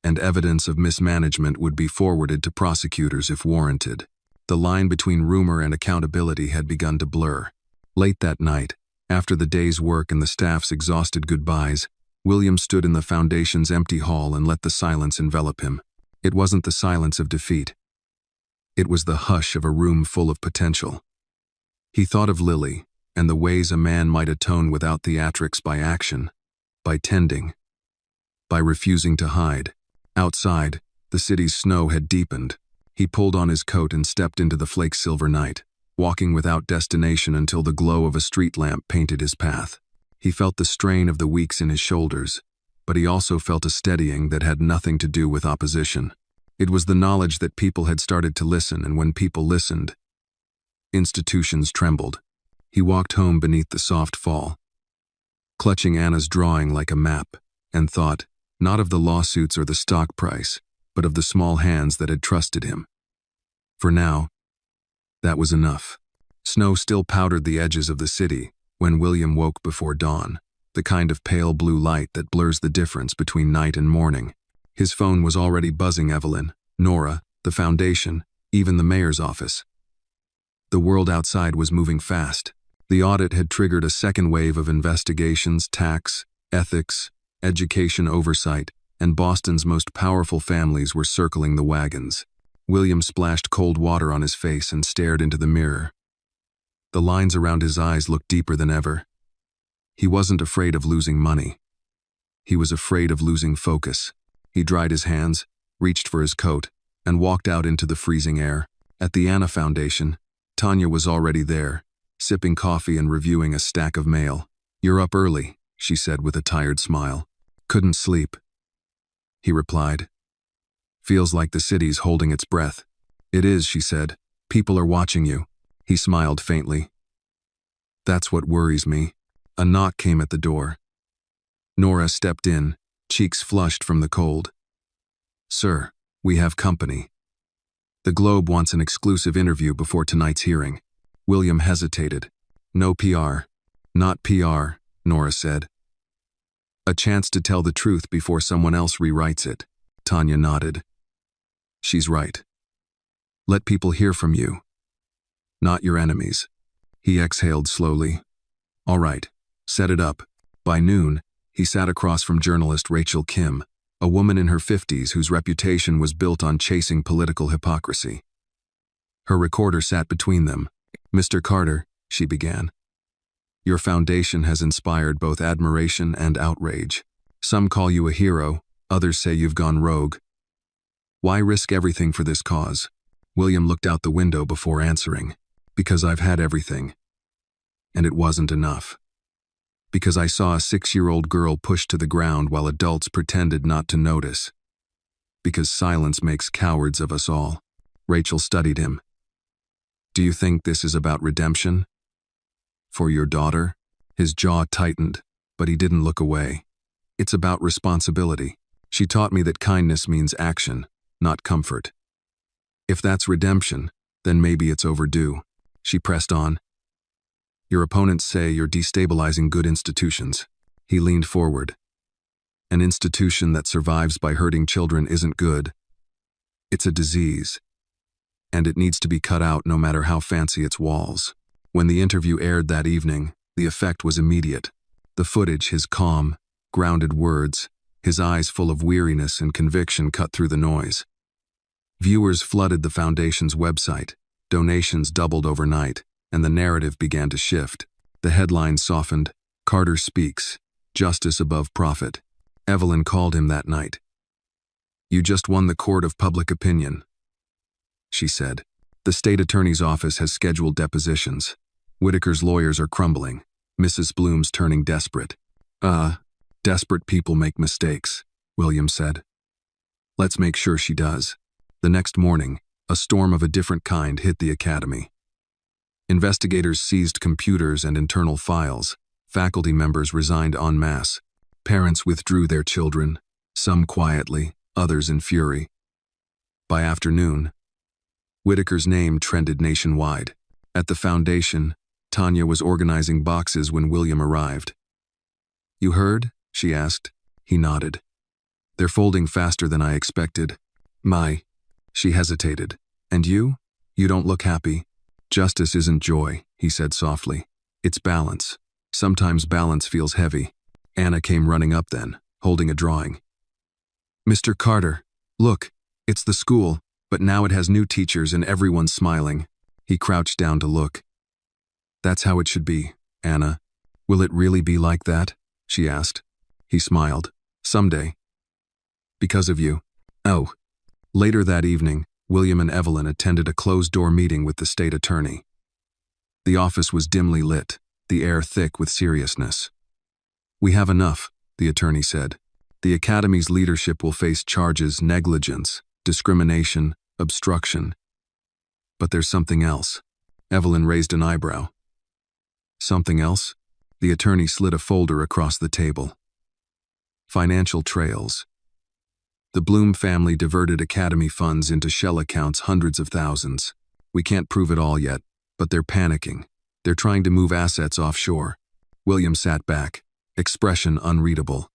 and evidence of mismanagement would be forwarded to prosecutors if warranted. The line between rumor and accountability had begun to blur. Late that night, after the day's work and the staff's exhausted goodbyes, William stood in the foundation's empty hall and let the silence envelop him. It wasn't the silence of defeat. It was the hush of a room full of potential. He thought of Lily and the ways a man might atone without theatrics: by action, by tending, by refusing to hide. Outside, the city's snow had deepened. He pulled on his coat and stepped into the flake-silver night, walking without destination until the glow of a street lamp painted his path. He felt the strain of the weeks in his shoulders, but he also felt a steadying that had nothing to do with opposition. It was the knowledge that people had started to listen, and when people listened, institutions trembled. He walked home beneath the soft fall, clutching Anna's drawing like a map, and thought, not of the lawsuits or the stock price, but of the small hands that had trusted him. For now, that was enough. Snow still powdered the edges of the city when William woke before dawn, the kind of pale blue light that blurs the difference between night and morning. His phone was already buzzing: Evelyn, Nora, the foundation, even the mayor's office. The world outside was moving fast. The audit had triggered a second wave of investigations: tax, ethics, education oversight, and Boston's most powerful families were circling the wagons. William splashed cold water on his face and stared into the mirror. The lines around his eyes looked deeper than ever. He wasn't afraid of losing money. He was afraid of losing focus. He dried his hands, reached for his coat, and walked out into the freezing air. At the Anna Foundation, Tanya was already there, sipping coffee and reviewing a stack of mail. "You're up early," she said with a tired smile. "Couldn't sleep," he replied. "Feels like the city's holding its breath." "It is," she said. "People are watching you." He smiled faintly. "That's what worries me." A knock came at the door. Nora stepped in, cheeks flushed from the cold. "Sir, we have company. The Globe wants an exclusive interview before tonight's hearing." William hesitated. "No PR." "Not PR," Nora said. "A chance to tell the truth before someone else rewrites it." Tanya nodded. "She's right. Let people hear from you, not your enemies." He exhaled slowly. "All right, set it up." By noon, he sat across from journalist Rachel Kim, a woman in her 50s whose reputation was built on chasing political hypocrisy. Her recorder sat between them. "Mr. Carter," she began, "your foundation has inspired both admiration and outrage. Some call you a hero, others say you've gone rogue. Why risk everything for this cause?" William looked out the window before answering. "Because I've had everything, and it wasn't enough. Because I saw a 6-year-old girl pushed to the ground while adults pretended not to notice. Because silence makes cowards of us all." Rachel studied him. "Do you think this is about redemption? For your daughter?" His jaw tightened, but he didn't look away. "It's about responsibility. She taught me that kindness means action, not comfort. If that's redemption, then maybe it's overdue." She pressed on. "Your opponents say you're destabilizing good institutions." He leaned forward. "An institution that survives by hurting children isn't good. It's a disease, and it needs to be cut out no matter how fancy its walls." When the interview aired that evening, the effect was immediate. The footage, his calm, grounded words, his eyes full of weariness and conviction, cut through the noise. Viewers flooded the foundation's website, donations doubled overnight, and the narrative began to shift. The headlines softened: "Carter speaks, justice above profit." Evelyn called him that night. "You just won the court of public opinion," she said. "The state attorney's office has scheduled depositions. Whitaker's lawyers are crumbling. Mrs. Bloom's turning desperate." Desperate people make mistakes," William said. "Let's make sure she does." The next morning, a storm of a different kind hit the academy. Investigators seized computers and internal files. Faculty members resigned en masse. Parents withdrew their children, some quietly, others in fury. By afternoon, Whitaker's name trended nationwide. At the foundation, Tanya was organizing boxes when William arrived. "You heard?" she asked. He nodded. "They're folding faster than I expected." She hesitated. "And you? You don't look happy." "Justice isn't joy," he said softly. "It's balance. Sometimes balance feels heavy." Anna came running up then, holding a drawing. "Mr. Carter, look, it's the school, but now it has new teachers and everyone's smiling." He crouched down to look. "That's how it should be, Anna. Will it really be like that?" she asked. He smiled. "Someday. Because of you." "Oh." Later that evening, William and Evelyn attended a closed-door meeting with the state attorney. The office was dimly lit, the air thick with seriousness. "We have enough," the attorney said. "The academy's leadership will face charges, negligence, discrimination, obstruction. But there's something else." Evelyn raised an eyebrow. "Something else?" The attorney slid a folder across the table. "Financial trails. The Bloom family diverted academy funds into shell accounts, hundreds of thousands. We can't prove it all yet, but they're panicking. They're trying to move assets offshore." William sat back, expression unreadable.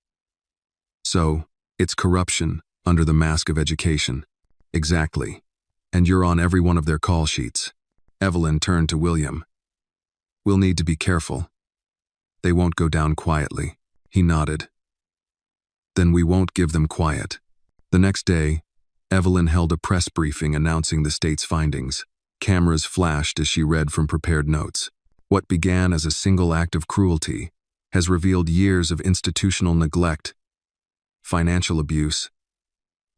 "So, it's corruption under the mask of education." "Exactly. And you're on every one of their call sheets." Evelyn turned to William. "We'll need to be careful. They won't go down quietly." He nodded. "Then we won't give them quiet." The next day, Evelyn held a press briefing announcing the state's findings. Cameras flashed as she read from prepared notes. What began as a single act of cruelty has revealed years of institutional neglect, financial abuse,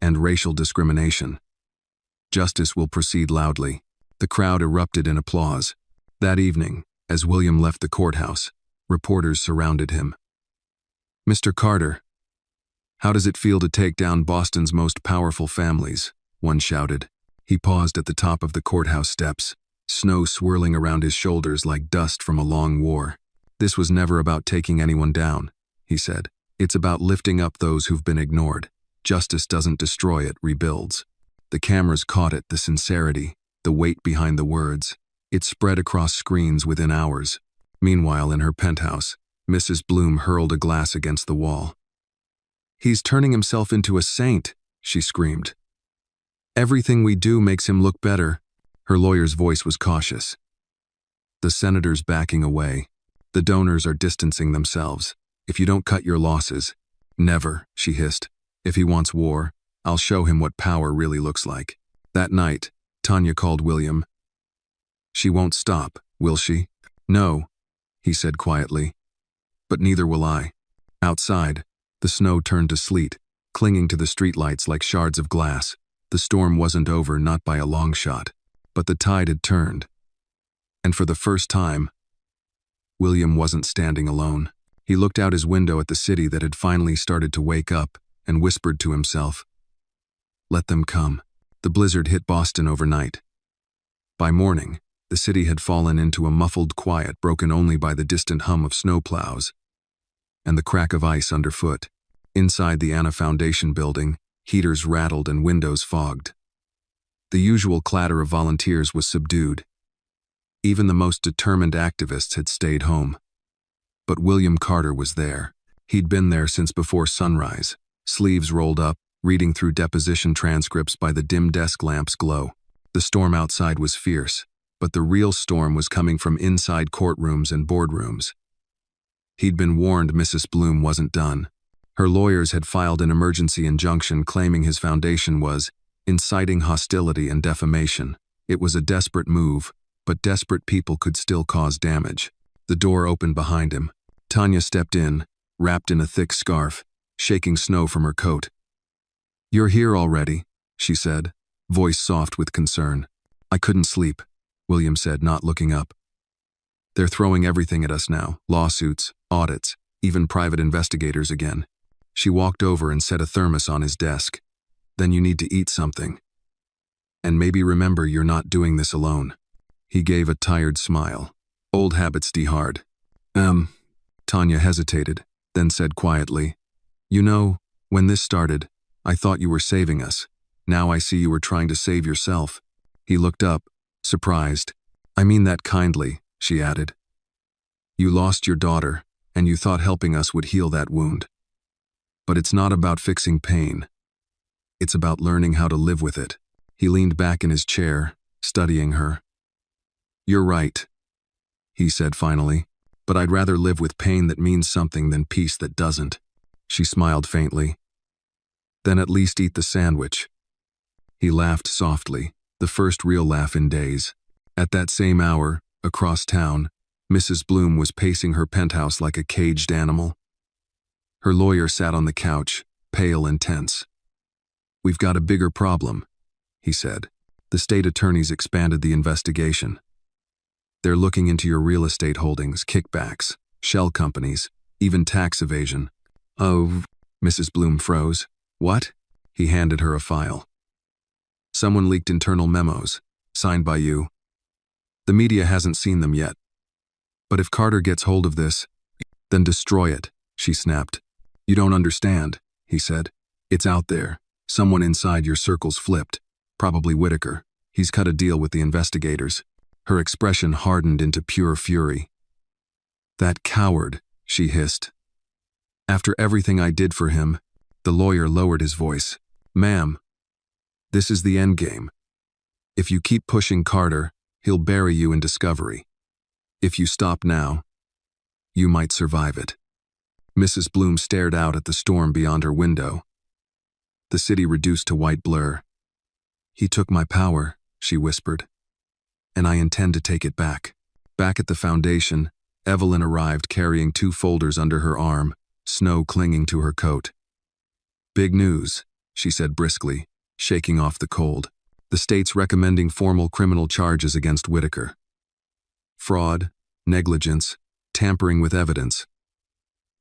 and racial discrimination. Justice will proceed loudly. The crowd erupted in applause. That evening, as William left the courthouse, reporters surrounded him. "Mr. Carter, how does it feel to take down Boston's most powerful families?" one shouted. He paused at the top of the courthouse steps, snow swirling around his shoulders like dust from a long war. "This was never about taking anyone down," he said. "It's about lifting up those who've been ignored. Justice doesn't destroy, it rebuilds." The cameras caught it, the sincerity, the weight behind the words. It spread across screens within hours. Meanwhile, in her penthouse, Mrs. Bloom hurled a glass against the wall. "He's turning himself into a saint," she screamed. "Everything we do makes him look better." Her lawyer's voice was cautious. "The senator's backing away. The donors are distancing themselves. If you don't cut your losses—" "Never," she hissed. "If he wants war, I'll show him what power really looks like." That night, Tanya called William. "She won't stop, will she?" "No," he said quietly. "But neither will I." Outside, the snow turned to sleet, clinging to the streetlights like shards of glass. The storm wasn't over, not by a long shot, but the tide had turned. And for the first time, William wasn't standing alone. He looked out his window at the city that had finally started to wake up and whispered to himself, "Let them come." The blizzard hit Boston overnight. By morning, the city had fallen into a muffled quiet broken only by the distant hum of snowplows and the crack of ice underfoot. Inside the Anna Foundation building, heaters rattled and windows fogged. The usual clatter of volunteers was subdued. Even the most determined activists had stayed home. But William Carter was there. He'd been there since before sunrise, sleeves rolled up, reading through deposition transcripts by the dim desk lamp's glow. The storm outside was fierce, but the real storm was coming from inside courtrooms and boardrooms. He'd been warned Mrs. Bloom wasn't done. Her lawyers had filed an emergency injunction claiming his foundation was inciting hostility and defamation. It was a desperate move, but desperate people could still cause damage. The door opened behind him. Tanya stepped in, wrapped in a thick scarf. shaking snow from her coat. "You're here already," she said, voice soft with concern. "I couldn't sleep," William said, not looking up. "They're throwing everything at us now, lawsuits, audits, even private investigators again." She walked over and set a thermos on his desk. "Then you need to eat something. And maybe remember you're not doing this alone." He gave a tired smile. "Old habits die hard." Tanya hesitated, then said quietly, "You know, when this started, I thought you were saving us. Now I see you were trying to save yourself." He looked up, surprised. "I mean that kindly," she added. "You lost your daughter, and you thought helping us would heal that wound. But it's not about fixing pain. It's about learning how to live with it." He leaned back in his chair, studying her. "You're right," he said finally, "but I'd rather live with pain that means something than peace that doesn't." She smiled faintly. "Then at least eat the sandwich." He laughed softly, the first real laugh in days. At that same hour, across town, Mrs. Bloom was pacing her penthouse like a caged animal. Her lawyer sat on the couch, pale and tense. "We've got a bigger problem," he said. "The state attorneys expanded the investigation. They're looking into your real estate holdings, kickbacks, shell companies, even tax evasion." "Oh," Mrs. Bloom froze. "What?" He handed her a file. "Someone leaked internal memos, signed by you. The media hasn't seen them yet. But if Carter gets hold of this, then destroy it," she snapped. "You don't understand," he said. "It's out there. Someone inside your circle's flipped. Probably Whitaker. He's cut a deal with the investigators." Her expression hardened into pure fury. "That coward," she hissed. "After everything I did for him," the lawyer lowered his voice. "Ma'am, this is the endgame. If you keep pushing Carter, he'll bury you in discovery. If you stop now, you might survive it." Mrs. Bloom stared out at the storm beyond her window. The city reduced to white blur. "He took my power," she whispered. "And I intend to take it back." Back at the foundation, Evelyn arrived carrying 2 folders under her arm, snow clinging to her coat. "Big news," she said briskly, shaking off the cold. "The state's recommending formal criminal charges against Whitaker. Fraud, negligence, tampering with evidence.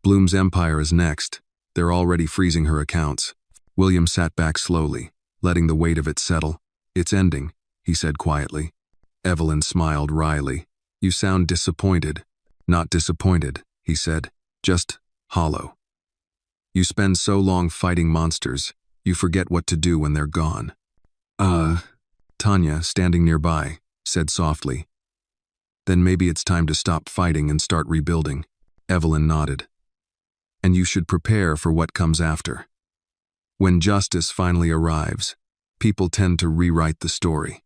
Bloom's empire is next. They're already freezing her accounts." William sat back slowly, letting the weight of it settle. "It's ending," he said quietly. Evelyn smiled wryly. "You sound disappointed." "Not disappointed," he said, "just hollow. You spend so long fighting monsters, you forget what to do when they're gone." Tanya, standing nearby, said softly. "Then maybe it's time to stop fighting and start rebuilding." Evelyn nodded. "And you should prepare for what comes after. When justice finally arrives, people tend to rewrite the story.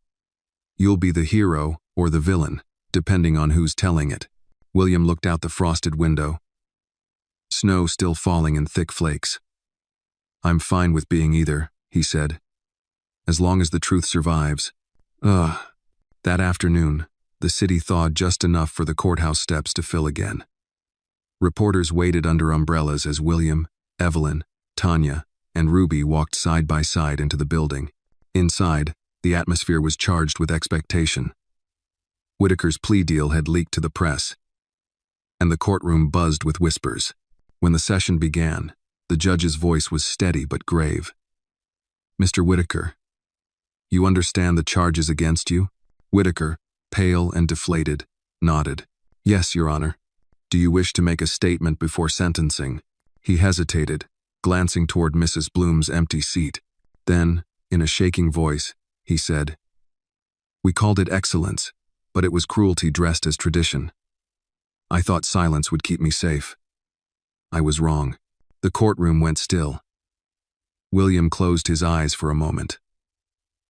You'll be the hero or the villain, depending on who's telling it." William looked out the frosted window. Snow still falling in thick flakes. "I'm fine with being either," he said. "As long as the truth survives." That afternoon, the city thawed just enough for the courthouse steps to fill again. Reporters waited under umbrellas as William, Evelyn, Tanya, and Ruby walked side by side into the building. Inside, the atmosphere was charged with expectation. Whitaker's plea deal had leaked to the press, and the courtroom buzzed with whispers. When the session began, the judge's voice was steady but grave. "Mr. Whitaker, you understand the charges against you?" Whitaker, pale and deflated, nodded. "Yes, Your Honor." "Do you wish to make a statement before sentencing?" He hesitated, glancing toward Mrs. Bloom's empty seat. Then, in a shaking voice, he said, "We called it excellence, but it was cruelty dressed as tradition. I thought silence would keep me safe. I was wrong." The courtroom went still. William closed his eyes for a moment.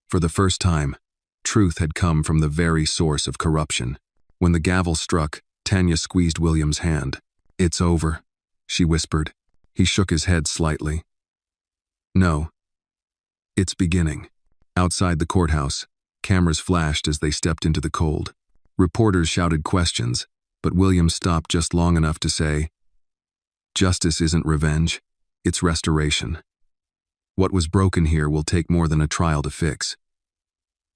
For the first time, truth had come from the very source of corruption. When the gavel struck, Tanya squeezed William's hand. "It's over," she whispered. He shook his head slightly. "No. It's beginning." Outside the courthouse, cameras flashed as they stepped into the cold. Reporters shouted questions, but William stopped just long enough to say, "Justice isn't revenge. It's restoration. What was broken here will take more than a trial to fix.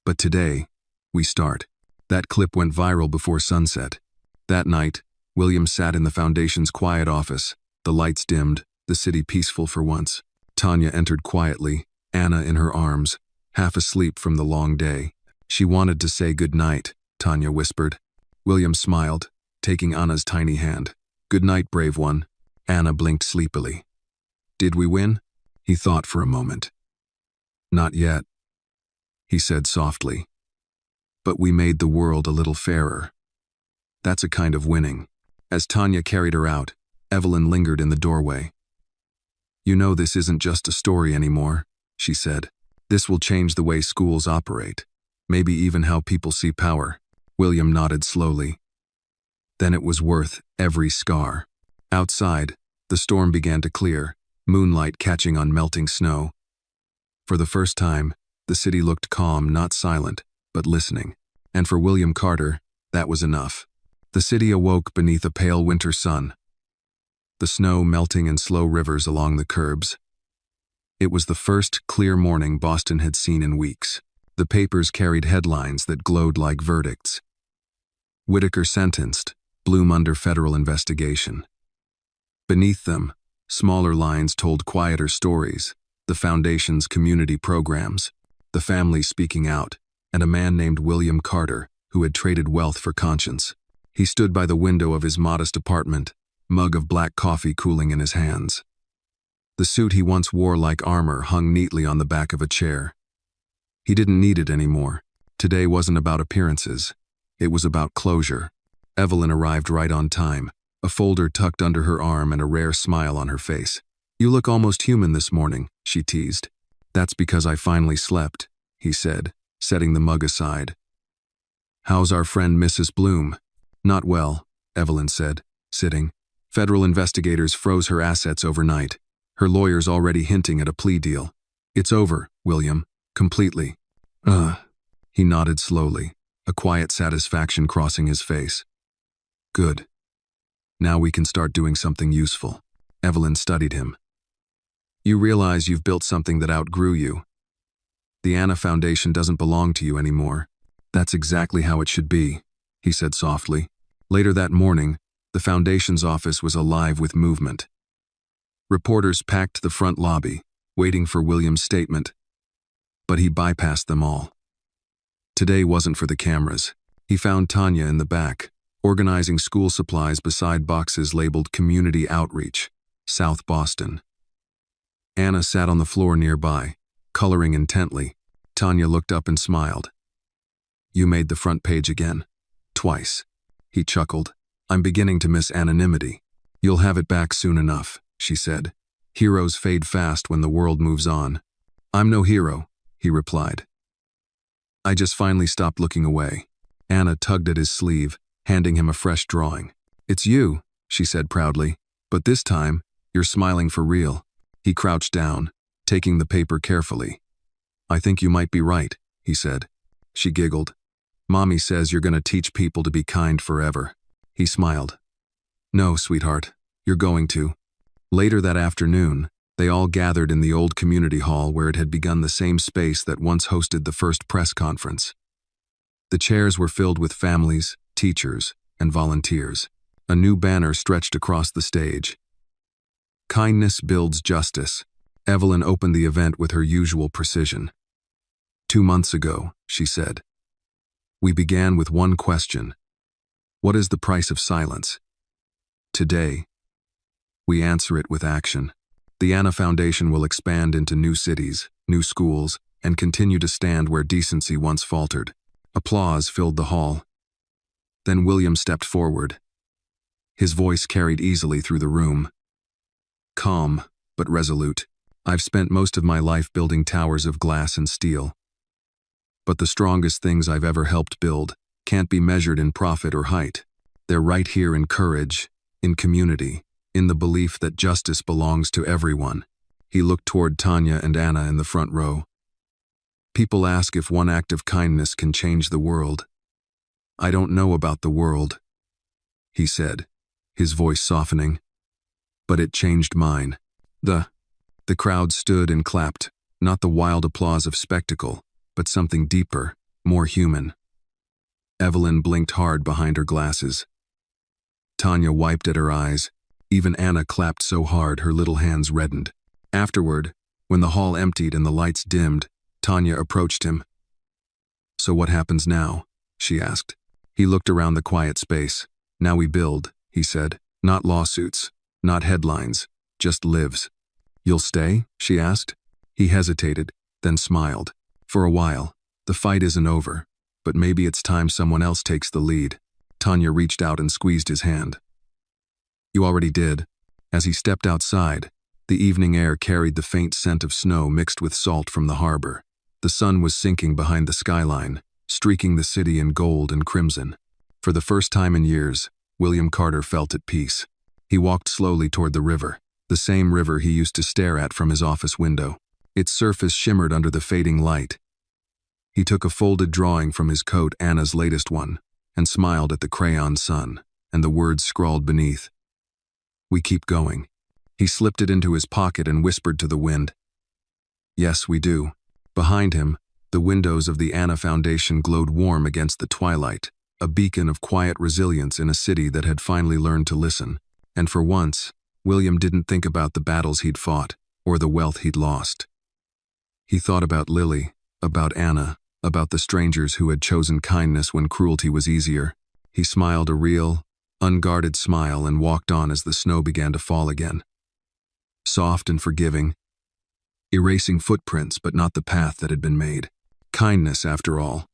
But today, we start. That clip went viral before sunset. That night, William sat in the Foundation's quiet office, the lights dimmed, the city peaceful for once. Tanya entered quietly, Anna in her arms, half asleep from the long day. She wanted to say good night, Tanya whispered. William smiled, taking Anna's tiny hand. Good night, brave one. Anna blinked sleepily. Did we win? He thought for a moment. Not yet, he said softly. But we made the world a little fairer. That's a kind of winning. As Tanya carried her out, Evelyn lingered in the doorway. You know this isn't just a story anymore, she said. This will change the way schools operate. Maybe even how people see power. William nodded slowly. Then it was worth every scar. Outside, the storm began to clear, moonlight catching on melting snow. For the first time, the city looked calm, not silent, but listening. And for William Carter, that was enough. The city awoke beneath a pale winter sun, the snow melting in slow rivers along the curbs. It was the first clear morning Boston had seen in weeks. The papers carried headlines that glowed like verdicts. Whitaker sentenced, Bloom under federal investigation. Beneath them, smaller lines told quieter stories, the Foundation's community programs, the family speaking out, and a man named William Carter, who had traded wealth for conscience. He stood by the window of his modest apartment, mug of black coffee cooling in his hands. The suit he once wore like armor hung neatly on the back of a chair. He didn't need it anymore. Today wasn't about appearances. It was about closure. Evelyn arrived right on time, a folder tucked under her arm and a rare smile on her face. You look almost human this morning, she teased. That's because I finally slept, he said, setting the mug aside. How's our friend Mrs. Bloom? Not well, Evelyn said, sitting. Federal investigators froze her assets overnight. Her lawyer's already hinting at a plea deal. It's over, William. Completely. He nodded slowly, a quiet satisfaction crossing his face. Good. Now we can start doing something useful. Evelyn studied him. You realize you've built something that outgrew you. The Anna Foundation doesn't belong to you anymore. That's exactly how it should be, he said softly. Later that morning, the Foundation's office was alive with movement. Reporters packed the front lobby, waiting for William's statement. But he bypassed them all. Today wasn't for the cameras. He found Tanya in the back, organizing school supplies beside boxes labeled Community Outreach, South Boston. Anna sat on the floor nearby, coloring intently. Tanya looked up and smiled. You made the front page again. Twice. He chuckled. I'm beginning to miss anonymity. You'll have it back soon enough, she said. Heroes fade fast when the world moves on. I'm no hero, he replied. I just finally stopped looking away. Anna tugged at his sleeve, handing him a fresh drawing. It's you, she said proudly. But this time, you're smiling for real. He crouched down, taking the paper carefully. I think you might be right, he said. She giggled. Mommy says you're going to teach people to be kind forever. He smiled. No, sweetheart, you're going to. Later that afternoon, they all gathered in the old community hall where it had begun the same space that once hosted the first press conference. The chairs were filled with families, teachers, and volunteers. A new banner stretched across the stage. Kindness builds justice. Evelyn opened the event with her usual precision. 2 months ago, she said, we began with one question. What is the price of silence? Today, we answer it with action. The Anna Foundation will expand into new cities, new schools, and continue to stand where decency once faltered. Applause filled the hall. Then William stepped forward. His voice carried easily through the room. Calm, but resolute. I've spent most of my life building towers of glass and steel. But the strongest things I've ever helped build can't be measured in profit or height. They're right here in courage, in community, in the belief that justice belongs to everyone. He looked toward Tanya and Anna in the front row. People ask if one act of kindness can change the world. I don't know about the world, he said, his voice softening. But it changed mine. The The crowd stood and clapped, not the wild applause of spectacle, but something deeper, more human. Evelyn blinked hard behind her glasses. Tanya wiped at her eyes. Even Anna clapped so hard her little hands reddened. Afterward, when the hall emptied and the lights dimmed, Tanya approached him. "So what happens now?" she asked. He looked around the quiet space. "Now we build," he said. "Not lawsuits, not headlines, just lives." "You'll stay?" she asked. He hesitated, then smiled. "For a while. The fight isn't over, but maybe it's time someone else takes the lead." Tanya reached out and squeezed his hand. "You already did." As he stepped outside, the evening air carried the faint scent of snow mixed with salt from the harbor. The sun was sinking behind the skyline, streaking the city in gold and crimson. For the first time in years, William Carter felt at peace. He walked slowly toward the river, the same river he used to stare at from his office window. Its surface shimmered under the fading light. He took a folded drawing from his coat, Anna's latest one, and smiled at the crayon sun, and the words scrawled beneath. "We keep going." He slipped it into his pocket and whispered to the wind. "Yes, we do." Behind him, the windows of the Anna Foundation glowed warm against the twilight, a beacon of quiet resilience in a city that had finally learned to listen. And for once, William didn't think about the battles he'd fought, or the wealth he'd lost. He thought about Lily, about Anna, about the strangers who had chosen kindness when cruelty was easier. He smiled a real, unguarded smile and walked on as the snow began to fall again. Soft and forgiving, erasing footprints but not the path that had been made. Kindness, after all,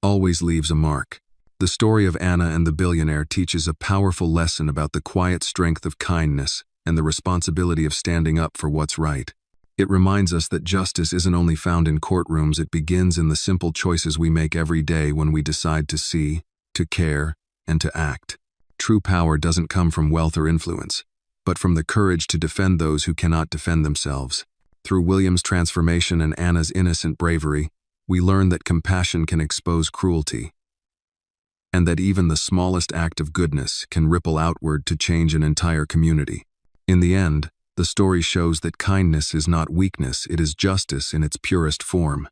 always leaves a mark. The story of Anna and the billionaire teaches a powerful lesson about the quiet strength of kindness and the responsibility of standing up for what's right. It reminds us that justice isn't only found in courtrooms, it begins in the simple choices we make every day when we decide to see, to care, and to act. True power doesn't come from wealth or influence, but from the courage to defend those who cannot defend themselves. Through William's transformation and Anna's innocent bravery, we learn that compassion can expose cruelty, and that even the smallest act of goodness can ripple outward to change an entire community. In the end, the story shows that kindness is not weakness, it is justice in its purest form.